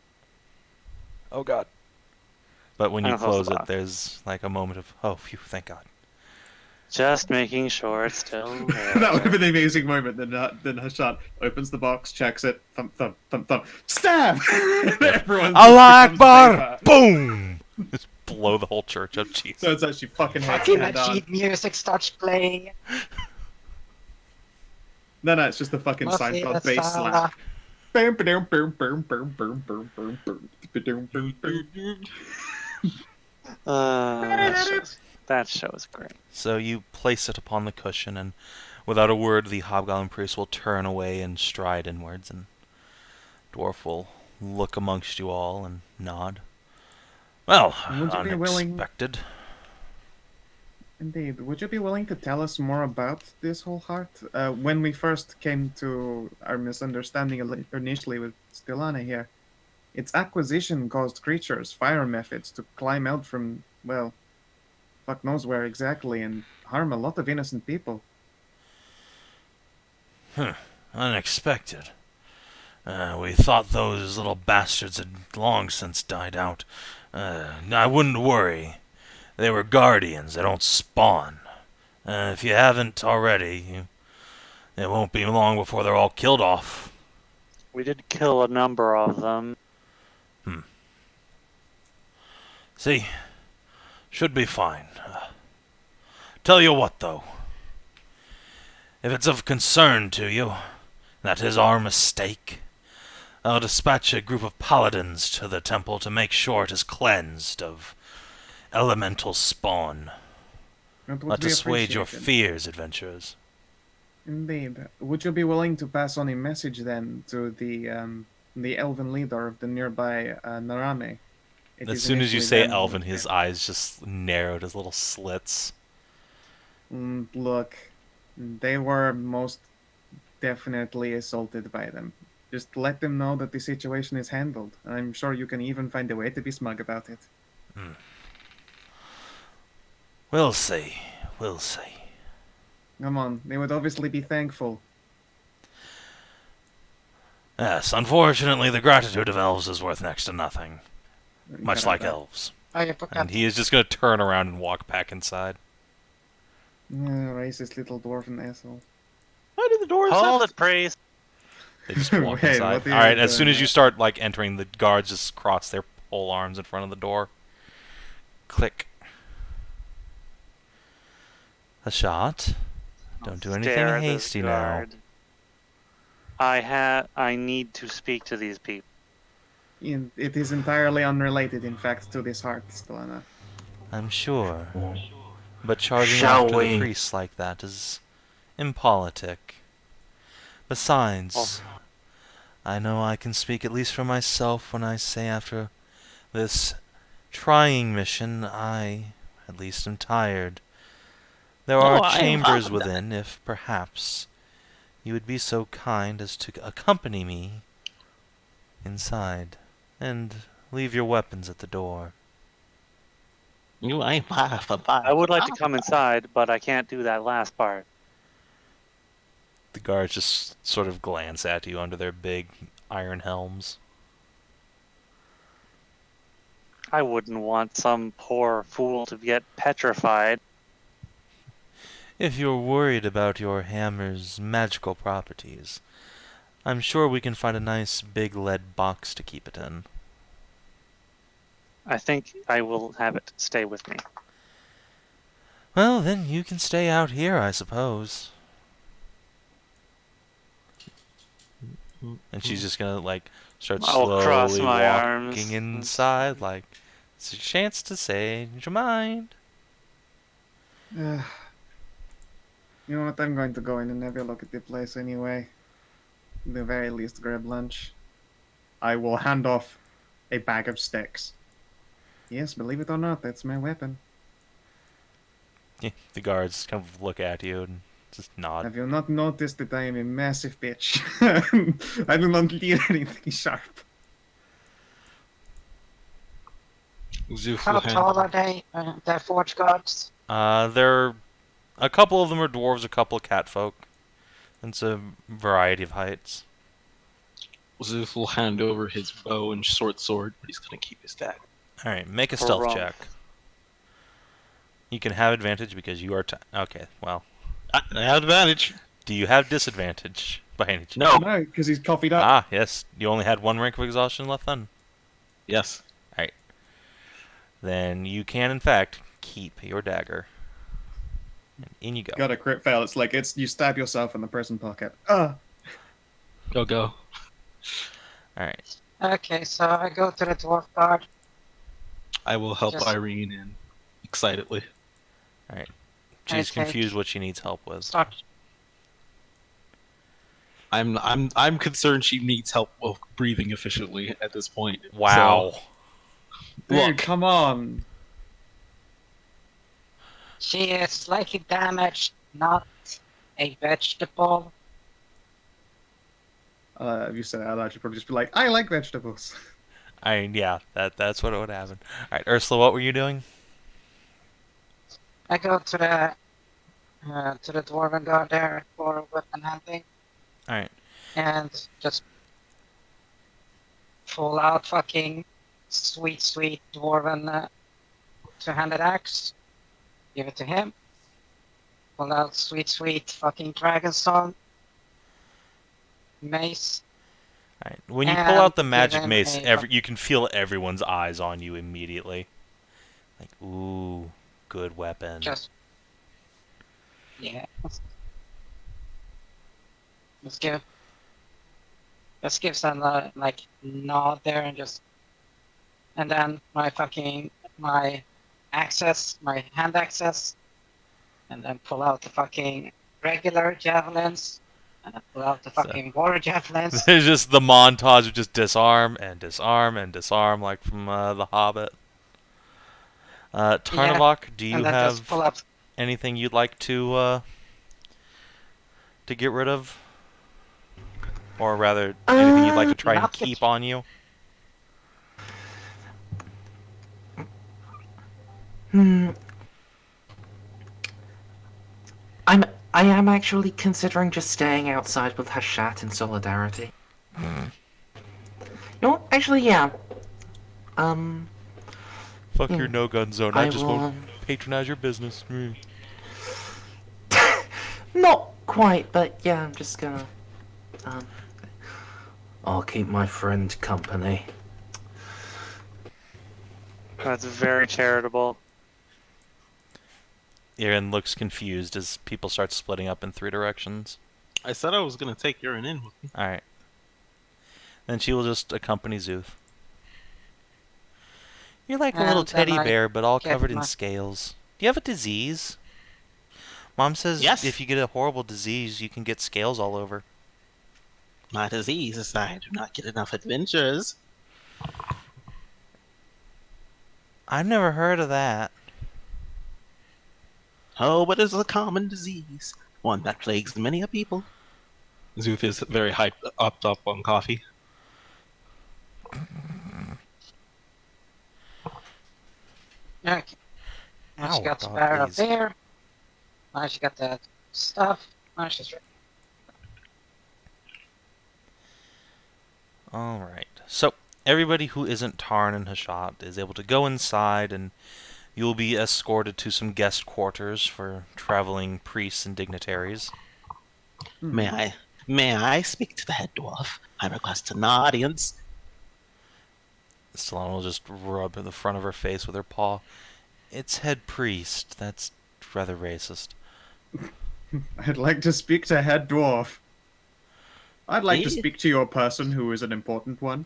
"Oh God." But when you I'll close close the it, box. there's like a moment of, "Oh, phew, thank God." Just making sure it's still there. That would have been an amazing moment. Then Hashat opens the box, checks it, thump, thump, thump, thump, stab! Everyone Allah just becomes Akbar! paper. Boom! Just blow the whole church up. Jesus. So it's actually fucking head Fucking head on. sheet music starts playing. No, it's just the fucking Mostly Seinfeld that's, bass slap. Bam, ba-dum, boom, boom, boom, boom, boom, boom, boom, ba-dum, boom, boom. That show is great. So you place it upon the cushion, and without a word, the hobgoblin priest will turn away and stride inwards, and Dwarf will look amongst you all and nod. "Well, Would you be willing- unexpected." Indeed. Would you be willing to tell us more about this whole heart? When we first came to our misunderstanding initially with Stelana here, its acquisition caused creatures, fire methods, to climb out from, well, fuck knows where exactly, and harm a lot of innocent people. Unexpected. We thought those little bastards had long since died out. I wouldn't worry. They were guardians. They don't spawn. If you haven't already, it won't be long before they're all killed off. We did kill a number of them. See? Should be fine. Tell you what, though. If it's of concern to you, that is our mistake, I'll dispatch a group of paladins to the temple to make sure it is cleansed of elemental spawn. That would Let be assuage your appreciated. fears, adventurers. Indeed. Would you be willing to pass on a message then to the elven leader of the nearby Narame? It As is soon as you initially say them- elven, his eyes just narrowed as little slits. Look, they definitely assaulted by them. Just let them know that the situation is handled. I'm sure you can even find a way to be smug about it. We'll see. We'll see. Come on, they would obviously be thankful. Yes, unfortunately, the gratitude of elves is worth next to nothing. Much like elves. Oh, you forgot. And he is just going to turn around and walk back inside. Racist little dwarven asshole. Why do the doors Hold have it, priest. They just walk Wait, inside. what are you Alright, as soon doing as you start like entering, the guards just cross their pole arms in front of the door. Click. Hashat. Don't do anything Stare at this hasty now. guard. I need to speak to these people. It is entirely unrelated, in fact, to this heart, Stelana. I'm sure. But charging Shall after the we? priests like that is impolitic. Besides, I know I can speak at least for myself when I say after this trying mission, I, at least, am tired. There Oh, are I am chambers fond of within, if perhaps you would be so kind as to accompany me inside, and leave your weapons at the door. I would like to come inside, but I can't do that last part. The guards just sort of glance at you under their big iron helms. I wouldn't want some poor fool to get petrified. If you're worried about your hammer's magical properties, I'm sure we can find a nice big lead box to keep it in. I think I will have it stay with me. Well, then you can stay out here, I suppose. And she's just gonna, like, start I'll cross slowly my walking arms. inside, like, it's a chance to change your mind. You know what, I'm going to go in and have a look at the place anyway. At the very least, grab lunch. I will hand off a bag of sticks. Yes, believe it or not, that's my weapon. Yeah, the guards kind of look at you and just nod. Have you not noticed that I am a massive bitch? I do not need anything sharp. Szooth How will hand- tall are they? They're forge guards. A couple of them are dwarves, a couple of catfolk. It's a variety of heights. Szooth will hand over his bow and short sword, but he's gonna keep his dagger. Alright, make a For stealth wrong. check. You can have advantage because you are... okay, well. I have advantage. Do you have disadvantage by any chance? No. No, because he's coffeed up. Ah, yes. You only had one rank of exhaustion left then? Yes. Then you can, in fact, keep your dagger. And in you go. Got a crit fail. It's like you stab yourself in the prison pocket. Go. Alright. Okay, so I go to the dwarf guard. I will help Just- Irene in excitedly. Alright. She's Okay. confused what she needs help with. Start. I'm concerned she needs help with breathing efficiently at this point. Wow. So, Dude, look, come on. She is slightly damaged, not a vegetable. If you said that out loud, she'd probably just be like, I like vegetables. Yeah, that's what would happen. Alright, Ursula, what were you doing? I go to the dwarven guard there for weapon handling Alright. and just pull out fucking sweet dwarven two-handed axe. Give it to him. Pull out sweet fucking dragonstone mace. Alright. When you pull out the And magic given mace, a- you can feel everyone's eyes on you immediately. Like, ooh, good weapon. Just yeah. Let's give some like nod there and just and then my hand access, and then pull out the fucking regular javelins, and then pull out the fucking war javelins. There's just the montage of just disarm and disarm and disarm, like from The Hobbit. Tarnavak, do you and then just pull have up. anything you'd like to get rid of? Or rather, anything you'd like to try and not keep the- on you? Hmm. I am actually considering just staying outside with Hashat in solidarity. You know what? Actually, yeah. Fuck Hmm. your no-gun zone. I I just will. won't patronize your business. Not quite, but yeah, I'm just gonna. Um. I'll keep my friend company. That's very charitable. Erin looks confused as people start splitting up in 3 directions. I said I was gonna take Urine in with me. Alright. Then she will just accompany Szooth. You're like a little And then teddy I bear, but all get covered in my- scales. Do you have a disease? Mom says Yes. if you get a horrible disease, you can get scales all over. My disease is that I do not get enough adventures. I've never heard of that. Oh, but it is a common disease, one that plagues many a people. Szooth is very hyped up on coffee. Okay. Now she Ow, got the God, barrel up please. there. Now she got that stuff. Now she's ready. Alright. So, everybody who isn't Tarn and Hashat is able to go inside, and you'll be escorted to some guest quarters for traveling priests and dignitaries. May I speak to the head dwarf? I request an audience. Stellana will just rub the front of her face with her paw. It's head priest. That's rather racist. I'd like to speak to head dwarf. I'd like to Eh? speak to your person who is an important one.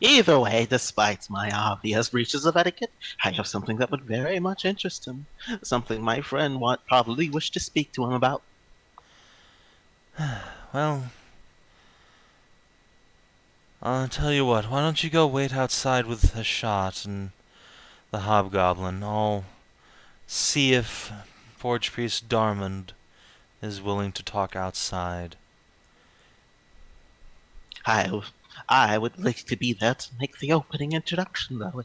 Either way, despite my obvious breaches of etiquette, I have something that would very much interest him. Something my friend would probably wish to speak to him about. Well, I'll tell you what, why don't you go wait outside with Hashat and the Hobgoblin? I'll see if Forge Priest Darmond is willing to talk outside. I would like to be there to make the opening introduction, though.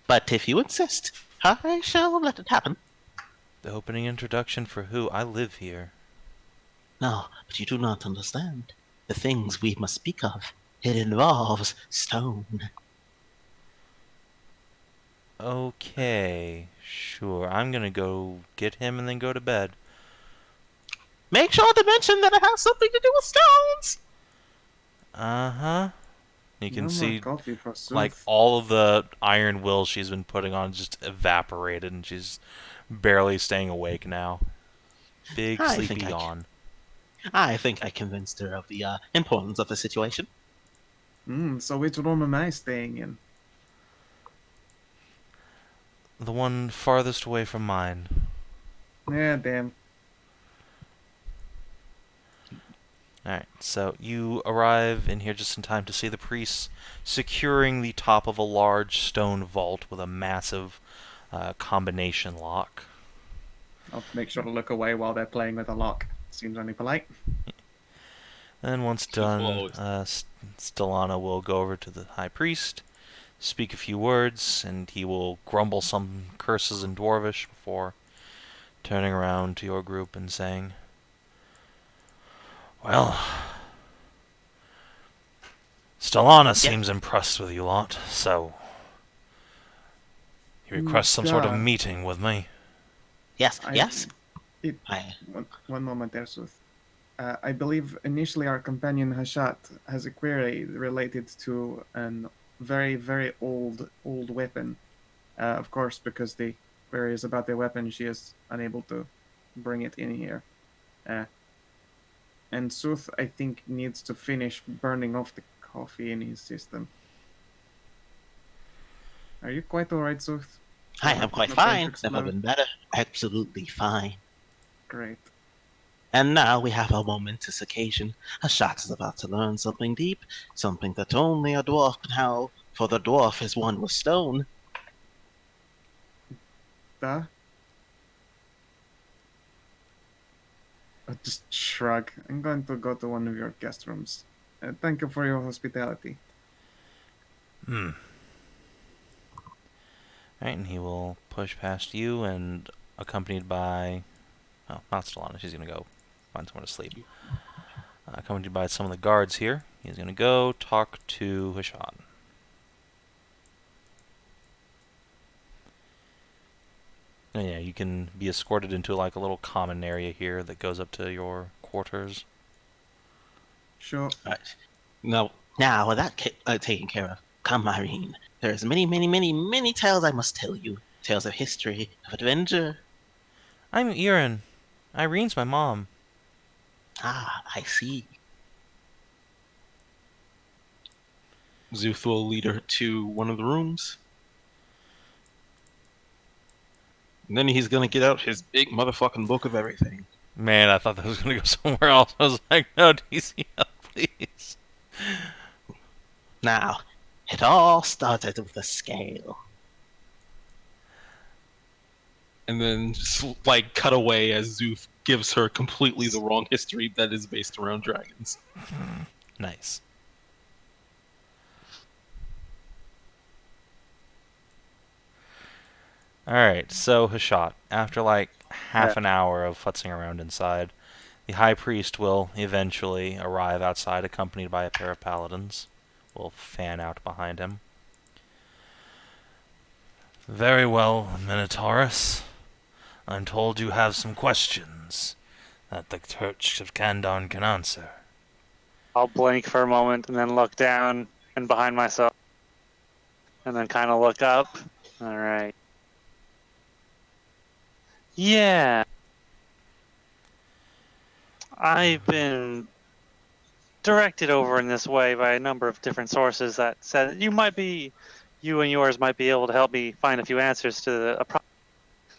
But if you insist, I shall let it happen. The opening introduction for who? I live here. No, but you do not understand. The things we must speak of. It involves stone. Okay, sure. I'm gonna go get him and then go to bed. Make sure to mention that it has something to do with stones! Uh-huh. You can No more see, coffee for Szooth. like, all of the iron will she's been putting on just evaporated, and she's barely staying awake now. Big I sleepy think I yawn. I think I convinced her of the importance of the situation. So which room am I staying in? The one farthest away from mine. Yeah, damn. Alright, so you arrive in here just in time to see the priests securing the top of a large stone vault with a massive combination lock. I'll make sure to look away while they're playing with a lock. Seems only polite. And once Keep done, always- Stellana will go over to the high priest, speak a few words, and he will grumble some curses in Dwarvish before turning around to your group and saying, "Well, Stellana seems impressed with you lot, so he requests some sort of God. meeting with me." Yes, I- yes. it- I, One moment there, Szooth. I believe initially our companion Hashat has a query related to an very, very old weapon. Of course, because the query is about the weapon, she is unable to bring it in here. And Szooth, I think, needs to finish burning off the coffee in his system. Are you quite alright, Szooth? I am quite Not going to fine. Never explode? been better. Absolutely fine. Great. And now we have a momentous occasion. Hashat is about to learn something deep, something that only a dwarf can have, for the dwarf is one with stone. Duh. I just shrug. I'm going to go to one of your guest rooms. Thank you for your hospitality. Alright, and he will push past you and accompanied by... Oh, not Stellana. She's going to go find somewhere to sleep. Accompanied by some of the guards here. He's going to go talk to Hashat. And yeah, you can be escorted into like a little common area here that goes up to your quarters. Sure. Right. Now, with that taken care of, come, Irene. There's many, many, many, many tales I must tell you. Tales of history, of adventure. I'm Erin. Irene's my mom. Ah, I see. Szooth will lead her to one of the rooms. And then he's gonna get out his big motherfucking book of everything. Man, I thought that was going to go somewhere else. I was like, no, DCL, please. Now, it all started with a scale. And then just, like, cut away as Szooth gives her completely the wrong history that is based around dragons. Nice. Alright, so Hashat, after like half an hour of futzing around inside, the High Priest will eventually arrive outside accompanied by a pair of paladins. Will fan out behind him. Very well, Minotaurus. I'm told you have some questions that the Church of Kandon can answer. I'll blink for a moment and then look down and behind myself. And then kind of look up. Alright. Yeah. I've been directed over in this way by a number of different sources that said you and yours might be able to help me find a few answers to a problem.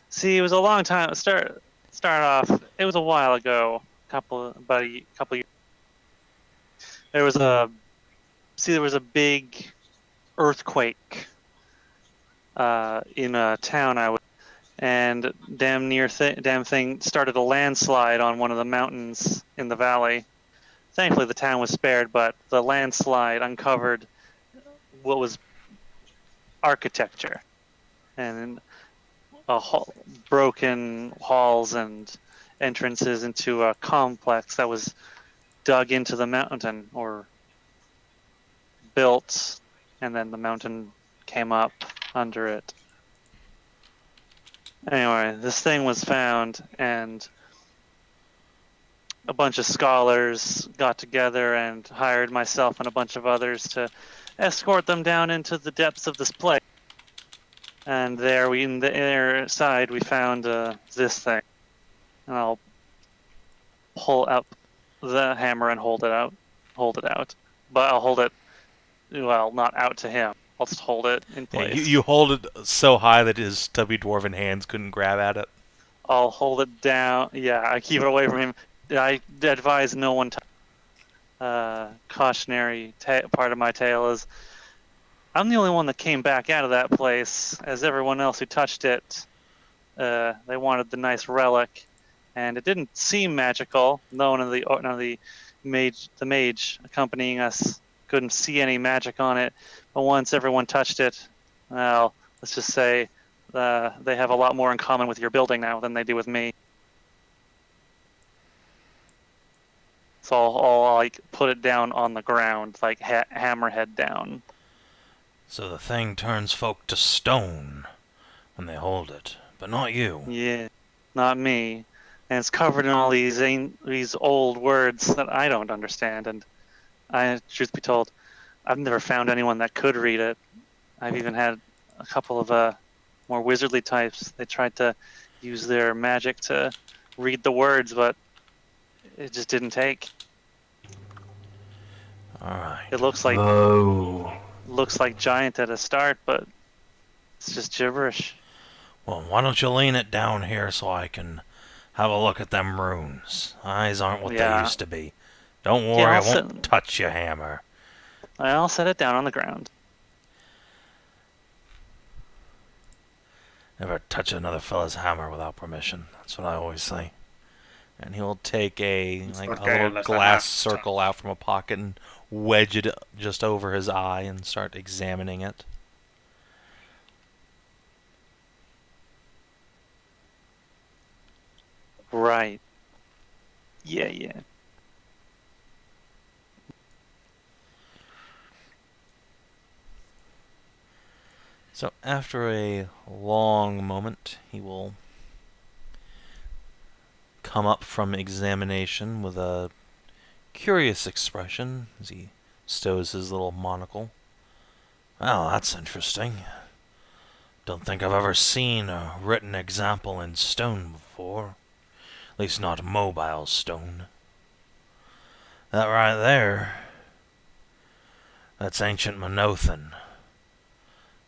See, it was a long time. Start off. It was a while ago, about a couple years. There was a big earthquake in a town I was, and damn thing started a landslide on one of the mountains in the valley. Thankfully, the town was spared, but the landslide uncovered what was architecture and broken halls and entrances into a complex that was dug into the mountain or built, and then the mountain came up under it. Anyway, this thing was found, and a bunch of scholars got together and hired myself and a bunch of others to escort them down into the depths of this place. And there, in the inner side, we found this thing. And I'll pull up the hammer and hold it out. But I'll hold it, well, not out to him. I'll just hold it in Yeah, place. you hold it so high that his stubby dwarven hands couldn't grab at it. I'll hold it down. Yeah, I keep it away from him. I advise no one to... cautionary part of my tale is I'm the only one that came back out of that place, as everyone else who touched it, they wanted the nice relic, and it didn't seem magical. None of the mage accompanying us couldn't see any magic on it. But once everyone touched it, well, let's just say they have a lot more in common with your building now than they do with me. So I'll like put it down on the ground, like hammerhead down. So the thing turns folk to stone when they hold it, but not you. Yeah, not me. And it's covered in all these old words that I don't understand. And truth be told, I've never found anyone that could read it. I've even had a couple of more wizardly types. They tried to use their magic to read the words, but it just didn't take. Alright. It looks like Oh. looks like giant at a start, but it's just gibberish. Well, why don't you lean it down here so I can have a look at them runes? Eyes aren't what they Yeah. used to be. Don't worry, Yeah, I I'll won't touch your hammer. I'll set it down on the ground. Never touch another fella's hammer without permission. That's what I always say. And he'll take a little careless glass enough. circle out from a pocket and wedge it just over his eye and start examining it. Right. Yeah. So after a long moment, he will come up from examination with a curious expression as he stows his little monocle. Well, that's interesting. Don't think I've ever seen a written example in stone before. At least not mobile stone. That right there, that's ancient Minothan.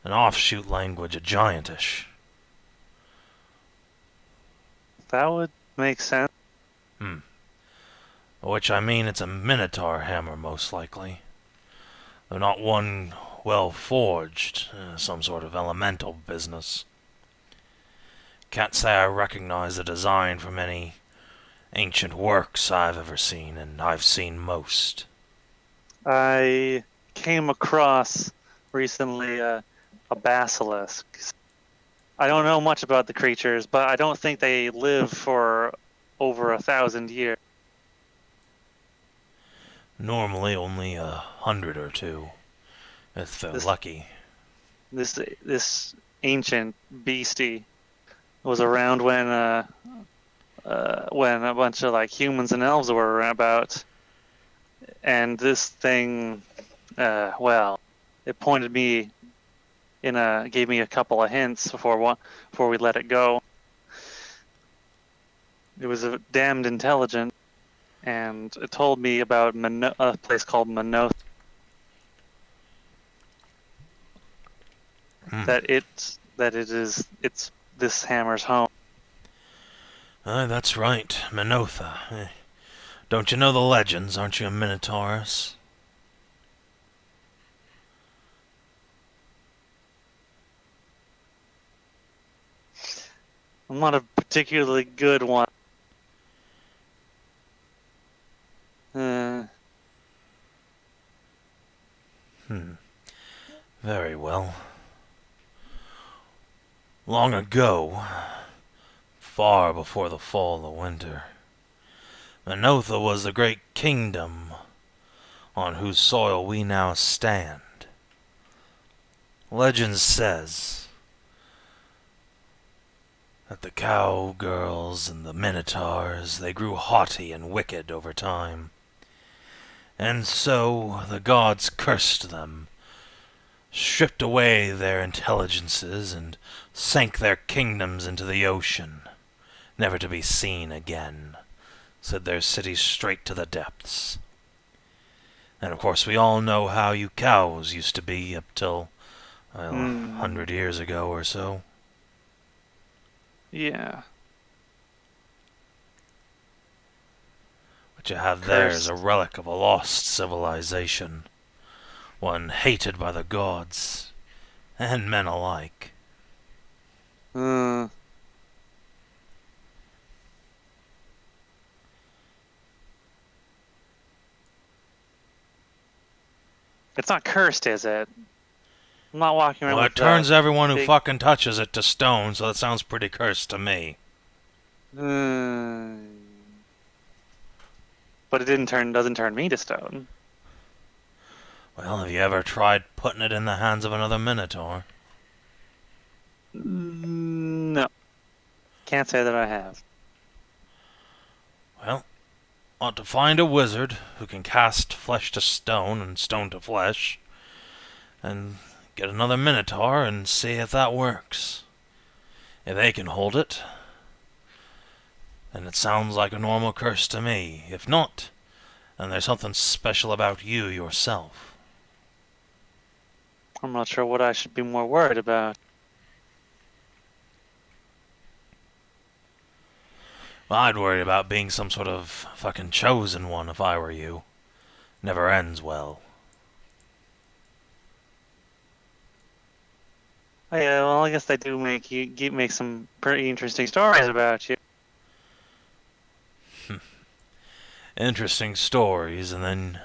An offshoot language of Giantish. That would make sense. Which I mean it's a Minotaur hammer, most likely. Though not one well forged, some sort of elemental business. Can't say I recognize the design from any ancient works I've ever seen, and I've seen most. I came across recently a basilisk. I don't know much about the creatures, but I don't think they live for over 1,000 years. Normally only 100 or two, if they're lucky. This ancient beastie was around when a bunch of like humans and elves were about, and this thing, well, it pointed me gave me a couple of hints before we let it go. It was damned intelligent, and it told me about a place called Minoth. It's this hammer's home. That's right, Minotha. Don't you know the legends? Aren't you a Minotaurus? I'm not a particularly good one. Very well. Long ago, far before the fall of winter, Minotha was the great kingdom on whose soil we now stand. Legend says that the cowgirls and the minotaurs, they grew haughty and wicked over time. And so the gods cursed them, stripped away their intelligences, and sank their kingdoms into the ocean, never to be seen again, set their cities straight to the depths. And of course we all know how you cows used to be up till, 100 years ago or so. Yeah. What you have there is a relic of a lost civilization, one hated by the gods and men alike. It's not cursed, is it? I'm not walking around Well, with it turns everyone who big... fucking touches it to stone, so that sounds pretty cursed to me. But it doesn't turn me to stone. Well, have you ever tried putting it in the hands of another Minotaur? No. Can't say that I have. Well, ought to find a wizard who can cast flesh to stone and stone to flesh, and get another Minotaur and see if that works. If they can hold it, then it sounds like a normal curse to me. If not, then there's something special about you yourself. I'm not sure what I should be more worried about. Well, I'd worry about being some sort of fucking chosen one if I were you. Never ends well. Oh, yeah, well, I guess they do make some pretty interesting stories about you. interesting stories, and then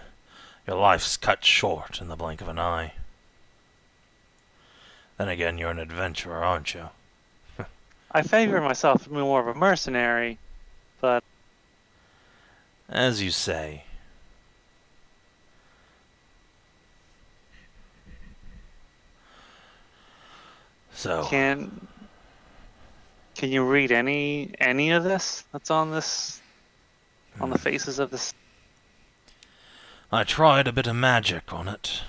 your life's cut short in the blink of an eye. Then again, you're an adventurer, aren't you? I favor myself to be more of a mercenary, but As you say. So, can you read any of this that's on this on the faces of this? I tried a bit of magic on it.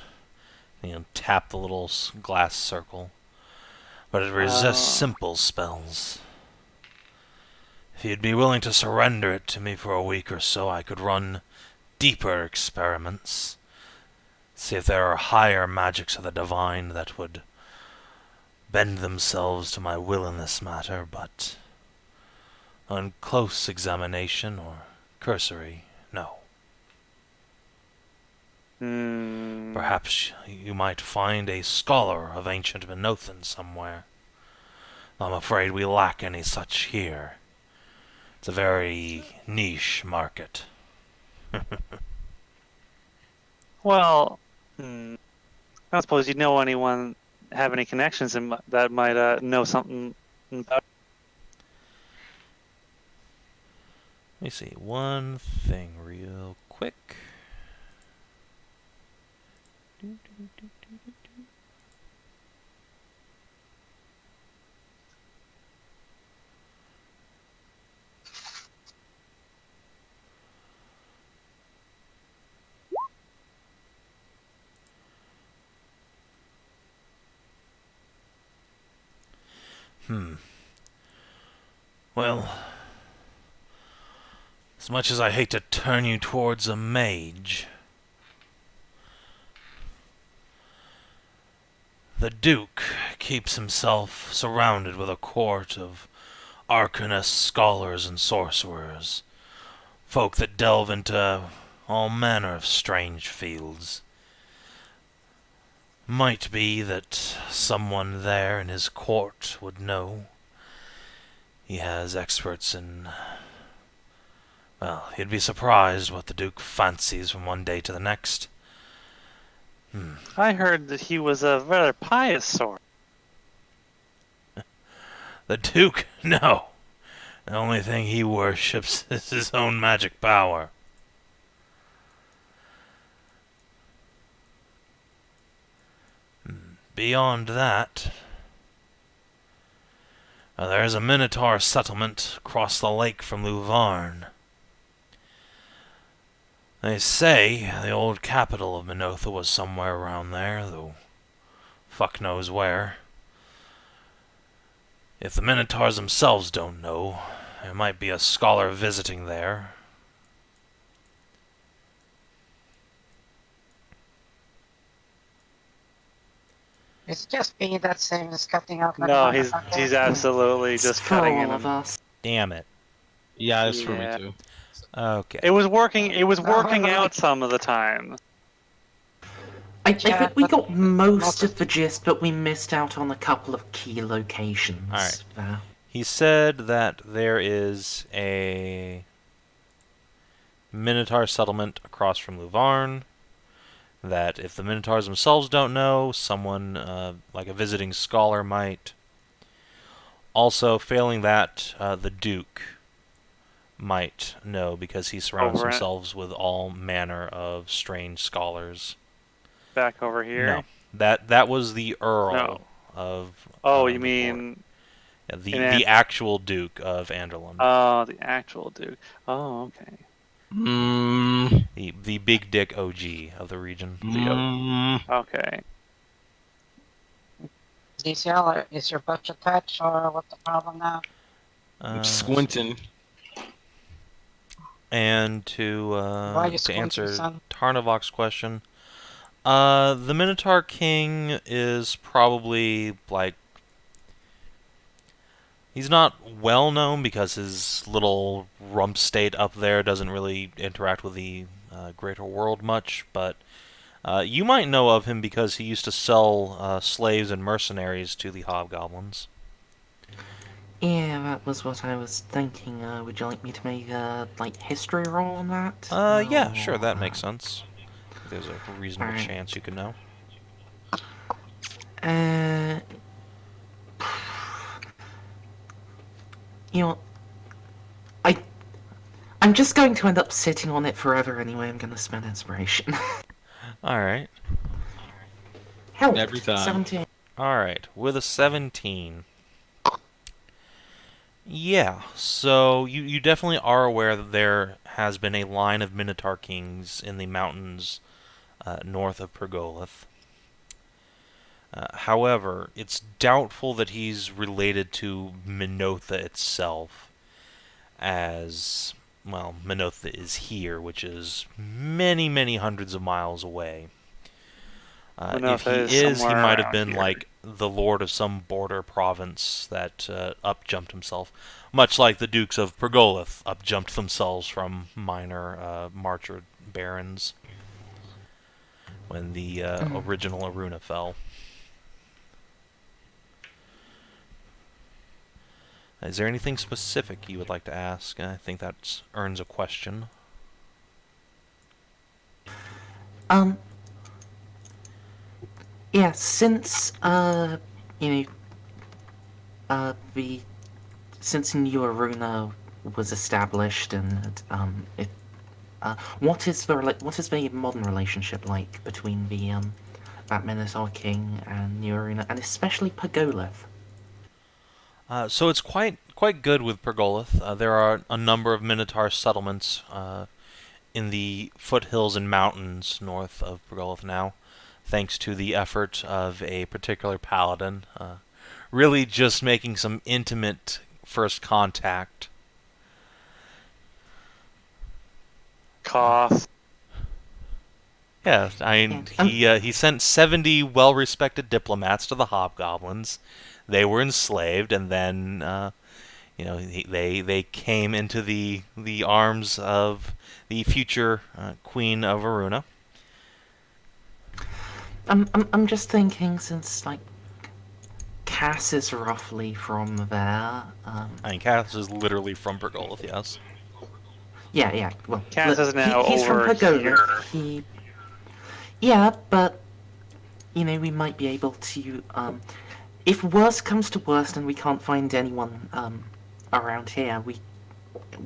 Tap the little glass circle. But it resists simple spells. If you'd be willing to surrender it to me for a week or so, I could run deeper experiments. See if there are higher magics of the divine that would bend themselves to my will in this matter, but on close examination or cursory, no. Perhaps you might find a scholar of ancient Minothan somewhere. I'm afraid we lack any such here. It's a very niche market. Well, I don't suppose you know anyone have any connections that might know something about. Let me see one thing real quick. Well, as much as I hate to turn you towards a mage, the Duke keeps himself surrounded with a court of arcanists, scholars, and sorcerers, folk that delve into all manner of strange fields. Might be that someone there in his court would know. He has experts in... Well, you'd be surprised what the Duke fancies from one day to the next. I heard that he was a rather pious sort. The Duke? No. The only thing he worships is his own magic power. Beyond that... there's a Minotaur settlement across the lake from Luvarn. They say the old capital of Minotha was somewhere around there, though fuck knows where. If the Minotaurs themselves don't know, there might be a scholar visiting there. It's just me that Savin is cutting out like No, a he's motherfucker. absolutely It's just for cutting all in. of us. Damn it. Yeah, it's for Yeah. me too. Okay. It was working. It was working out some of the time. I Yeah, think we but got most most of the gist, but we missed out on a couple of key locations. Alright. There. He said that there is a Minotaur settlement across from Luvarn. That if the Minotaurs themselves don't know, someone like a visiting scholar might. Also, failing that, the Duke might know because he surrounds Over it. himself with all manner of strange scholars. Back over here. No, that was the Earl No. of. Oh, the you board. mean Yeah, in the actual Duke of Anderlund. the actual Duke? Oh, okay. The big dick OG of the region. Okay. DCL, is your budget touch or what's the problem now? I'm squinting. And to Why you to squinting, answer son? Tarnavak's question, the Minotaur King is probably like he's not well known because his little rump state up there doesn't really interact with the greater world much, but you might know of him because he used to sell slaves and mercenaries to the Hobgoblins. Yeah, that was what I was thinking. Would you like me to make a history roll on that? Yeah, sure, that Or, makes sense. There's a reasonable Alright. chance you could know. Uh, you know, I I'm just going to end up sitting on it forever anyway. I'm going to spend inspiration. Alright. Help. Every time. 17. Alright, with a 17. Yeah, so you definitely are aware that there has been a line of Minotaur kings in the mountains north of Pergolith. However, it's doubtful that he's related to Minotha itself, as, well, Minotha is here, which is many, many hundreds of miles away. If Minotha he is is, he somewhere might have around been here. like the lord of some border province that up-jumped himself, much like the Dukes of Pergolith up-jumped themselves from minor Marcher barons when the original Aruna fell. Is there anything specific you would like to ask? I think that earns a question. Um. Yeah, since you know, since New Aruna was established and what is the modern relationship like between the that Minotaur King and New Aruna, and especially Pergolith? So it's quite good with Pergolith. There are a number of Minotaur settlements in the foothills and mountains north of Pergolith now, thanks to the effort of a particular Paladin, really just making some intimate first contact. Cough. Yeah, he sent 70 well-respected diplomats to the Hobgoblins. They were enslaved, and then they came into the arms of the future Queen of Aruna. I'm just thinking, since Cass is roughly from there. I mean, Kinathis is literally from Pergolith, yes. Yeah. Well, Cass is now he's from over Pergolith. here. Yeah, but we might be able to. If worst comes to worst and we can't find anyone around here,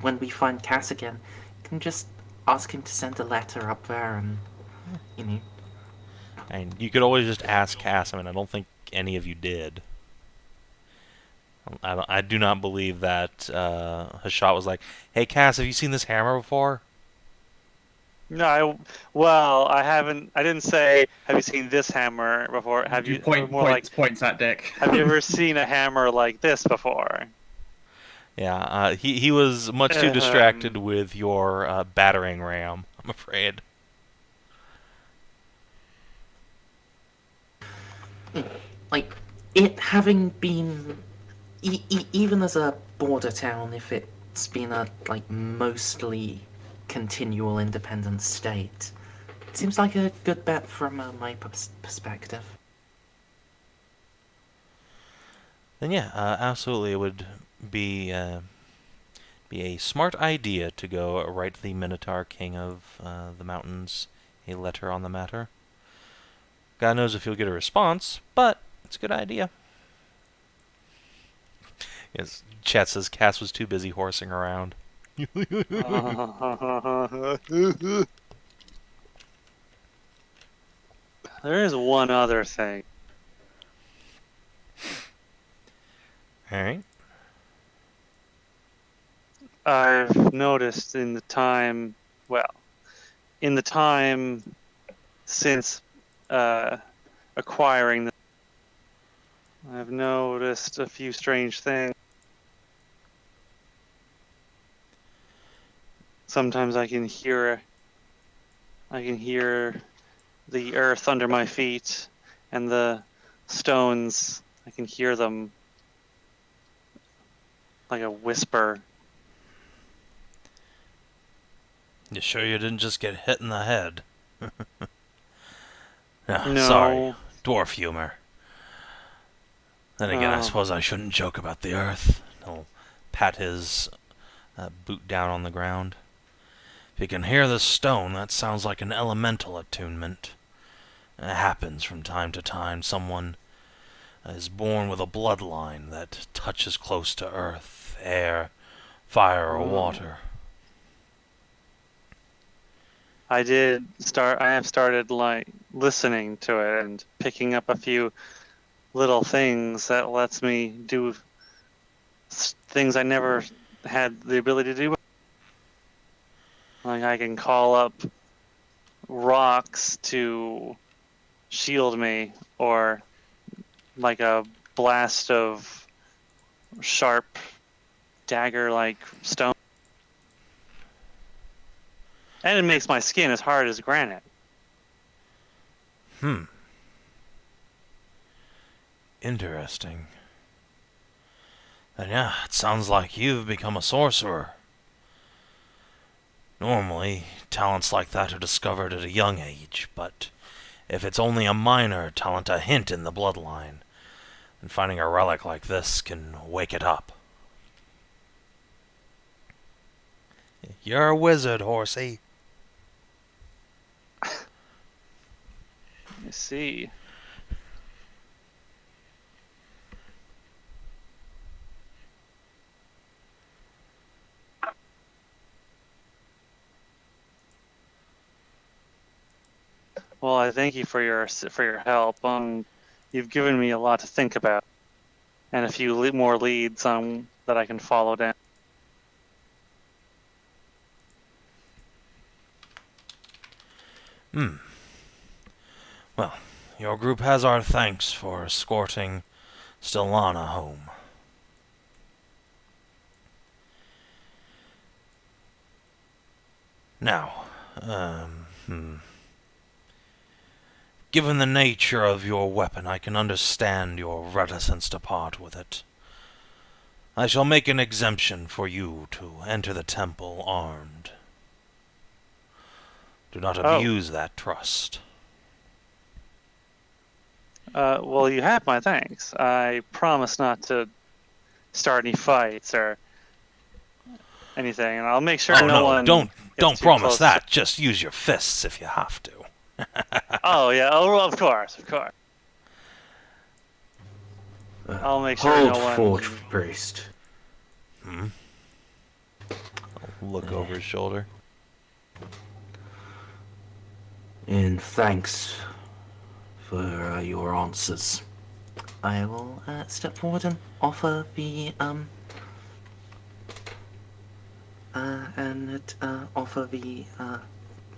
when we find Cass again, can just ask him to send a letter up there, and And you could always just ask Cass. I mean, I don't think any of you did. I do not believe that Hashat was like, "Hey, Cass, have you seen this hammer before?" No, I haven't. I didn't say, "Have you seen this hammer before?" Have you? Points at Deck. Have you ever seen a hammer like this before? Yeah, he was much too distracted with your battering ram, I'm afraid. it having been even as a border town, if it's been a mostly continual independent state, it seems like a good bet from my perspective. Then yeah, absolutely, it would be a smart idea to go write the Minotaur King of the Mountains a letter on the matter. God knows if you'll get a response, but it's a good idea. Yes, chat says Cass was too busy horsing around. There is one other thing. Alright. I've noticed in the time since acquiring I've noticed a few strange things. Sometimes I can hear the earth under my feet and the stones. I can hear them like a whisper. You sure you didn't just get hit in the head? No. Sorry. Dwarf humor. Then again, I Oh. suppose I shouldn't joke about the earth. He'll pat his boot down on the ground. If you can hear the stone, that sounds like an elemental attunement. It happens from time to time. Someone is born with a bloodline that touches close to earth, air, fire, or water. I have started like listening to it and picking up a few little things that lets me do things I never had the ability to do. Like I can call up rocks to shield me, or like a blast of sharp dagger-like stone. And it makes my skin as hard as granite. Interesting. And yeah, it sounds like you've become a sorcerer. Normally, talents like that are discovered at a young age, but if it's only a minor talent, a hint in the bloodline, then finding a relic like this can wake it up. You're a wizard, horsey. I see. Well, I thank you for your help. You've given me a lot to think about, and a few more leads that I can follow down. Well, your group has our thanks for escorting Stellana home. Now, given the nature of your weapon, I can understand your reticence to part with it. I shall make an exemption for you to enter the temple armed. Do not abuse that trust. Well, you have my thanks. I promise not to start any fights or anything, and I'll make sure no one. Don't promise close that. Just use your fists if you have to. Oh yeah, of course. I'll make sure Hold no one. forge, priest. I'll look over his shoulder. In thanks for your answers, I will step forward and offer the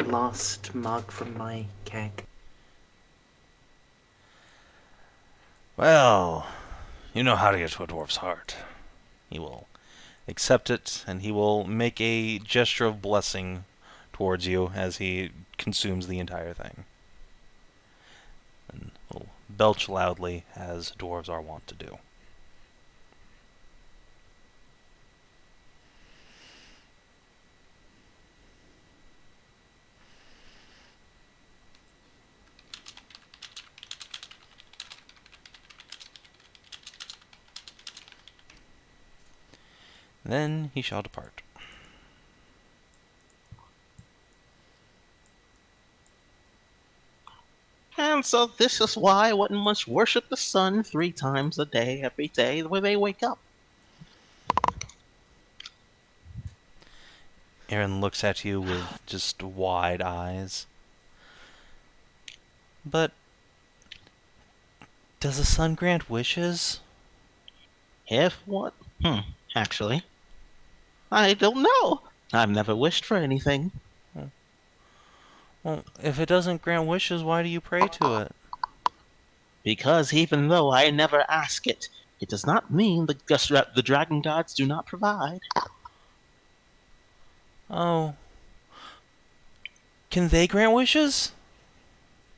last mug from my keg. Well, you know how to get to a dwarf's heart. He will accept it, and he will make a gesture of blessing towards you as he consumes the entire thing. And will belch loudly, as dwarves are wont to do. Then he shall depart. And so this is why one must worship the sun 3 times a day, every day, when they wake up. Aaron looks at you with just wide eyes. But does the sun grant wishes? If what? Actually, I don't know. I've never wished for anything. Well, if it doesn't grant wishes, why do you pray to it? Because even though I never ask it, it does not mean the dragon gods do not provide. Oh. Can they grant wishes?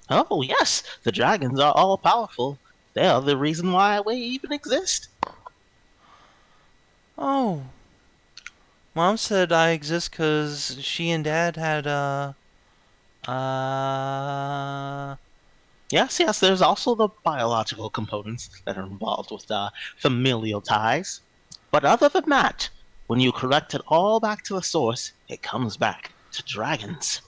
Oh, yes, the dragons are all powerful. They are the reason why we even exist. Oh. Mom said I exist because she and Dad had, Yes, there's also the biological components that are involved with familial ties. But other than that, when you correct it all back to the source, it comes back to dragons.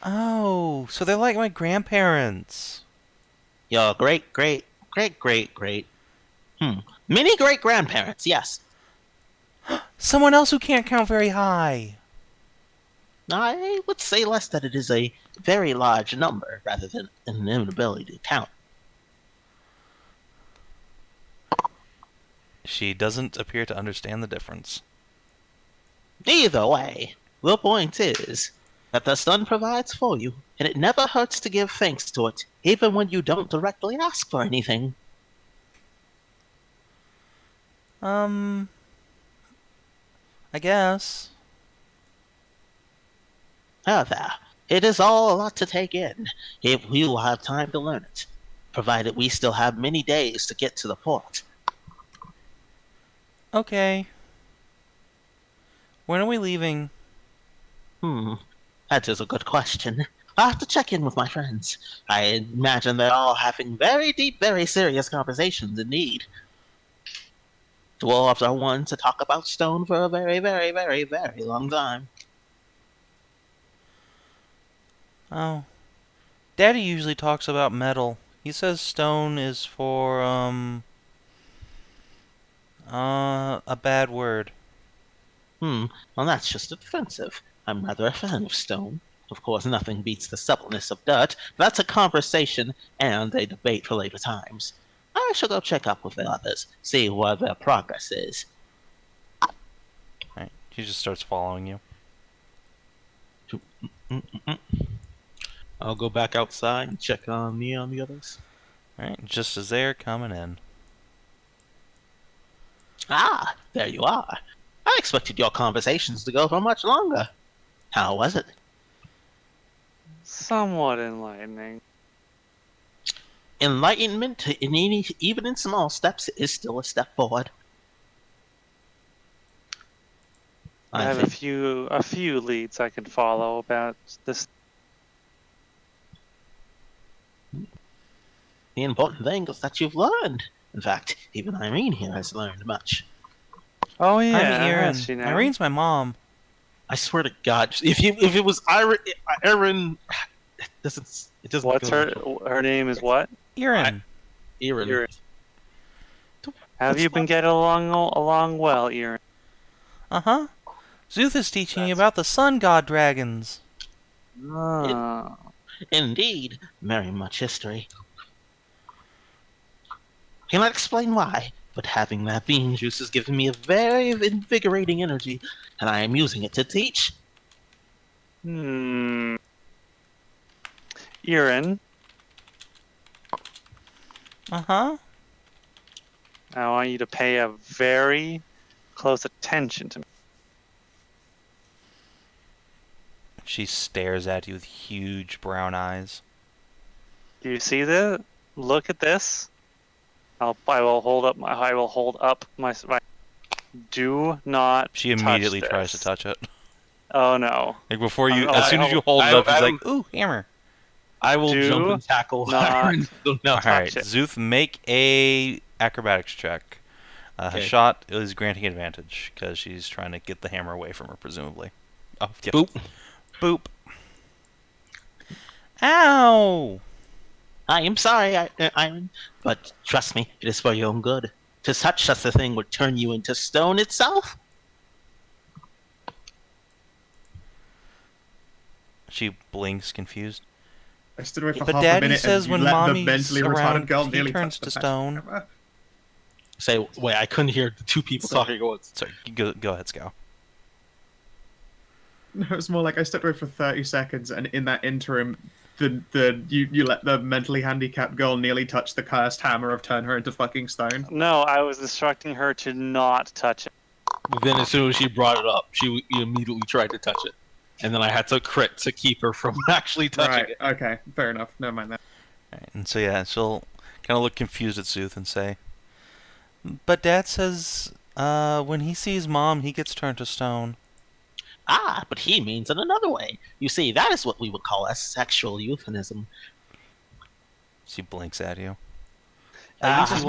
Oh, so they're like my grandparents. Your great, many great grandparents, yes. Someone else who can't count very high. I would say less that it is a very large number rather than an inability to count. She doesn't appear to understand the difference. Either way, the point is that the sun provides for you, and it never hurts to give thanks to it, even when you don't directly ask for anything. I guess. There. It is all a lot to take in, if we will have time to learn it, provided we still have many days to get to the port. Okay. When are we leaving? That is a good question. I'll have to check in with my friends. I imagine they're all having very deep, very serious conversations indeed. Dwarves are one to talk about stone for a very, very, very, very long time. Oh. Daddy usually talks about metal. He says stone is for, a bad word. Well, that's just offensive. I'm rather a fan of stone. Of course, nothing beats the suppleness of dirt. That's a conversation and a debate for later times. I shall go check up with the others, see what their progress is. Alright, she just starts following you. I'll go back outside and check on the others. Alright, just as they're coming in. Ah, there you are. I expected your conversations to go for much longer. How was it? Somewhat enlightening. Enlightenment, even in small steps, is still a step forward. I have a few leads I can follow about this. The important thing is that you've learned. In fact, even Irene here has learned much. Oh yeah, I'm has she Erin. now? Irene's my mom. I swear to God, if it was Erin, it doesn't. What's her name? Is what? Erin. Erin. Have you been getting along well, Erin? Uh-huh. Szooth is teaching you about the sun god dragons. Ah. Indeed, very much history. Cannot explain why, but having that bean juice has given me a very invigorating energy, and I am using it to teach. Erin, Uh-huh. I want you to pay a very close attention to me. She stares at you with huge brown eyes. Do you see this? Look at this. I will hold up my. Do not. She immediately touch tries to this. touch it. Oh no! Like before you, I- as soon as you hold it up, she's like, "Ooh, hammer!" I will Do jump and tackle not Erin. No, All right, touch it. Szooth, make a acrobatics check. Okay. Hashat is granting advantage because she's trying to get the hammer away from her, presumably. Oh, yep. Boop. Boop. Ow! I am sorry, Iron, but trust me, it is for your own good. To touch such a thing would turn you into stone itself. She blinks, confused. I stood away for But half a Daddy minute says and when you let the Mommy's mentally around, retarded girl he nearly turns touch to the stone. camera. Say, wait, I couldn't hear the two people talking at once. Sorry, go ahead, Scow. No, it was more like I stood away for 30 seconds, and in that interim, you let the mentally handicapped girl nearly touch the cursed hammer of turn her into fucking stone. No, I was instructing her to not touch it. But then as soon as she brought it up, she immediately tried to touch it. And then I had to crit to keep her from actually touching Right, it. okay, fair enough. Never mind that. Right, and so yeah, she'll kind of look confused at Szooth and say, "But Dad says when he sees Mom, he gets turned to stone." Ah, but he means in another way. You see, that is what we would call a sexual euphemism. She blinks at you. That you just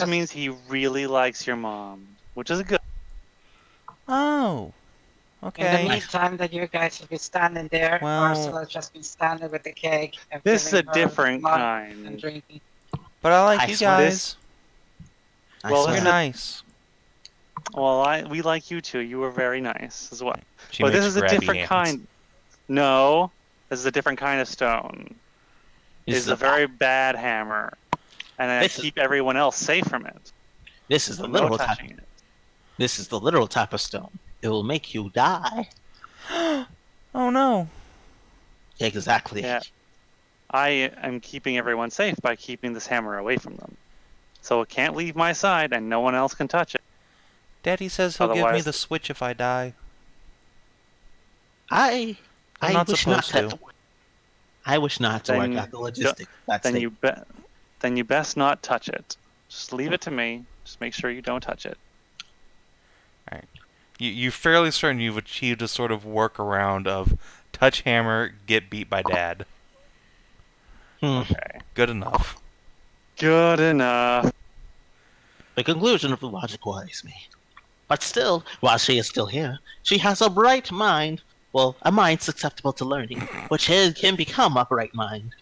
would? means he really likes your mom, which is good. Oh. In the Okay. meantime, that you guys will be standing there, Well- Ursula's just been standing with the cake and This is filling a her different mug kind. and drinking. But I like I you swear guys. I Well, swear. You're nice. Well, we like you too. You were very nice as well. She But makes this is a grabby different hands. kind. No, this is a different kind of stone. This It's is a very bad hammer, and I This is- keep everyone else safe from it. This is the So no literal type. touching it. This is the literal type of stone. It will make you die. Oh no. Exactly. Yeah. I am keeping everyone safe by keeping this hammer away from them. So it can't leave my side, and no one else can touch it. Daddy says he'll give me Otherwise- the switch if I die. I I'm not wish not supposed to. I wish not to work Then out the logistics. That's Then the you best not touch it. Just leave it to me. Just make sure you don't touch it. You're fairly certain you've achieved a sort of workaround of touch hammer, get beat by dad. Okay. Good enough. Good enough. The conclusion of the logic worries me. But still, while she is still here, she has a bright mind. Well, a mind susceptible to learning, which can become a bright mind.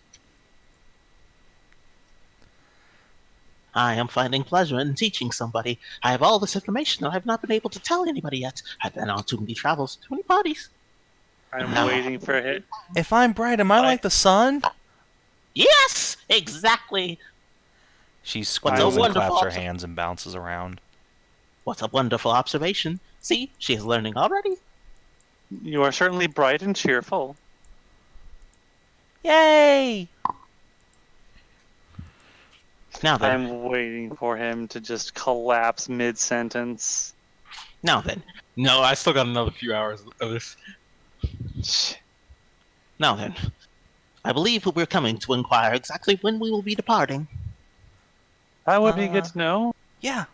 I am finding pleasure in teaching somebody. I have all this information that I've not been able to tell anybody yet. I've been on too many travels, too many parties. I'm No. waiting for it. If I'm bright, am I like the sun? Yes, exactly. She What's a squeals and wonderful claps her observ- hands and bounces around. What a wonderful observation. See, she is learning already. You are certainly bright and cheerful. Yay! Now then, I'm waiting for him to just collapse mid-sentence. now then, No, I still got another few hours of this. now then. I believe we're coming to inquire exactly when we will be departing. That would be good to know. Yeah.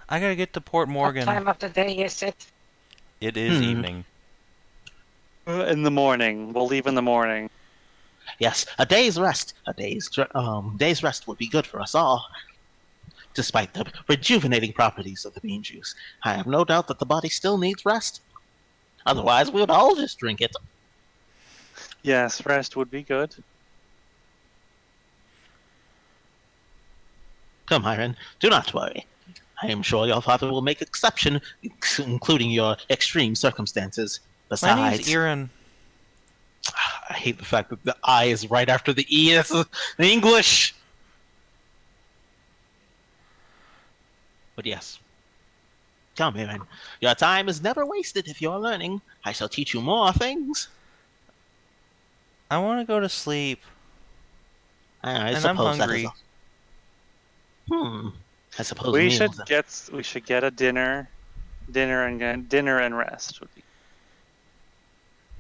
I gotta get to Port What Morgan. time of the day is it? It is Hmm. evening. In the morning. We'll leave in the morning. Yes, a day's rest. Day's rest would be good for us all. Despite the rejuvenating properties of the bean juice, I have no doubt that the body still needs rest. Otherwise, we would all just drink it. Yes, rest would be good. Come, Hiren, do not worry. I am sure your father will make exception, including your extreme circumstances. My name's Besides, Iran. I hate the fact that the I is right after the E. That's the English. but yes. Come, Hiren. Your time is never wasted if you're learning. I shall teach you more things. I want to go to sleep. I And I'm suppose that is hungry. I suppose We meals should get a dinner and rest would be.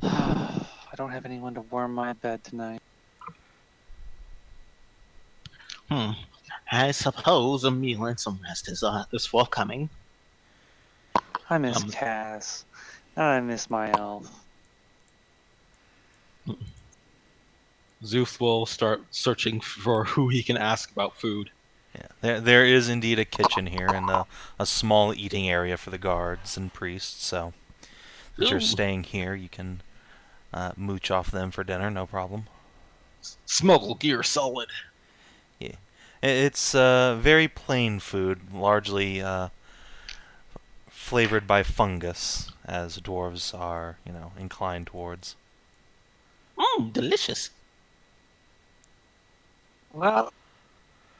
I don't have anyone to warm my bed tonight. I suppose a meal and some rest is forthcoming. I miss Cass. And I miss my elf. Szooth will start searching for who he can ask about food. Yeah, there is indeed a kitchen here and a small eating area for the guards and priests. So, if you're Ooh. staying here, you can mooch off them for dinner, no problem. Smuggle gear solid. It's very plain food, largely flavored by fungus, as dwarves are, inclined towards. Delicious. Well,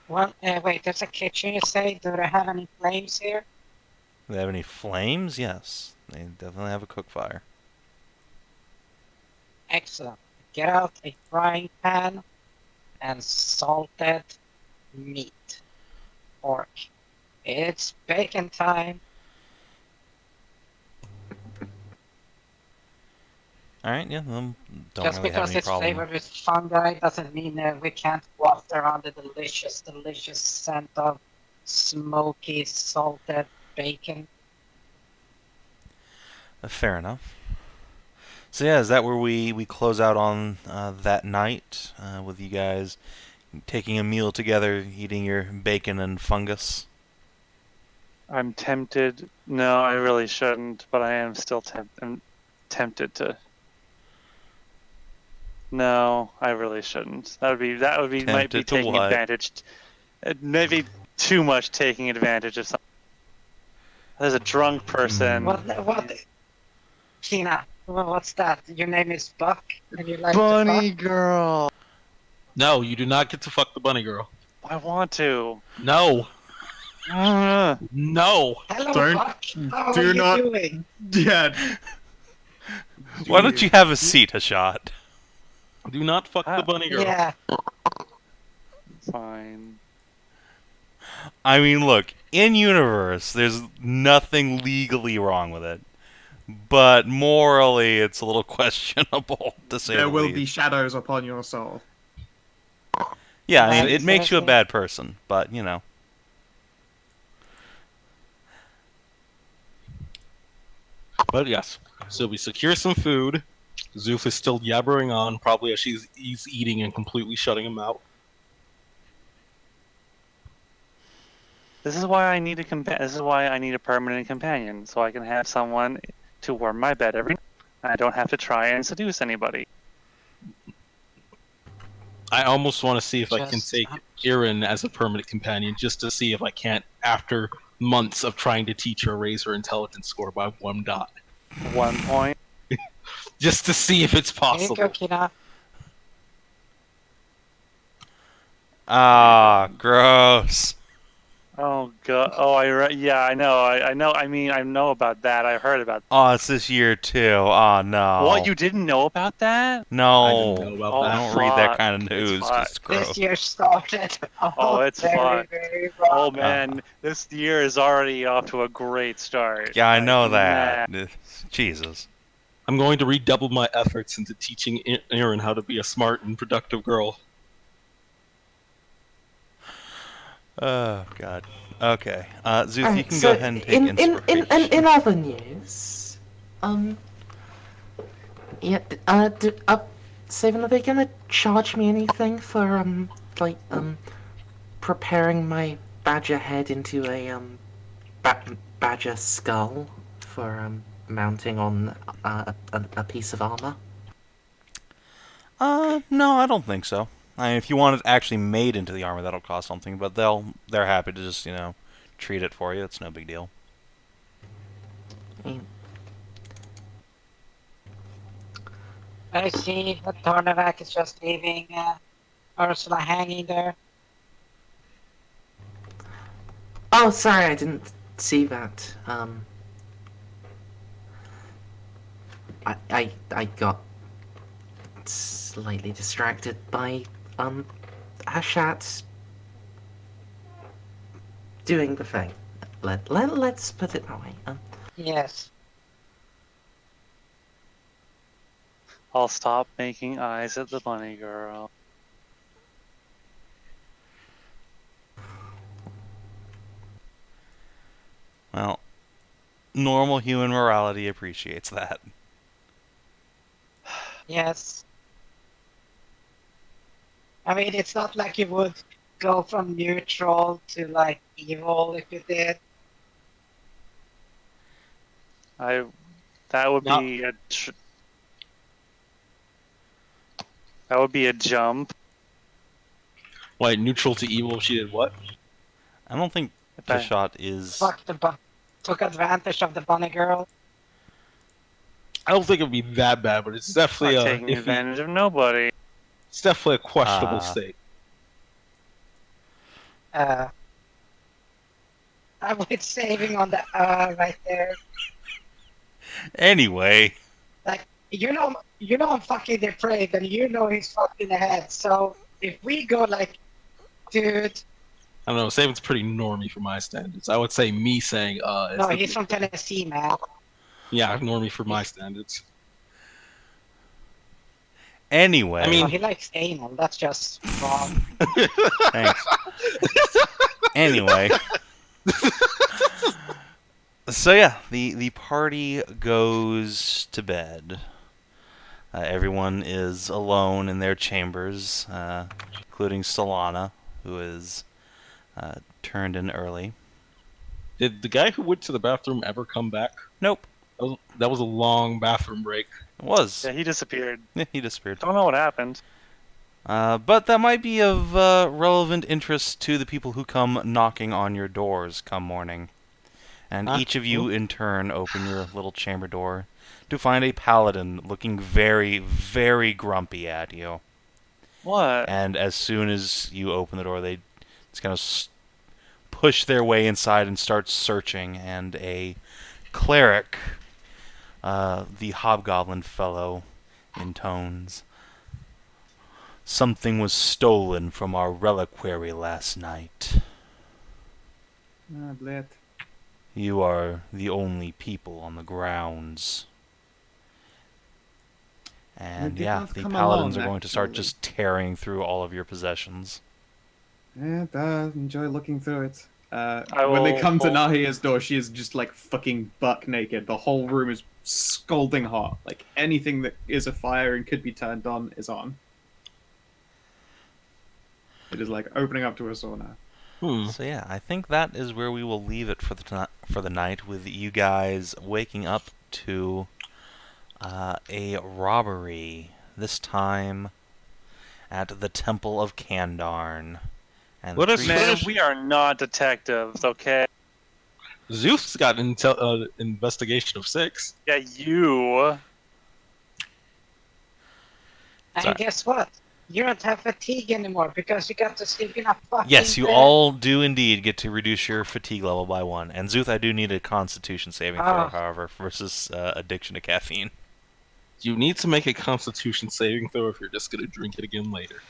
wait, there's a kitchen, you say? Do they have any flames here? Do they have any flames? Yes, they definitely have a cook fire. Excellent. Get out a frying pan and salted meat. Pork. It's bacon time. All right, yeah, don't Just really have because any it's problem. flavored with fungi doesn't mean that we can't waft around the delicious, delicious scent of smoky, salted bacon. Fair enough. So yeah, is that where we close out on that night with you guys taking a meal together, eating your bacon and fungus? I'm tempted. No, I really shouldn't, but I am still tempted to. No, I really shouldn't. That would be might be Tempted to taking what? advantage. Maybe too much taking advantage of something. There's a drunk person. What? Kina, what's that? Your name is Buck, and you like Bunny to fuck? girl. No, you do not get to fuck the bunny girl. I want to. No. Uh, No. Hello, Don't- Buck. How do are you not- doing? Yeah. Why don't you have a seat, Hashat? Do not fuck the bunny girl. Yeah. Fine. I mean, look, in universe, there's nothing legally wrong with it, but morally, it's a little questionable to say There the will least. be shadows upon your soul. Yeah, I mean, Right, it makes you a exactly. bad person, but you know. But yes, so we secure some food. Szooth is still yabbering on, probably as he's eating and completely shutting him out. This is why I need This is why I need a permanent companion, so I can have someone to warm my bed every night. I don't have to try and seduce anybody. I almost want to see if I can Just- take Erin as a permanent companion, just to see if I can't, after months of trying to teach her, raise her intelligence score by 1 dot. 1 point. Just to see if it's Here you possible. go, Kina. Ah, gross. Oh god. Oh, yeah, I know. I know. I mean, I know about that. I heard about. Oh, it's this year too. Oh no. What, you didn't know about that? No. I didn't know about Oh, that. I don't read that fuck. kind of It's news. 'cause fucked. It's gross. This year started. Oh, it's very, fucked. very Oh wrong. man, this year is already off to a great start. Yeah, I Like, know that. man. Jesus. I'm going to redouble my efforts into teaching Erin how to be a smart and productive girl. Oh God. Okay. Szooth, you Alright, can so go ahead and take inspiration. in other news, yeah, Savin, are they gonna charge me anything for preparing my badger head into a badger skull for mounting on a piece of armor? No, I don't think so. I mean, if you want it actually made into the armor, that'll cost something, but they're happy to just, treat it for you. It's no big deal. I see that Tarnavak is just leaving Ursula hanging there. Oh, sorry, I didn't see that. I got slightly distracted by Hashat doing the thing. Let's put it that way. Yes. I'll stop making eyes at the bunny girl. Well, normal human morality appreciates that. Yes. I mean, it's not like you would go from neutral to like evil if you did. That would No. be that would be a jump. Wait, neutral to evil, she did what? I don't think If I- Hashat is... Fuck took advantage of the bunny girl. I don't think it'd be that bad, but it's definitely Not a taking advantage of nobody. it's definitely a questionable Ah. state. I was saving on the right there. Anyway. You know I'm fucking depraved, and you know he's fucked in the head. So if we go like, dude, I don't know, Savin's pretty normy for my standards. I would say me saying is no, the- he's from Tennessee, man. yeah, normie for my standards. Anyway. I mean- No, he likes anal. That's just wrong. Thanks. Anyway. So yeah, the party goes to bed. Everyone is alone in their chambers, including Solana, who is turned in early. Did the guy who went to the bathroom ever come back? Nope. That was a long bathroom break. It was. Yeah, he disappeared. He disappeared. Don't know what happened. But that might be of relevant interest to the people who come knocking on your doors come morning. And each of you, in turn, open your little chamber door to find a paladin looking very, very grumpy at you. What? And as soon as you open the door, they just kind of push their way inside and start searching. And a cleric, the Hobgoblin fellow, intones, "Something was stolen from our reliquary last night. Ah, bled. You are the only people on the grounds." And did yeah, not the come paladins alone, are going to start actually. just tearing through all of your possessions. Yeah, enjoy looking through it. I When they will come to hold- Nahia's door, she is just like fucking buck naked. The whole room is scalding hot. Like anything that is afire and could be turned on is on. It is like opening up to a sauna. So yeah, I think that is where we will leave it for the night, with you guys waking up to a robbery, this time at the Temple of Kandarn. And Let us three- Man, finish. we are not detectives, okay? Szooth's got an investigation of 6. Yeah, you. And Sorry. guess what? You don't have fatigue anymore because you got to sleep in a fucking Yes, you bed. all do indeed get to reduce your fatigue level by 1. And Szooth, I do need a Constitution saving throw, Ah. however, versus addiction to caffeine. You need to make a Constitution saving throw if you're just going to drink it again later.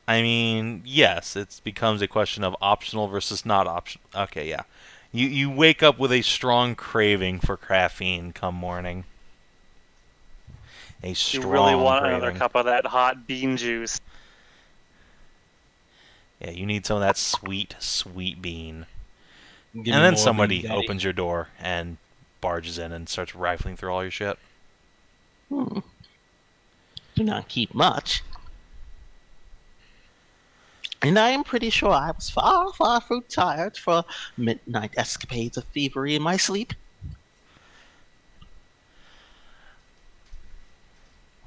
I mean, yes, it becomes a question of optional versus not optional. Okay, yeah. You wake up with a strong craving for caffeine come morning. A You strong really want craving. another cup of that hot bean juice. Yeah, you need some of that sweet, sweet bean. Give me And then more somebody bean, Daddy. opens your door and barges in and starts rifling through all your shit. Do not keep much. And I am pretty sure I was far, far too tired for midnight escapades of thievery in my sleep.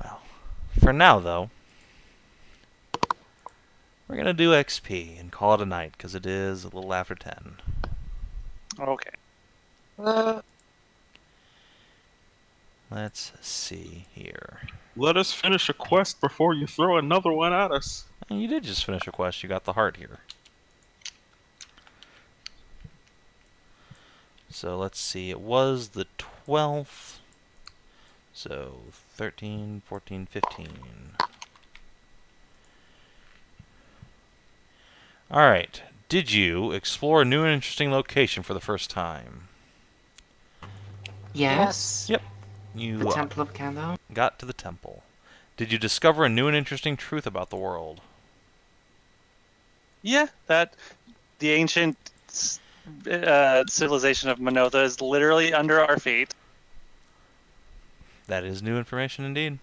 Well, for now, though, we're going to do XP and call it a night, because it is a little after 10. Okay. Let's see here. Let us finish a quest before you throw another one at us. And you did just finish a quest. You got the heart here. So let's see. It was the 12th. So 13, 14, 15. Alright. Did you explore a new and interesting location for the first time? Yes. Yep. You The Temple of Kandarn. got to the temple. Did you discover a new and interesting truth about the world? Yeah, that the ancient civilization of Minotha is literally under our feet. That is new information indeed.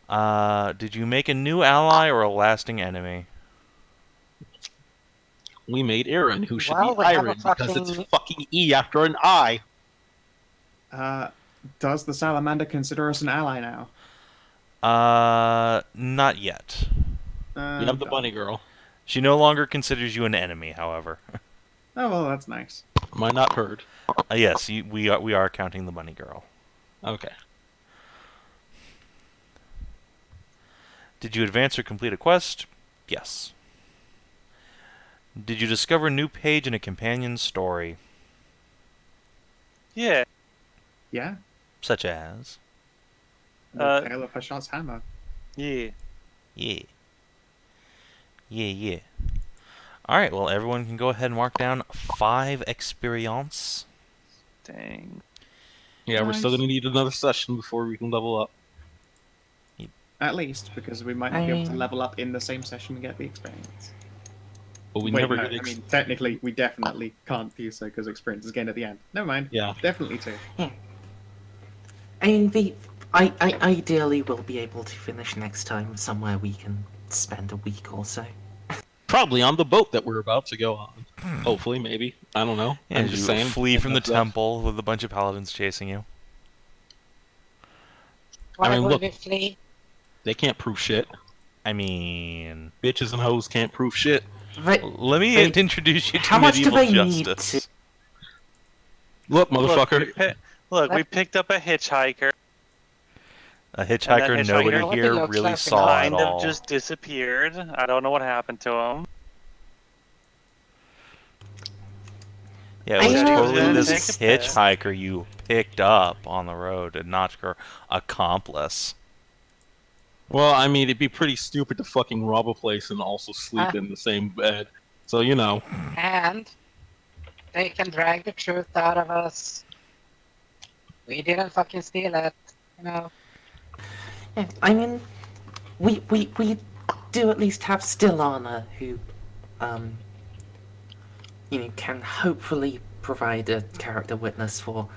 Did you make a new ally or a lasting enemy? We made Aaron, who should Well, be we have a Iron because it's fucking- fucking E after an I. Does the Salamander consider us an ally now? Not yet. We have the bunny girl. She no longer considers you an enemy, however. Oh, well, that's nice. Am I not heard? Yes, we are counting the bunny girl. Okay. Did you advance or complete a quest? Yes. Did you discover a new page in a companion's story? Yeah. Yeah? Such as? The Tale of Hashat's Hammer. Yeah. Yeah. Yeah. Alright, well, everyone can go ahead and mark down 5 experience. Dang. Yeah, we're still Nice. gonna need another session before we can level up. At least, because we might not be able to level up in the same session and get the experience. But we Wait, never no, get. I mean, technically, we definitely can't do so because experience is gained at the end. Never mind. Yeah. Definitely too. I mean, ideally we'll be able to finish next time somewhere we can spend a week or so. Probably on the boat that we're about to go on. Hopefully, maybe. I don't know. I'm And just you saying. flee from the That's, temple with a bunch of paladins chasing you. Why mean, would look. we flee? They can't prove shit. I mean, Bitches and hoes can't prove shit. let me They- introduce you to how much do medieval they need justice. to- Look, motherfucker. Look, we picked up a hitchhiker. A hitchhiker hitchhiker nobody would be here looks really like saw at Kind all. of just disappeared. I don't know what happened to him. Yeah, I it was know, totally man. this Take a piss. hitchhiker you picked up on the road and not your accomplice. Well, I mean, it'd be pretty stupid to fucking rob a place and also sleep in the same bed. So, you know. And they can drag the truth out of us. We didn't fucking steal it, you know. Yeah, I mean, we do at least have Stillana who, can hopefully provide a character witness for.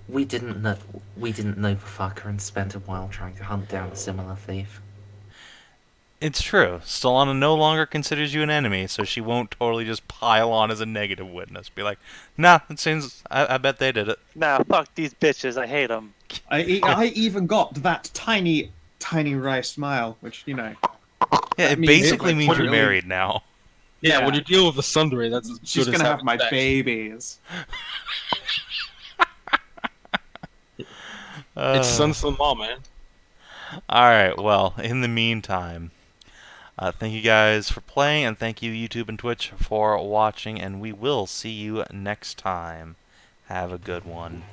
We didn't know the fucker and spent a while trying to hunt down a similar thief. It's true. Stellana no longer considers you an enemy, so she won't totally just pile on as a negative witness. Be like, nah, it seems. I bet they did it. Nah, fuck these bitches. I hate them. I even got that tiny wry smile, which, Yeah, that it means basically like, means you're really- married now. Yeah, Yeah. when you deal with a Sundere, that's as she's good as gonna have having my sex. babies. It's son-in-law, man. Alright, well, in the meantime, thank you guys for playing, and thank you YouTube and Twitch for watching, and we will see you next time. Have a good one.